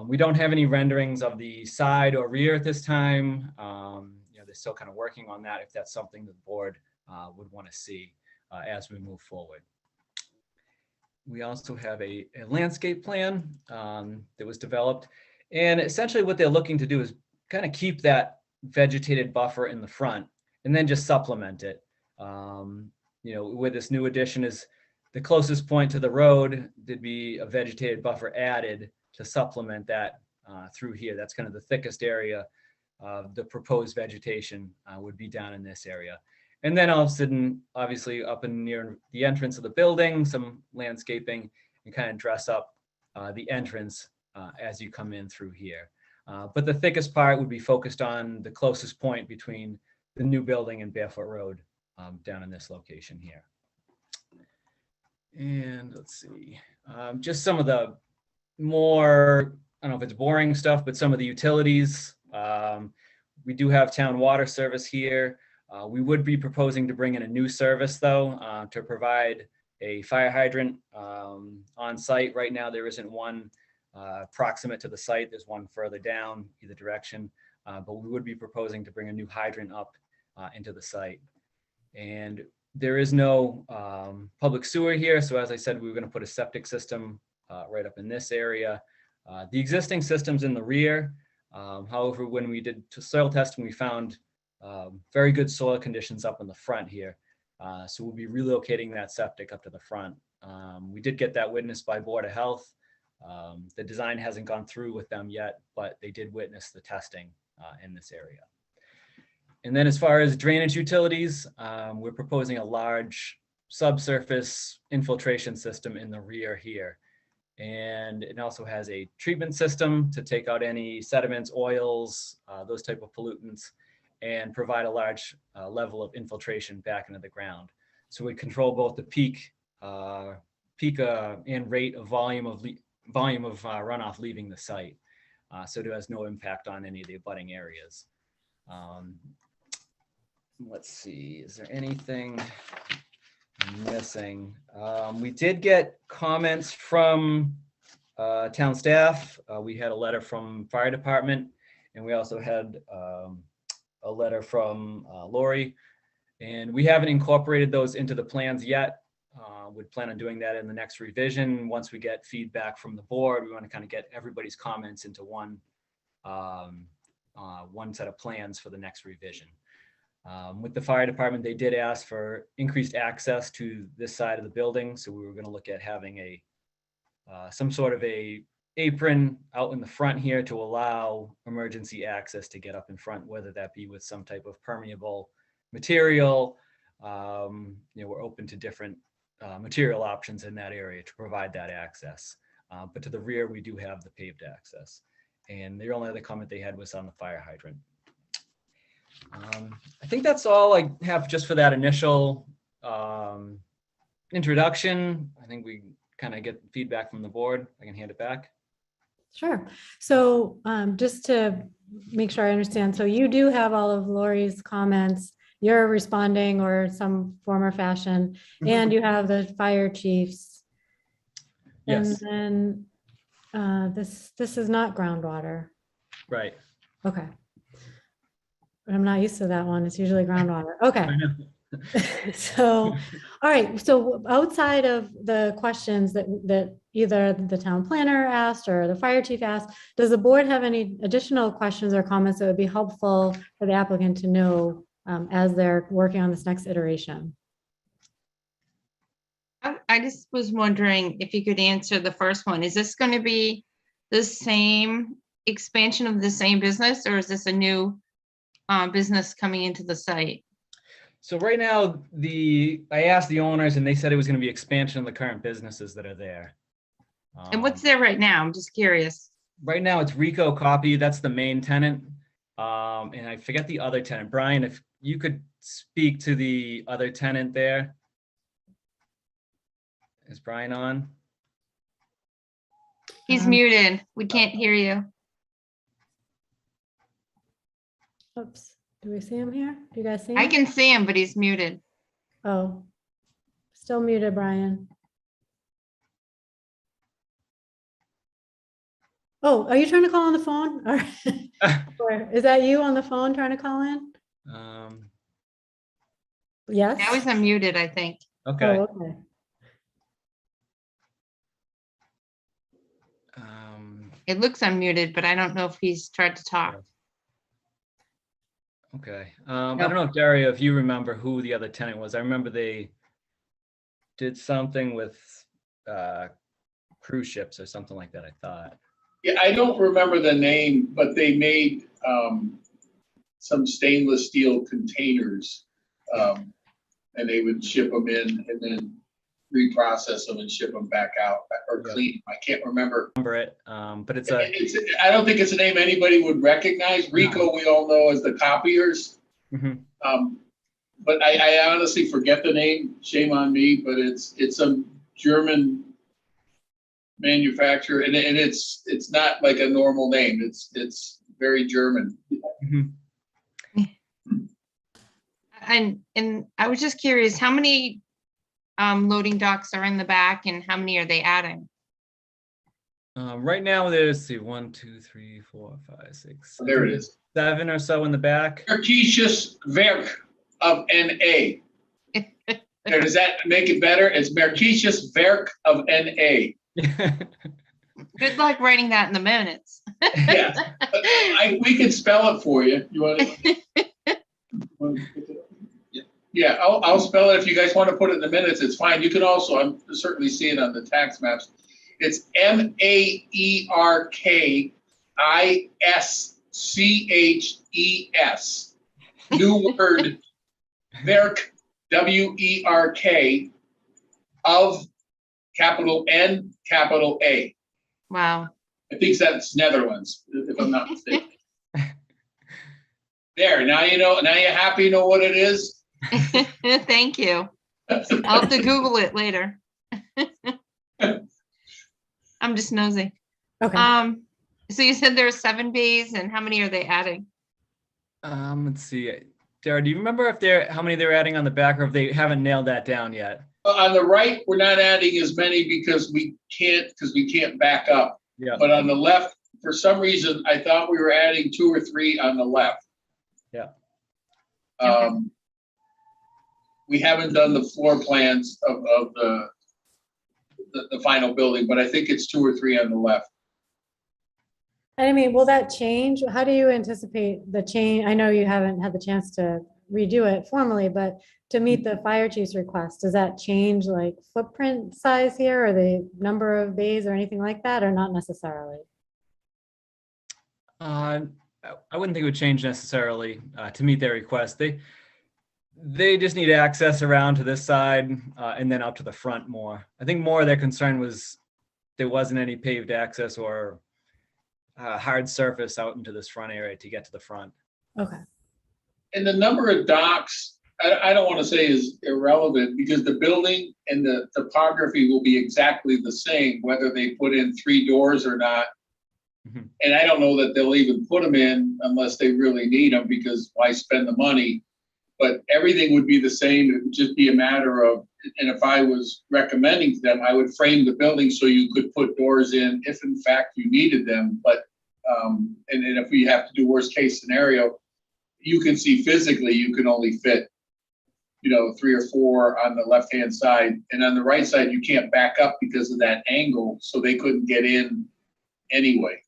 We don't have any renderings of the side or rear at this time. They're still kind of working on that if that's something the board would want to see as we move forward. We also have a landscape plan that was developed. And essentially what they're looking to do is kind of keep that vegetated buffer in the front and then just supplement it. Where this new addition is the closest point to the road, there'd be a vegetated buffer added to supplement that through here. That's kind of the thickest area of the proposed vegetation would be down in this area. And then all of a sudden, obviously up in near the entrance of the building, some landscaping and kind of dress up the entrance as you come in through here. But the thickest part would be focused on the closest point between the new building and Barefoot Road down in this location here. And let's see, just some of the more, I don't know if it's boring stuff, but some of the utilities. We do have town water service here. We would be proposing to bring in a new service though, to provide a fire hydrant on site. Right now, there isn't one proximate to the site. There's one further down either direction, but we would be proposing to bring a new hydrant up into the site. And there is no public sewer here. So as I said, we were going to put a septic system right up in this area. The existing system's in the rear. However, when we did soil testing, we found very good soil conditions up in the front here. So we'll be relocating that septic up to the front. We did get that witnessed by Board of Health. The design hasn't gone through with them yet, but they did witness the testing in this area. And then as far as drainage utilities, we're proposing a large subsurface infiltration system in the rear here. And it also has a treatment system to take out any sediments, oils, those type of pollutants, and provide a large level of infiltration back into the ground. So we control both the peak and rate of volume of runoff leaving the site. So it has no impact on any of the abutting areas. Let's see, is there anything I'm missing? We did get comments from town staff. We had a letter from fire department, and we also had a letter from Lori, and we haven't incorporated those into the plans yet. Would plan on doing that in the next revision. Once we get feedback from the board, we want to kind of get everybody's comments into one set of plans for the next revision. With the fire department, they did ask for increased access to this side of the building. So we were going to look at having some sort of a apron out in the front here to allow emergency access to get up in front, whether that be with some type of permeable material. We're open to different material options in that area to provide that access. But to the rear, we do have the paved access. And the only other comment they had was on the fire hydrant. I think that's all I have just for that initial introduction. I think we kind of get feedback from the board. I can hand it back. Sure. So just to make sure I understand, so you do have all of Lori's comments. You're responding or some form or fashion, and you have the fire chiefs. Yes. And then this is not groundwater. Right. Okay. But I'm not used to that one. It's usually groundwater. Okay. So, all right. So outside of the questions that either the town planner asked or the fire chief asked, does the board have any additional questions or comments that would be helpful for the applicant to know as they're working on this next iteration? I just was wondering if you could answer the first one. Is this going to be the same expansion of the same business, or is this a new business coming into the site? So right now, I asked the owners and they said it was going to be expansion of the current businesses that are there. And what's there right now? I'm just curious. Right now it's Rico Copy. That's the main tenant. And I forget the other tenant. Brian, if you could speak to the other tenant there. Is Brian on? He's muted. We can't hear you. Oops. Do we see him here? Do you guys see him? I can see him, but he's muted. Oh, still muted, Brian. Oh, are you trying to call on the phone? Or is that you on the phone trying to call in? Yes. Now he's unmuted, I think. Okay. Oh, okay. It looks unmuted, but I don't know if he's tried to talk. Okay. I don't know if Dario, if you remember who the other tenant was. I remember they did something with cruise ships or something like that, I thought. Yeah, I don't remember the name, but they made some stainless steel containers, and they would ship them in and then reprocess them and ship them back out or clean. I can't remember. It, but it's I don't think it's a name anybody would recognize. Rico, we all know as the copiers. But I honestly forget the name. Shame on me, but it's a German manufacturer, and it's not like a normal name. It's very German. And I was just curious, how many loading docks are in the back and how many are they adding? Right now, there's 1, 2, 3, 4, 5, 6. There it is. 7 or so in the back. Merkisches Werk of NA. Does that make it better? It's Merkisches Werk of NA. Good luck writing that in the minutes. Yeah, we can spell it for you. You want to? Yeah, I'll spell it if you guys want to put it in the minutes. It's fine. You can also, I'm certainly seeing on the tax maps. It's Maerkisches. New word, Werk, W-E-R-K, of capital N, capital A. Wow. I think that's Netherlands, if I'm not mistaken. There, now you know, now you're happy, you know what it is? Thank you. I'll have to Google it later. I'm just nosy. Okay. So you said there are 7 bays, and how many are they adding? Let's see. Dara, do you remember how many they're adding on the back, or if they haven't nailed that down yet? On the right, we're not adding as many because we can't back up. Yeah. But on the left, for some reason, I thought we were adding 2 or 3 on the left. Yeah. We haven't done the floor plans of the final building, but I think it's 2 or 3 on the left. And I mean, will that change? How do you anticipate the change? I know you haven't had the chance to redo it formally, but to meet the fire chief's request, does that change like footprint size here or the number of bays or anything like that, or not necessarily? I wouldn't think it would change necessarily to meet their request. They just need access around to this side and then up to the front more. I think more of their concern was there wasn't any paved access or hard surface out into this front area to get to the front. Okay. And the number of docks, I don't want to say is irrelevant because the building and the topography will be exactly the same, whether they put in 3 doors or not. Mhm. And I don't know that they'll even put them in unless they really need them, because why spend the money? But everything would be the same. It would just be a matter of, and if I was recommending to them, I would frame the building so you could put doors in if in fact you needed them. But, and then if we have to do worst case scenario, you can see physically, you can only fit, 3 or 4 on the left-hand side. And on the right side, you can't back up because of that angle. So they couldn't get in anyway.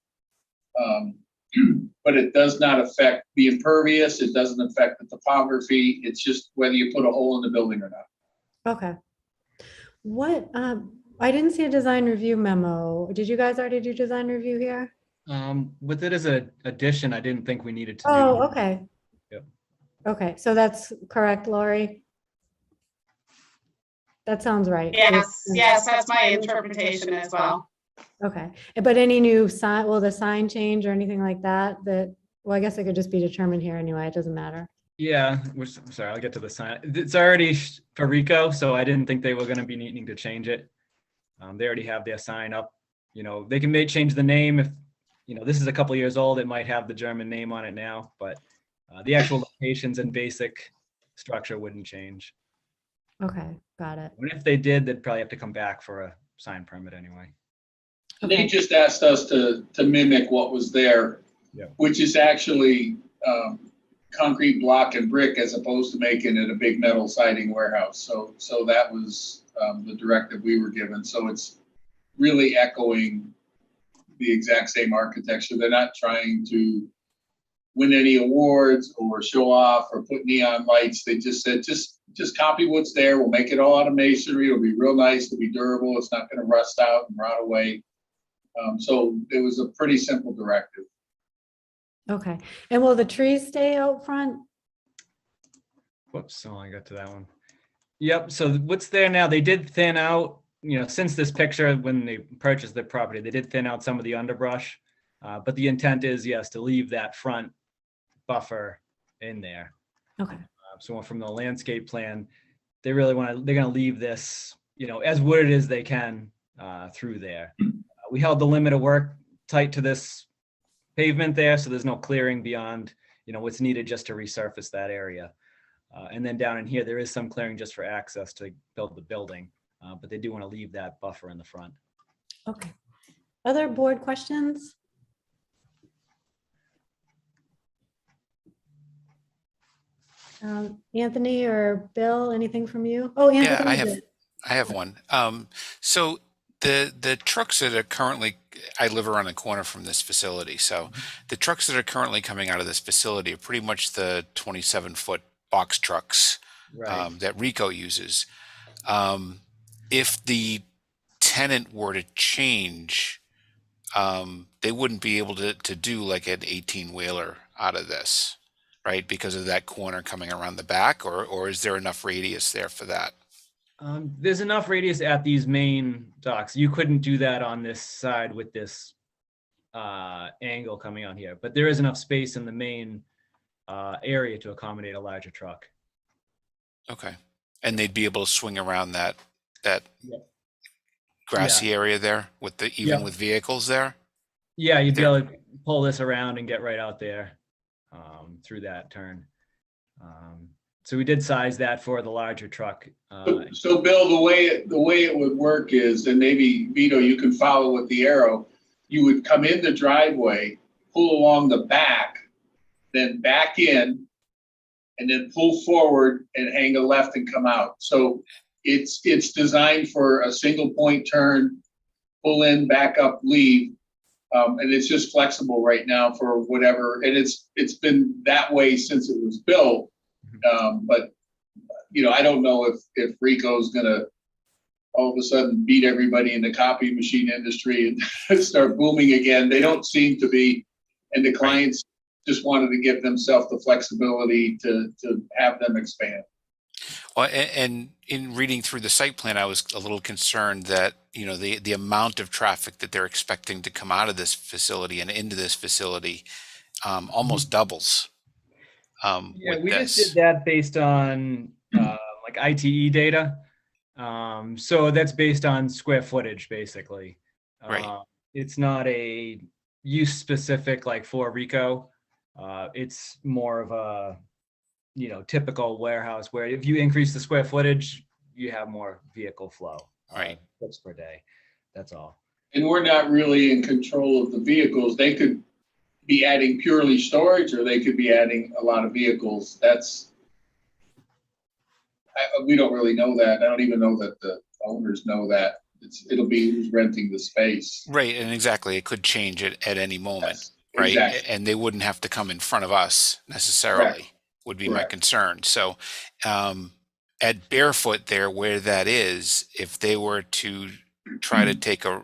But it does not affect the impervious. It doesn't affect the topography. It's just whether you put a hole in the building or not. Okay. What, I didn't see a design review memo. Did you guys already do design review here? With it as an addition, I didn't think we needed to do. Oh, okay. Yep. Okay, so that's correct, Lori? That sounds right. Yes, that's my interpretation as well. Okay, but any new sign, will the sign change or anything like that? Well, I guess it could just be determined here anyway. It doesn't matter. Yeah, sorry, I'll get to the sign. It's already for Rico, so I didn't think they were going to be needing to change it. They already have their sign up. They can change the name if, this is a couple years old. It might have the German name on it now, but the actual locations and basic structure wouldn't change. Okay, got it. And if they did, they'd probably have to come back for a sign permit anyway. They just asked us to mimic what was there, Yeah. which is actually concrete block and brick as opposed to making it a big metal siding warehouse. So that was the directive we were given. So it's really echoing the exact same architecture. They're not trying to win any awards or show off or put neon lights. They just said, just copy what's there. We'll make it all out of masonry. It'll be real nice. It'll be durable. It's not going to rust out and rot away. So it was a pretty simple directive. Okay, and will the trees stay out front? Whoops, so I got to that one. Yep, so what's there now, they did thin out, since this picture, when they purchased the property, they did thin out some of the underbrush. But the intent is, yes, to leave that front buffer in there. Okay. So from the landscape plan, they're going to leave this, as wooded as they can through there. We held the limit of work tight to this pavement there, so there's no clearing beyond, what's needed just to resurface that area. And then down in here, there is some clearing just for access to build the building, but they do want to leave that buffer in the front. Okay. Other board questions? Anthony or Bill, anything from you? Oh, Anthony. Yeah, I have one. So the trucks that are currently, I live around the corner from this facility. So the trucks that are currently coming out of this facility are pretty much the 27-foot box trucks Right. that Rico uses. If the tenant were to change, they wouldn't be able to do like an 18-wheeler out of this, right? Because of that corner coming around the back, or is there enough radius there for that? There's enough radius at these main docks. You couldn't do that on this side with this angle coming on here, but there is enough space in the main area to accommodate a larger truck. Okay. And they'd be able to swing around that Yeah. grassy area there with even Yeah. with vehicles there? Yeah, you'd be able to pull this around and get right out there through that turn. So we did size that for the larger truck. So Bill, the way it would work is, and maybe Vito, you can follow with the arrow, you would come in the driveway, pull along the back, then back in, and then pull forward and hang a left and come out. So it's designed for a single point turn, pull in, back up, leave. And it's just flexible right now for whatever, and it's been that way since it was built. But I don't know if Rico's gonna all of a sudden beat everybody in the copy machine industry and start booming again. They don't seem to be, and the clients just wanted to give themselves the flexibility to have them expand. Well, and in reading through the site plan, I was a little concerned that, the amount of traffic that they're expecting to come out of this facility and into this facility almost doubles. Yeah, with we this. just did that based on like ITE data. So that's based on square footage, basically. Right. It's not a use specific like for Rico. It's more of a, typical warehouse where if you increase the square footage, you have more vehicle flow. Right. Trips per day. That's all. And we're not really in control of the vehicles. They could be adding purely storage, or they could be adding a lot of vehicles. We don't really know that. I don't even know that the owners know that. It'll be who's renting the space. Right, and exactly, it could change at any moment, Yes, right? exactly. And they wouldn't have to come in front of us necessarily, Correct. would be my Correct. concern. So at Barefoot there, where that is, if they were to try to take a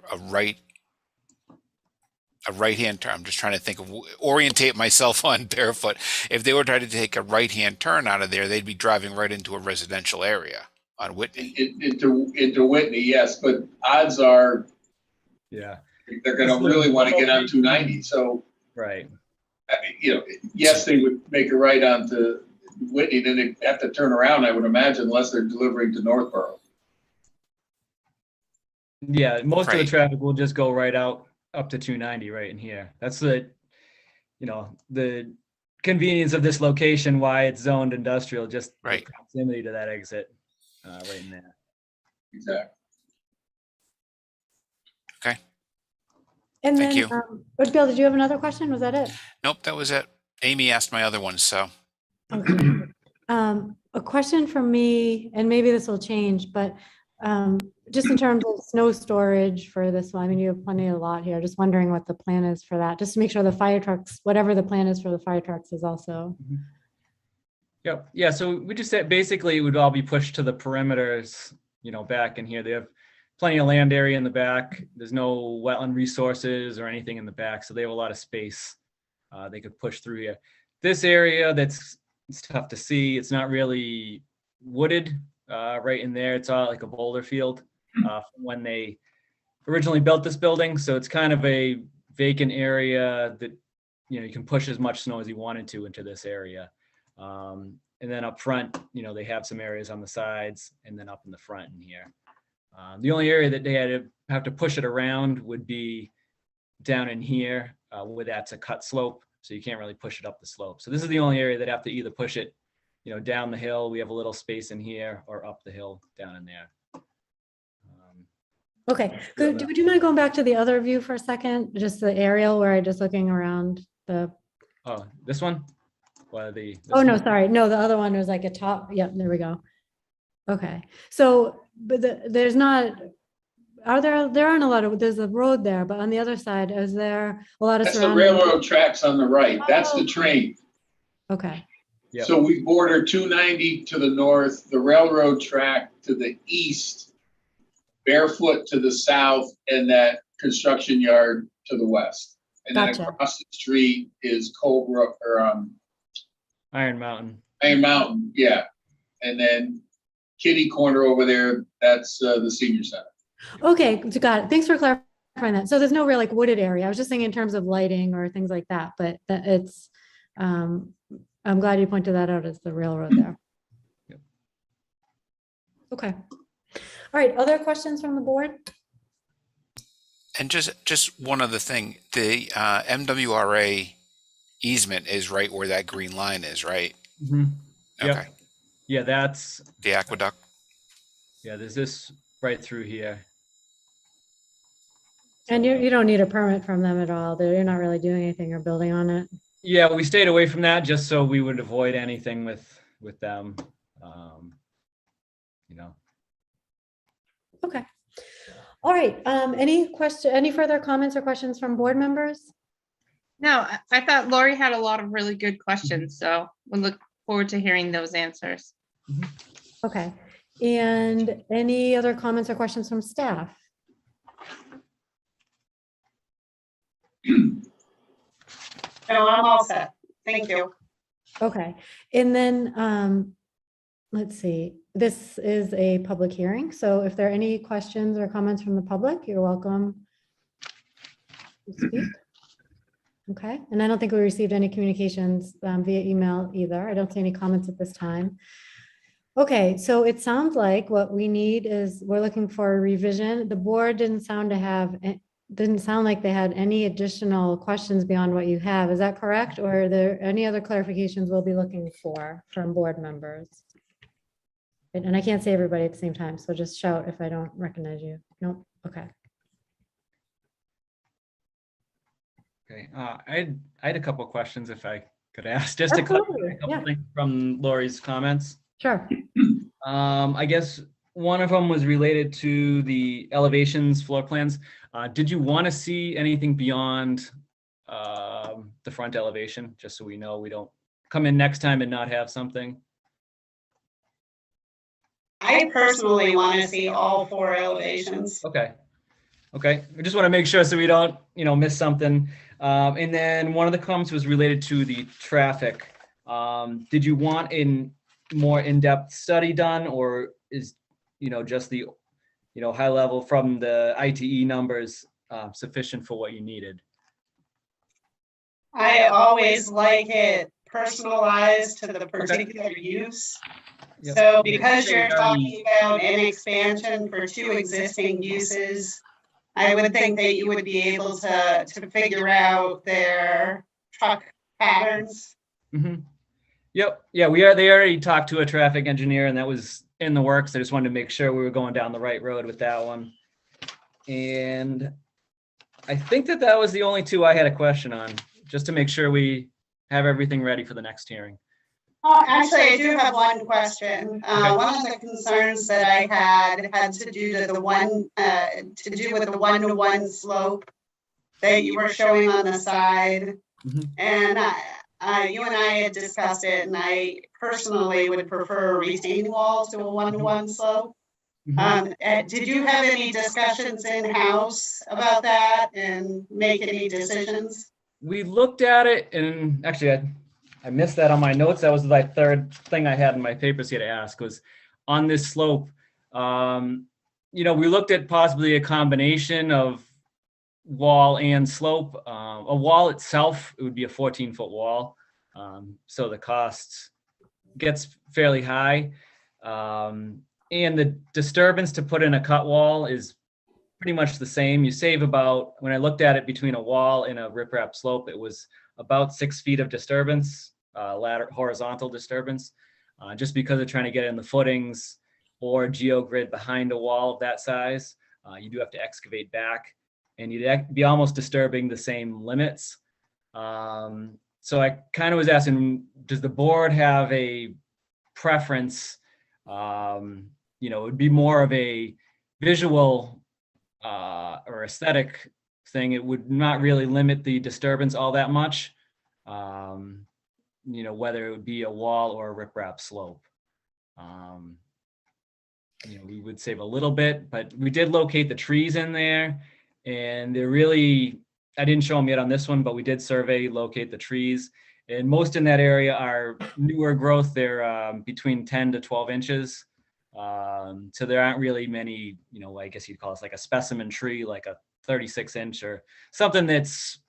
right-hand turn, I'm just trying to think of, orientate myself on Barefoot. If they were trying to take a right-hand turn out of there, they'd be driving right into a residential area on Whitney. Into Whitney, yes, but odds are Yeah. they're going to really want to get on 290. So, Right. Yes, they would make a right onto Whitney, then they'd have to turn around, I would imagine, unless they're delivering to Northborough. Yeah, most of the Right. traffic will just go right out up to 290 right in here. That's the convenience of this location, why it's zoned industrial, just the Right. proximity to that exit right in there. Exactly. Okay. And Thank then, you. but Bill, did you have another question? Was that it? Nope, that was it. Amy asked my other one, so. Okay. A question from me, and maybe this will change, but just in terms of snow storage for this one, I mean, you have plenty of lot here. Just wondering what the plan is for that, just to make sure the fire trucks, whatever the plan is for the fire trucks is also. Yep. Yeah. So we just said basically it would all be pushed to the perimeters, back in here. They have plenty of land area in the back. There's no wetland resources or anything in the back. So they have a lot of space they could push through here. This area it's tough to see. It's not really wooded right in there. It's all like a boulder field from when they originally built this building. So it's kind of a vacant area that, you can push as much snow as you wanted to into this area. And then up front, they have some areas on the sides and then up in the front in here. The only area that they have to push it around would be down in here where that's a cut slope. So you can't really push it up the slope. So this is the only area that have to either push it, down the hill. We have a little space in here, or up the hill down in there. Okay, good. Would you mind going back to the other view for a second? Just the aerial where I just looking around the, Oh, this one? Well, this oh, no, one? sorry. No, the other one was like a top. Yep, there we go. Okay, so, but there's not, there aren't a lot of, there's a road there, but on the other side, is there a lot of That's the surrounding? railroad tracks on the right. That's the Oh. train. Okay, Yep. So we border 290 to the north, the railroad track to the east, Barefoot to the south, and that construction yard to the west. And then Gotcha. across the street is Colebrook or Iron Mountain. Iron Mountain, yeah. And then kitty corner over there, that's the senior center. okay, got it. Thanks for clarifying that. So there's no real like wooded area. I was just thinking in terms of lighting or things like that, but that it's, I'm glad you pointed that out as the railroad there. Yep. Okay. All right, other questions from the board? And just one other thing, the MWRA easement is right where that green line is, right? Mm-hmm. Yep. Okay. Yeah, that's, The aqueduct. yeah, there's this right through here. And you don't need a permit from them at all. You're not really doing anything or building on it. Yeah, we stayed away from that just so we would avoid anything with them. Okay. All right, any further comments or questions from board members? No, I thought Lori had a lot of really good questions, so we look forward to hearing those answers. Okay, and any other comments or questions from staff? No, I'm all set. Thank you. Okay, and then, let's see, this is a public hearing, so if there are any questions or comments from the public, you're welcome to speak. Okay, and I don't think we received any communications via email either. I don't see any comments at this time. Okay, so it sounds like what we need is, we're looking for a revision. The board didn't sound like they had any additional questions beyond what you have. Is that correct? Or are there any other clarifications we'll be looking for from board members? And I can't say everybody at the same time, so just shout if I don't recognize you. Nope, okay. Okay, I had a couple of questions if I could ask, just to clarify Absolutely, a couple yeah. things from Lori's comments. Sure. I guess one of them was related to the elevations, floor plans. Did you want to see anything beyond the front elevation, just so we know we don't come in next time and not have something? I personally want to see all 4 elevations. Okay. Okay, I just want to make sure so we don't, miss something. And then one of the comments was related to the traffic. Did you want a more in-depth study done, or is, just the, high level from the ITE numbers sufficient for what you needed? I always like it personalized to the particular use. Yep. So because you're talking about an expansion for 2 existing uses, I would think that you would be able to figure out their truck patterns. Mm-hmm. Yep. Yeah, they already talked to a traffic engineer, and that was in the works. I just wanted to make sure we were going down the right road with that one. And I think that was the only 2 I had a question on, just to make sure we have everything ready for the next hearing. Oh, actually, I do have one question. One of the concerns that I had to do with the 1-to-1 slope that you were showing on the side. Mhm. And you and I had discussed it, and I personally would prefer a retaining wall to a 1-to-1 slope. Did you have any discussions in-house about that and make any decisions? We looked at it, and actually I missed that on my notes. That was the third thing I had in my papers here to ask, was on this slope. We looked at possibly a combination of wall and slope. A wall itself, it would be a 14-foot wall. So the cost gets fairly high. And the disturbance to put in a cut wall is pretty much the same. You save about, when I looked at it between a wall and a riprap slope, it was about 6 feet of disturbance, horizontal disturbance, just because of trying to get in the footings or geogrid behind a wall of that size. You do have to excavate back, and you'd be almost disturbing the same limits. So I kind of was asking, does the board have a preference? It would be more of a visual or aesthetic thing. It would not really limit the disturbance all that much. Whether it would be a wall or a riprap slope. We would save a little bit, but we did locate the trees in there, and they're really, I didn't show them yet on this one, but we did locate the trees, and most in that area are newer growth. They're between 10 to 12 inches. So there aren't really many, I guess you'd call it like a specimen tree, like a 36-inch or something that's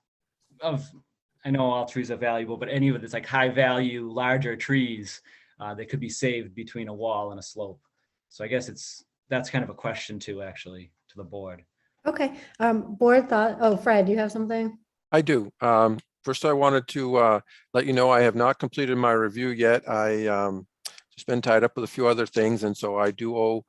I know all trees are valuable, but any of it that's like high value, larger trees that could be saved between a wall and a slope. So I guess that's kind of a question too, actually, to the board. Okay, board thought, oh, Fred, you have something? I do. First, I wanted to let you know I have not completed my review yet. I just been tied up with a few other things, and so I do owe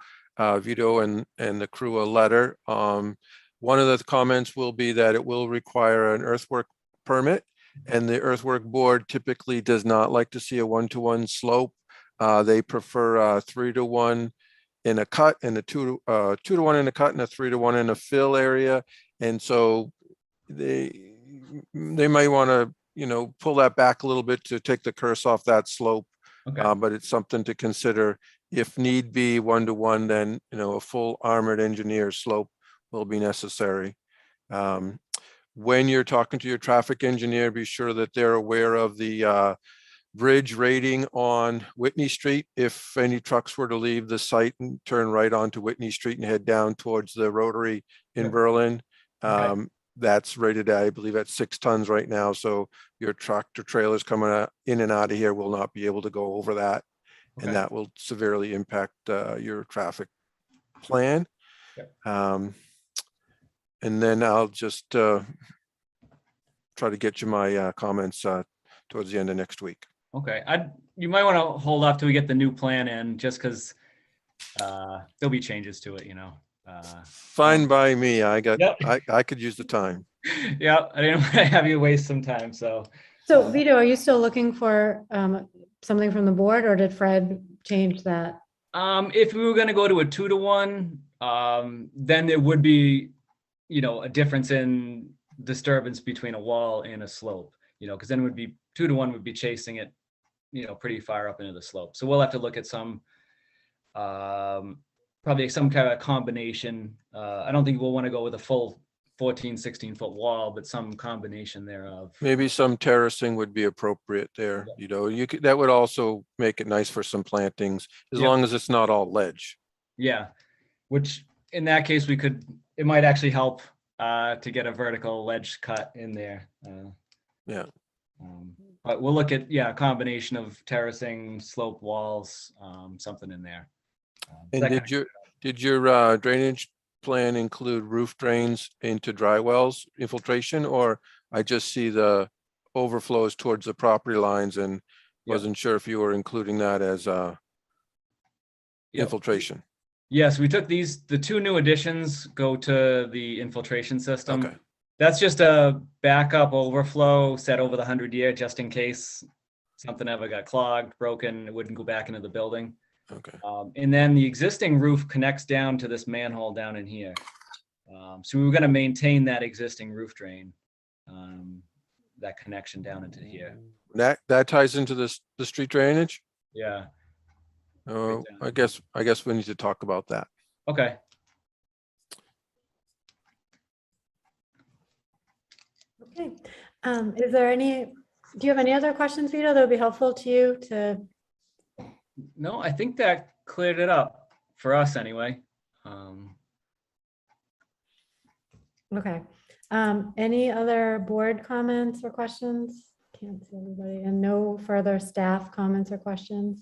Vito and the crew a letter. One of the comments will be that it will require an earthwork permit, and the earthwork board typically does not like to see a 1-to-1 slope. They prefer 3-to-1 in a cut, and a 2-to-1 in a cut, and a 3-to-1 in a fill area. And so they might want to, pull that back a little bit to take the curse off that slope. Okay. But it's something to consider. If need be 1-to-1, then, a full armored engineer slope will be necessary. When you're talking to your traffic engineer, be sure that they're aware of the bridge rating on Whitney Street. If any trucks were to leave the site and turn right onto Whitney Street and head down towards the Rotary in Sure. Berlin, Okay. That's rated, I believe, at 6 tons right now. So your tractor trailers coming in and out of here will not be able to go over that. Okay. And that will severely impact your traffic plan. And then I'll just try to get you my comments towards the end of next week. Okay, you might want to hold off till we get the new plan in, just because there'll be changes to it, you know. Fine by me. Yep. I could use the time. Yeah, I didn't want to have you waste some time, so. So Vito, are you still looking for something from the board, or did Fred change that? If we were gonna go to a 2-to-1, then there would be, you know, a difference in disturbance between a wall and a slope, you know, because then it would be 2-to-1 would be chasing it, you know, pretty far up into the slope. So we'll have to look at some, probably some kind of combination. I don't think we'll want to go with a full 14, 16-foot wall, but some combination thereof. Maybe some terracing would be appropriate there. You know, that would also make it nice for some plantings, as Yep. long as it's not all ledge. Yeah, which in that case, it might actually help to get a vertical ledge cut in there. Yeah. But we'll look at, a combination of terracing, slope walls, something in there. And did your drainage plan include roof drains into dry wells infiltration, or I just see the overflows towards the property lines and wasn't sure if you were including that as infiltration? Yes, we took the 2 new additions go to the infiltration system. Okay. That's just a backup overflow set over the 100-year, just in case something ever got clogged, broken, it wouldn't go back into the building. Okay. And then the existing roof connects down to this manhole down in here. So we were going to maintain that existing roof drain, that connection down into here. That ties into the street drainage? Yeah. Oh, I guess we need to talk about that. Okay. Okay. Do you have any other questions, Vito, that would be helpful to you to? No, I think that cleared it up for us anyway. Okay. Any other board comments or questions? Can't see everybody. And no further staff comments or questions?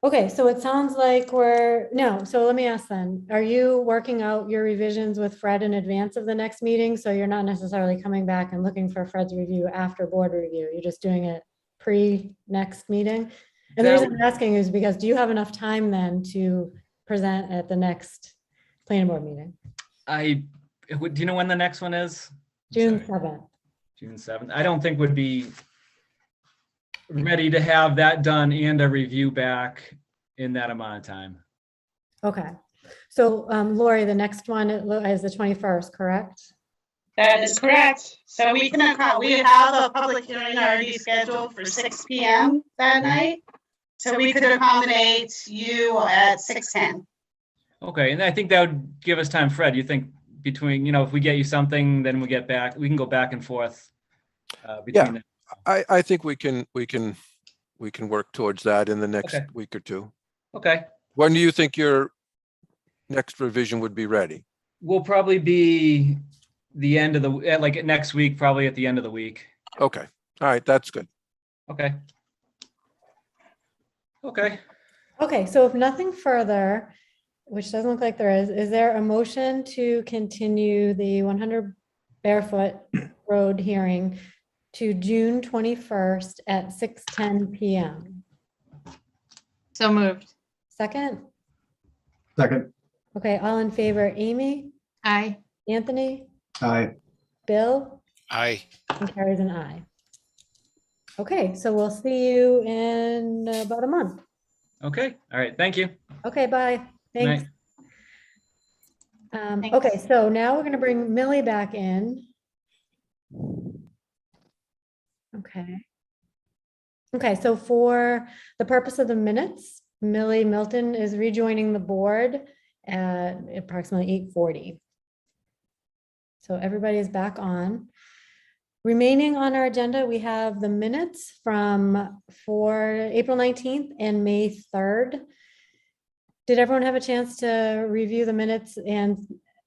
Okay, so it sounds like so let me ask then, are you working out your revisions with Fred in advance of the next meeting? So you're not necessarily coming back and looking for Fred's review after board review. You're just doing it pre-next meeing? And the reason I'm asking is because do you have enough time then to present at the next planning board meeting? Do you know when the next one is? June 7th. June 7th. I don't think would be ready to have that done and a review back in that amount of time. Okay. So Lori, the next one is the 21st, correct? That is correct. So we have a public hearing already scheduled for 6 p.m. that night. So we could accommodate you at 6:10. Okay, and I think that would give us time, Fred. You think between, if we get you something, then we can go back and forth between. I think we can work towards that in the next week or two. Okay. When do you think your next revision would be ready? We'll probably be the end of like next week, probably at the end of the week. Okay. All right. That's good. Okay. Okay. Okay, so if nothing further, which doesn't look like there is there a motion to continue the 100 Barefoot Road hearing to June 21st at 6:10 p.m.? So moved. Second? Second. Okay, all in favor, Amy, Aye. Anthony, Aye. Bill, Aye. and Carrie's an aye. Okay, so we'll see you in about a month. Okay. All right. Thank you. Okay, bye. Thanks. Night. Okay, so now we're going to bring Millie back in. Okay. Okay, so for the purpose of the minutes, Millie Milton is rejoining the board at approximately 8:40. So everybody is back on. Remaining on our agenda, we have the minutes for April 19th and May 3rd. Did everyone have a chance to review the minutes and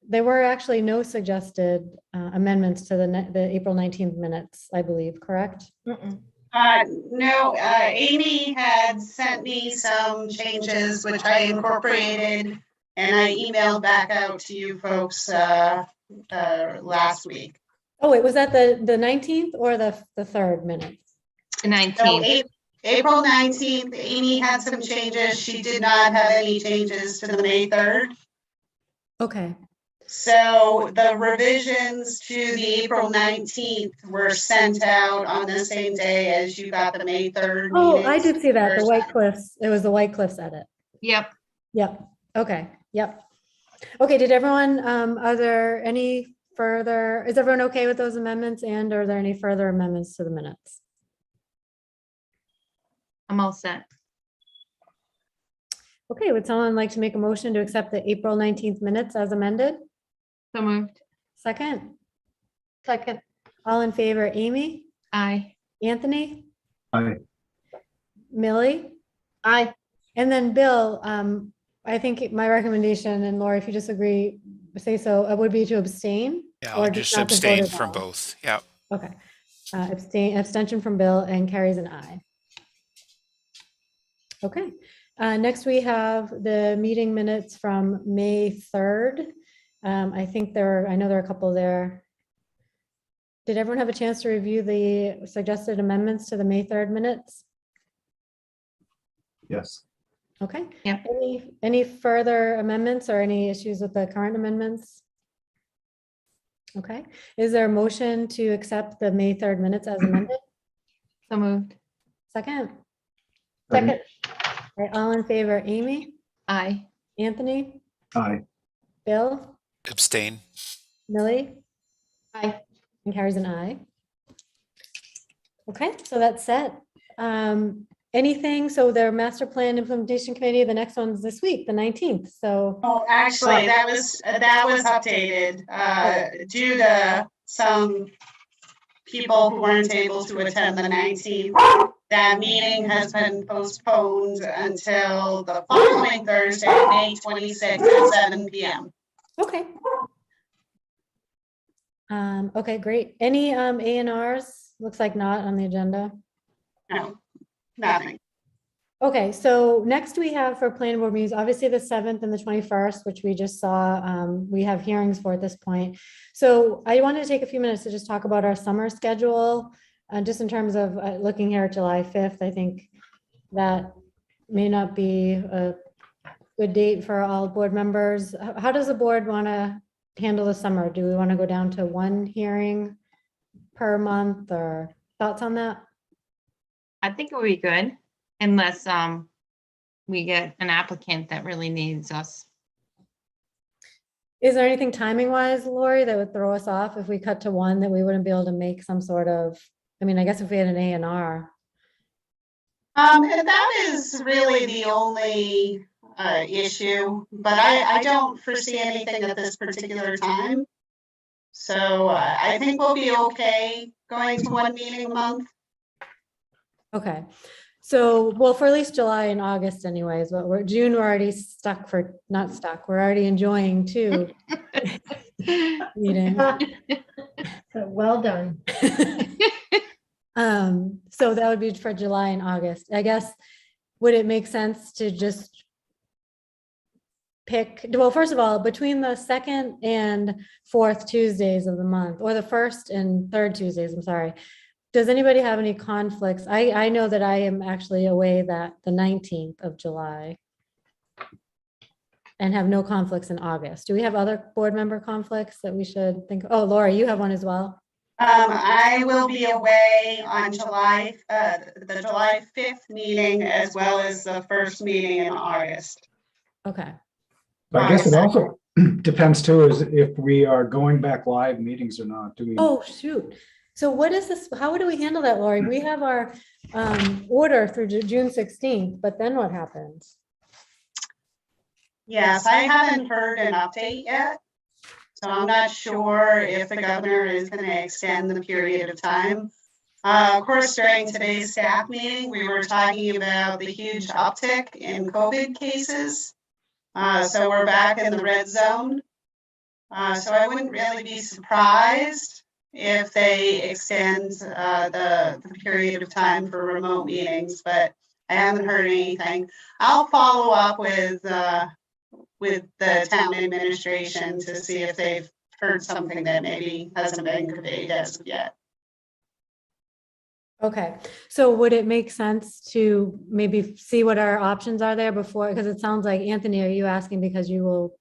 there were actually no suggested amendments to the April 19th minutes, I believe, correct? No, Amy had sent me some changes which I incorporated and I emailed back out to you folks last week. Oh, wait, was that the 19th or the 3rd minutes? The So 19th. April 19th, Amy had some changes. She did not have any changes to the May 3rd. Okay, So the revisions to the April 19th were sent out on the same day as you got the May 3rd. oh, I meetings. did see that, the White Cliffs, it was the White Cliffs edit. Yep. Yep, okay, yep. Okay, did everyone, are there any further, is everyone okay with those amendments and are there any further amendments to the minutes? I'm all set. Okay, would someone like to make a motion to accept the April 19th minutes as amended? So moved. Second, Second. all in favor, Amy, Aye. Anthony, Aye. Millie, Aye. and then Bill, I think my recommendation, and Laura, if you disagree, say so, would be to abstain. Yeah, or I'll just not to vote abstain at from all. both. Yeah. Okay, abstention from Bill and carries an aye. Okay, next we have the meeting minutes from May 3rd. I think I know there are a couple there. Did everyone have a chance to review the suggested amendments to the May 3rd minutes? Yes. Okay. Yeah. Any further amendments or any issues with the current amendments? Okay, is there a motion to accept the May 3rd minutes as amended? So moved. Second? Second. All right, all in favor, Amy, Aye. Anthony, Aye. Bill, Abstain. Millie, Aye. and carries an aye. Okay, so that's set. Anything, so their master plan implementation committee, the next one's this week, the 19th, so. Oh, actually, that was updated due to some people who weren't able to attend the 19th. That meeting has been postponed until the following Thursday, May 26th at 7 p.m. Okay. Okay, great. Any A&Rs? Looks like not on the agenda. No, nothing. Okay, so next we have for planning board meetings, obviously the 7th and the 21st, which we just saw, we have hearings for at this point. So I wanted to take a few minutes to just talk about our summer schedule, just in terms of looking here at July 5th, I think that may not be a good date for all board members. How does the board want to handle the summer? Do we want to go down to one hearing per month or thoughts on that? I think it would be good unless we get an applicant that really needs us. Is there anything timing wise, Lori, that would throw us off if we cut to one that we wouldn't be able to make some sort of, I mean, I guess if we had an A&R. And that is really the only issue, but I don't foresee anything at this particular time. So I think we'll be okay going to one meeting a month. Okay, so, well, for at least July and August anyways, but June, we're already stuck for, not stuck, we're already enjoying two meetings. Well done. So that would be for July and August. I guess, would it make sense to just pick, well, first of all, between the 2nd and 4th Tuesdays of the month, or the 1st and 3rd Tuesdays, I'm sorry. Does anybody have any conflicts? I know that I am actually away the 19th of July and have no conflicts in August. Do we have other board member conflicts that we should think? Oh, Laura, you have one as well? I will be away on the July 5th meeting as well as the first meeting in August. Okay. But I guess it also depends too, is if we are going back live meetings or not. Do we? Oh, shoot. So what is this? How do we handle that, Lori? We have our order through June 16th, but then what happens? Yes, I haven't heard an update yet. So I'm not sure if the governor is going to extend the period of time. Of course, during today's staff meeting, we were talking about the huge uptick in COVID cases. So we're back in the red zone. So I wouldn't really be surprised if they extend the period of time for remote meetings, but I haven't heard anything. I'll follow up with the town administration to see if they've heard something that maybe hasn't been conveyed as of yet. Okay, so would it make sense to maybe see what our options are there before? Because it sounds like, Anthony, are you asking because you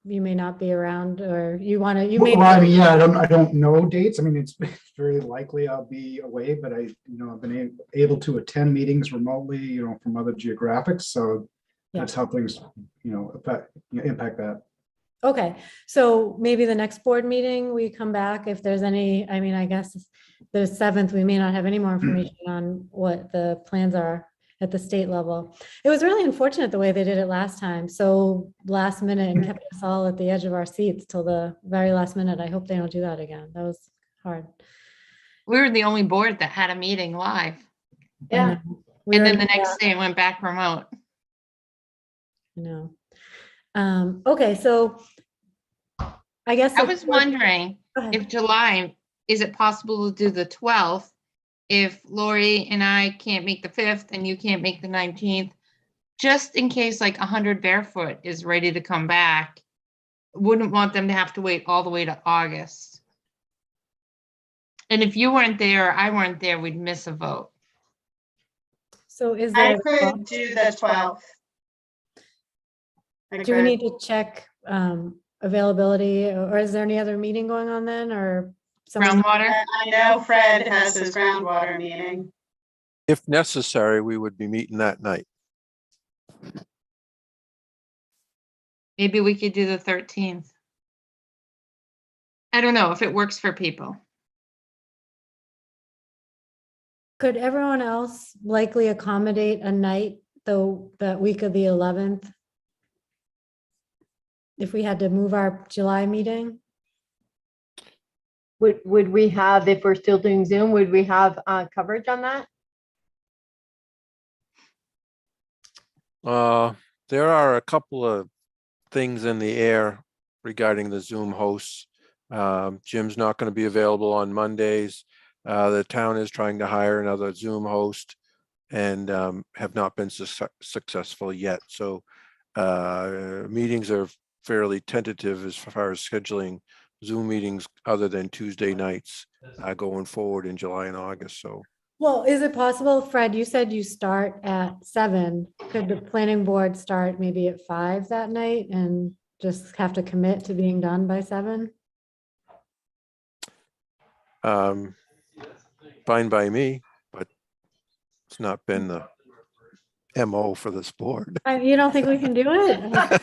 may not be around, or you want to, you may. Well, I mean, yeah, I don't know dates. I mean, it's very likely I'll be away, but I've been able to attend meetings remotely, from other geographics. So that's how things, impact that. Okay, so maybe the next board meeting, we come back if there's any, I mean, I guess the 7th, we may not have any more information on what the plans are at the state level. It was really unfortunate the way they did it last time, so last minute, and kept us all at the edge of our seats till the very last minute. I hope they don't do that again. That was hard. We were the only board that had a meeting live. Yeah. And then the next day it went back remote. No. Okay, so I guess I was wondering Go ahead. if July, is it possible to do the 12th? If Lori and I can't make the 5th and you can't make the 19th, just in case like 100 Barefoot is ready to come back, wouldn't want them to have to wait all the way to August. And if you weren't there, or I weren't there, we'd miss a vote. So is I there? could do the 12th. Do we need to check availability, or is there any other meeting going on then, or? Groundwater? I know Fred has his groundwater meeting. If necessary, we would be meeting that night. Maybe we could do the 13th. I don't know if it works for people. Could everyone else likely accommodate a night, though, that week of the 11th? If we had to move our July meeting? Would we have, if we're still doing Zoom, would we have coverage on that? There are a couple of things in the air regarding the Zoom hosts. Jim's not going to be available on Mondays. The town is trying to hire another Zoom host and have not been successful yet. So meetings are fairly tentative as far as scheduling Zoom meetings other than Tuesday nights going forward in July and August. So, Well, is it possible, Fred, you said you start at 7. Could the planning board start maybe at 5 that night and just have to commit to being done by 7? fine by me, but it's not been the MO for this board. You don't think we can do it?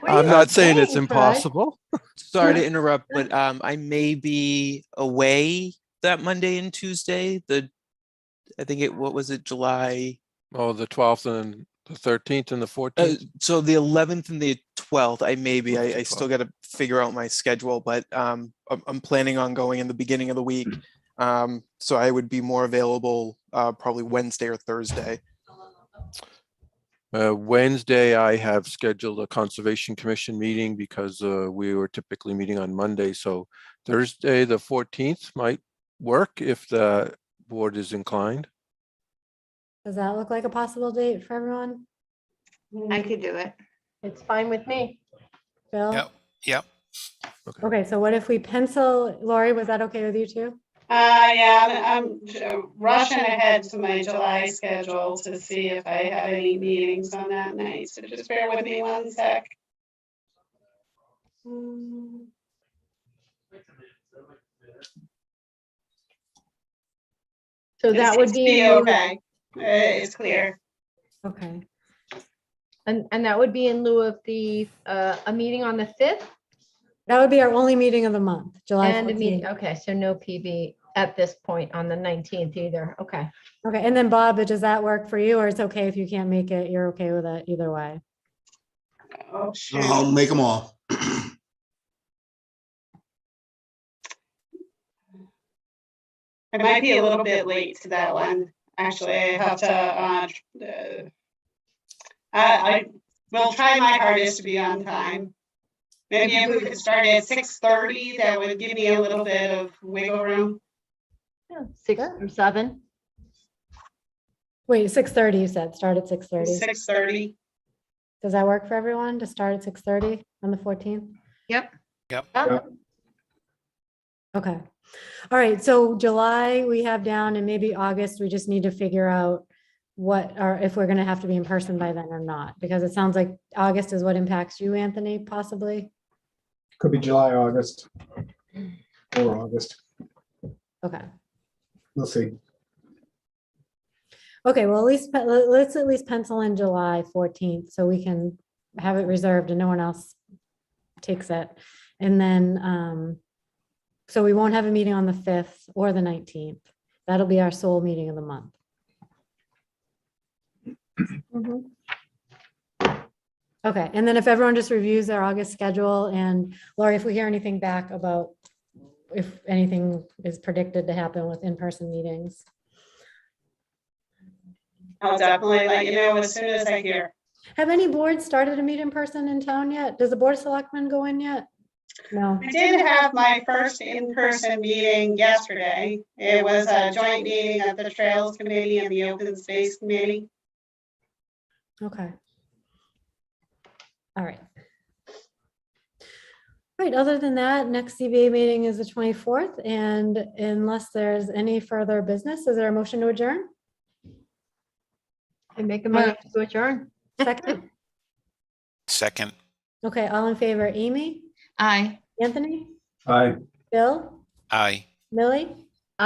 I'm not saying it's Fred? impossible. Sorry to interrupt, but I may be away that Monday and Tuesday. I think what was it, July? Oh, the 12th and the 13th and the 14th. So the 11th and the 12th, I 12th. still got to figure out my schedule, but I'm planning on going in the beginning of the week. So I would be more available probably Wednesday or Thursday. Wednesday, I have scheduled a Conservation Commission meeting because we were typically meeting on Monday. So Thursday, the 14th might work if the board is inclined. Does that look like a possible date for everyone? I could do it. It's fine with me. Bill? Yep. Yep. Okay, so what if we pencil, Lori, was that okay with you too? Yeah, I'm rushing ahead to my July schedule to see if I have any meetings on that night. So just bear with me one sec. So that would be, okay. It's clear. Okay. and that would be in lieu of the, a meeting on the 5th? That would be our only meeting of the month, July And a 14th. meeting, okay, so no PB at this point on the 19th either, okay. Okay, and then Bob, does that work for you, or it's okay if you can't make it? You're okay with it either way? Oh, shoot. I'll make them all. I might be a little bit late to that one. Actually, I have to, I will try my hardest to be on time. Maybe if we could start at 6:30, that would give me a little bit of wiggle room. Yeah, 6 or 7. Wait, 6:30 you said, start at 6:30. 6:30. Does that work for everyone to start at 6:30 on the 14th? Yep. Yep. Okay. All right, so July we have down and maybe August, we just need to figure out what, or if we're gonna have to be in person by then or not, because it sounds like August is what impacts you, Anthony, possibly. Could be July, August, or August. Okay. We'll see. Okay, well, at least, let's at least pencil in July 14th so we can have it reserved and no one else takes it. And then, so we won't have a meeting on the 5th or the 19th. That'll be our sole meeting of the month. Okay, and then if everyone just reviews their August schedule, and Lori, if we hear anything back about if anything is predicted to happen with in-person meetings. I'll definitely let you know as soon as I hear. Have any boards started to meet in person in town yet? Does the Board of Selectmen go in yet? No. I did have my first in-person meeting yesterday. It was a joint meeting of the Trails Committee and the Open Space Committee. Okay. All right. All right, other than that, next CBA meeting is the 24th, and unless there's any further business, is there a motion to adjourn? I make a motion to adjourn. Second? Second. Okay, all in favor, Amy, Aye. Anthony, Aye. Bill, Aye. Millie,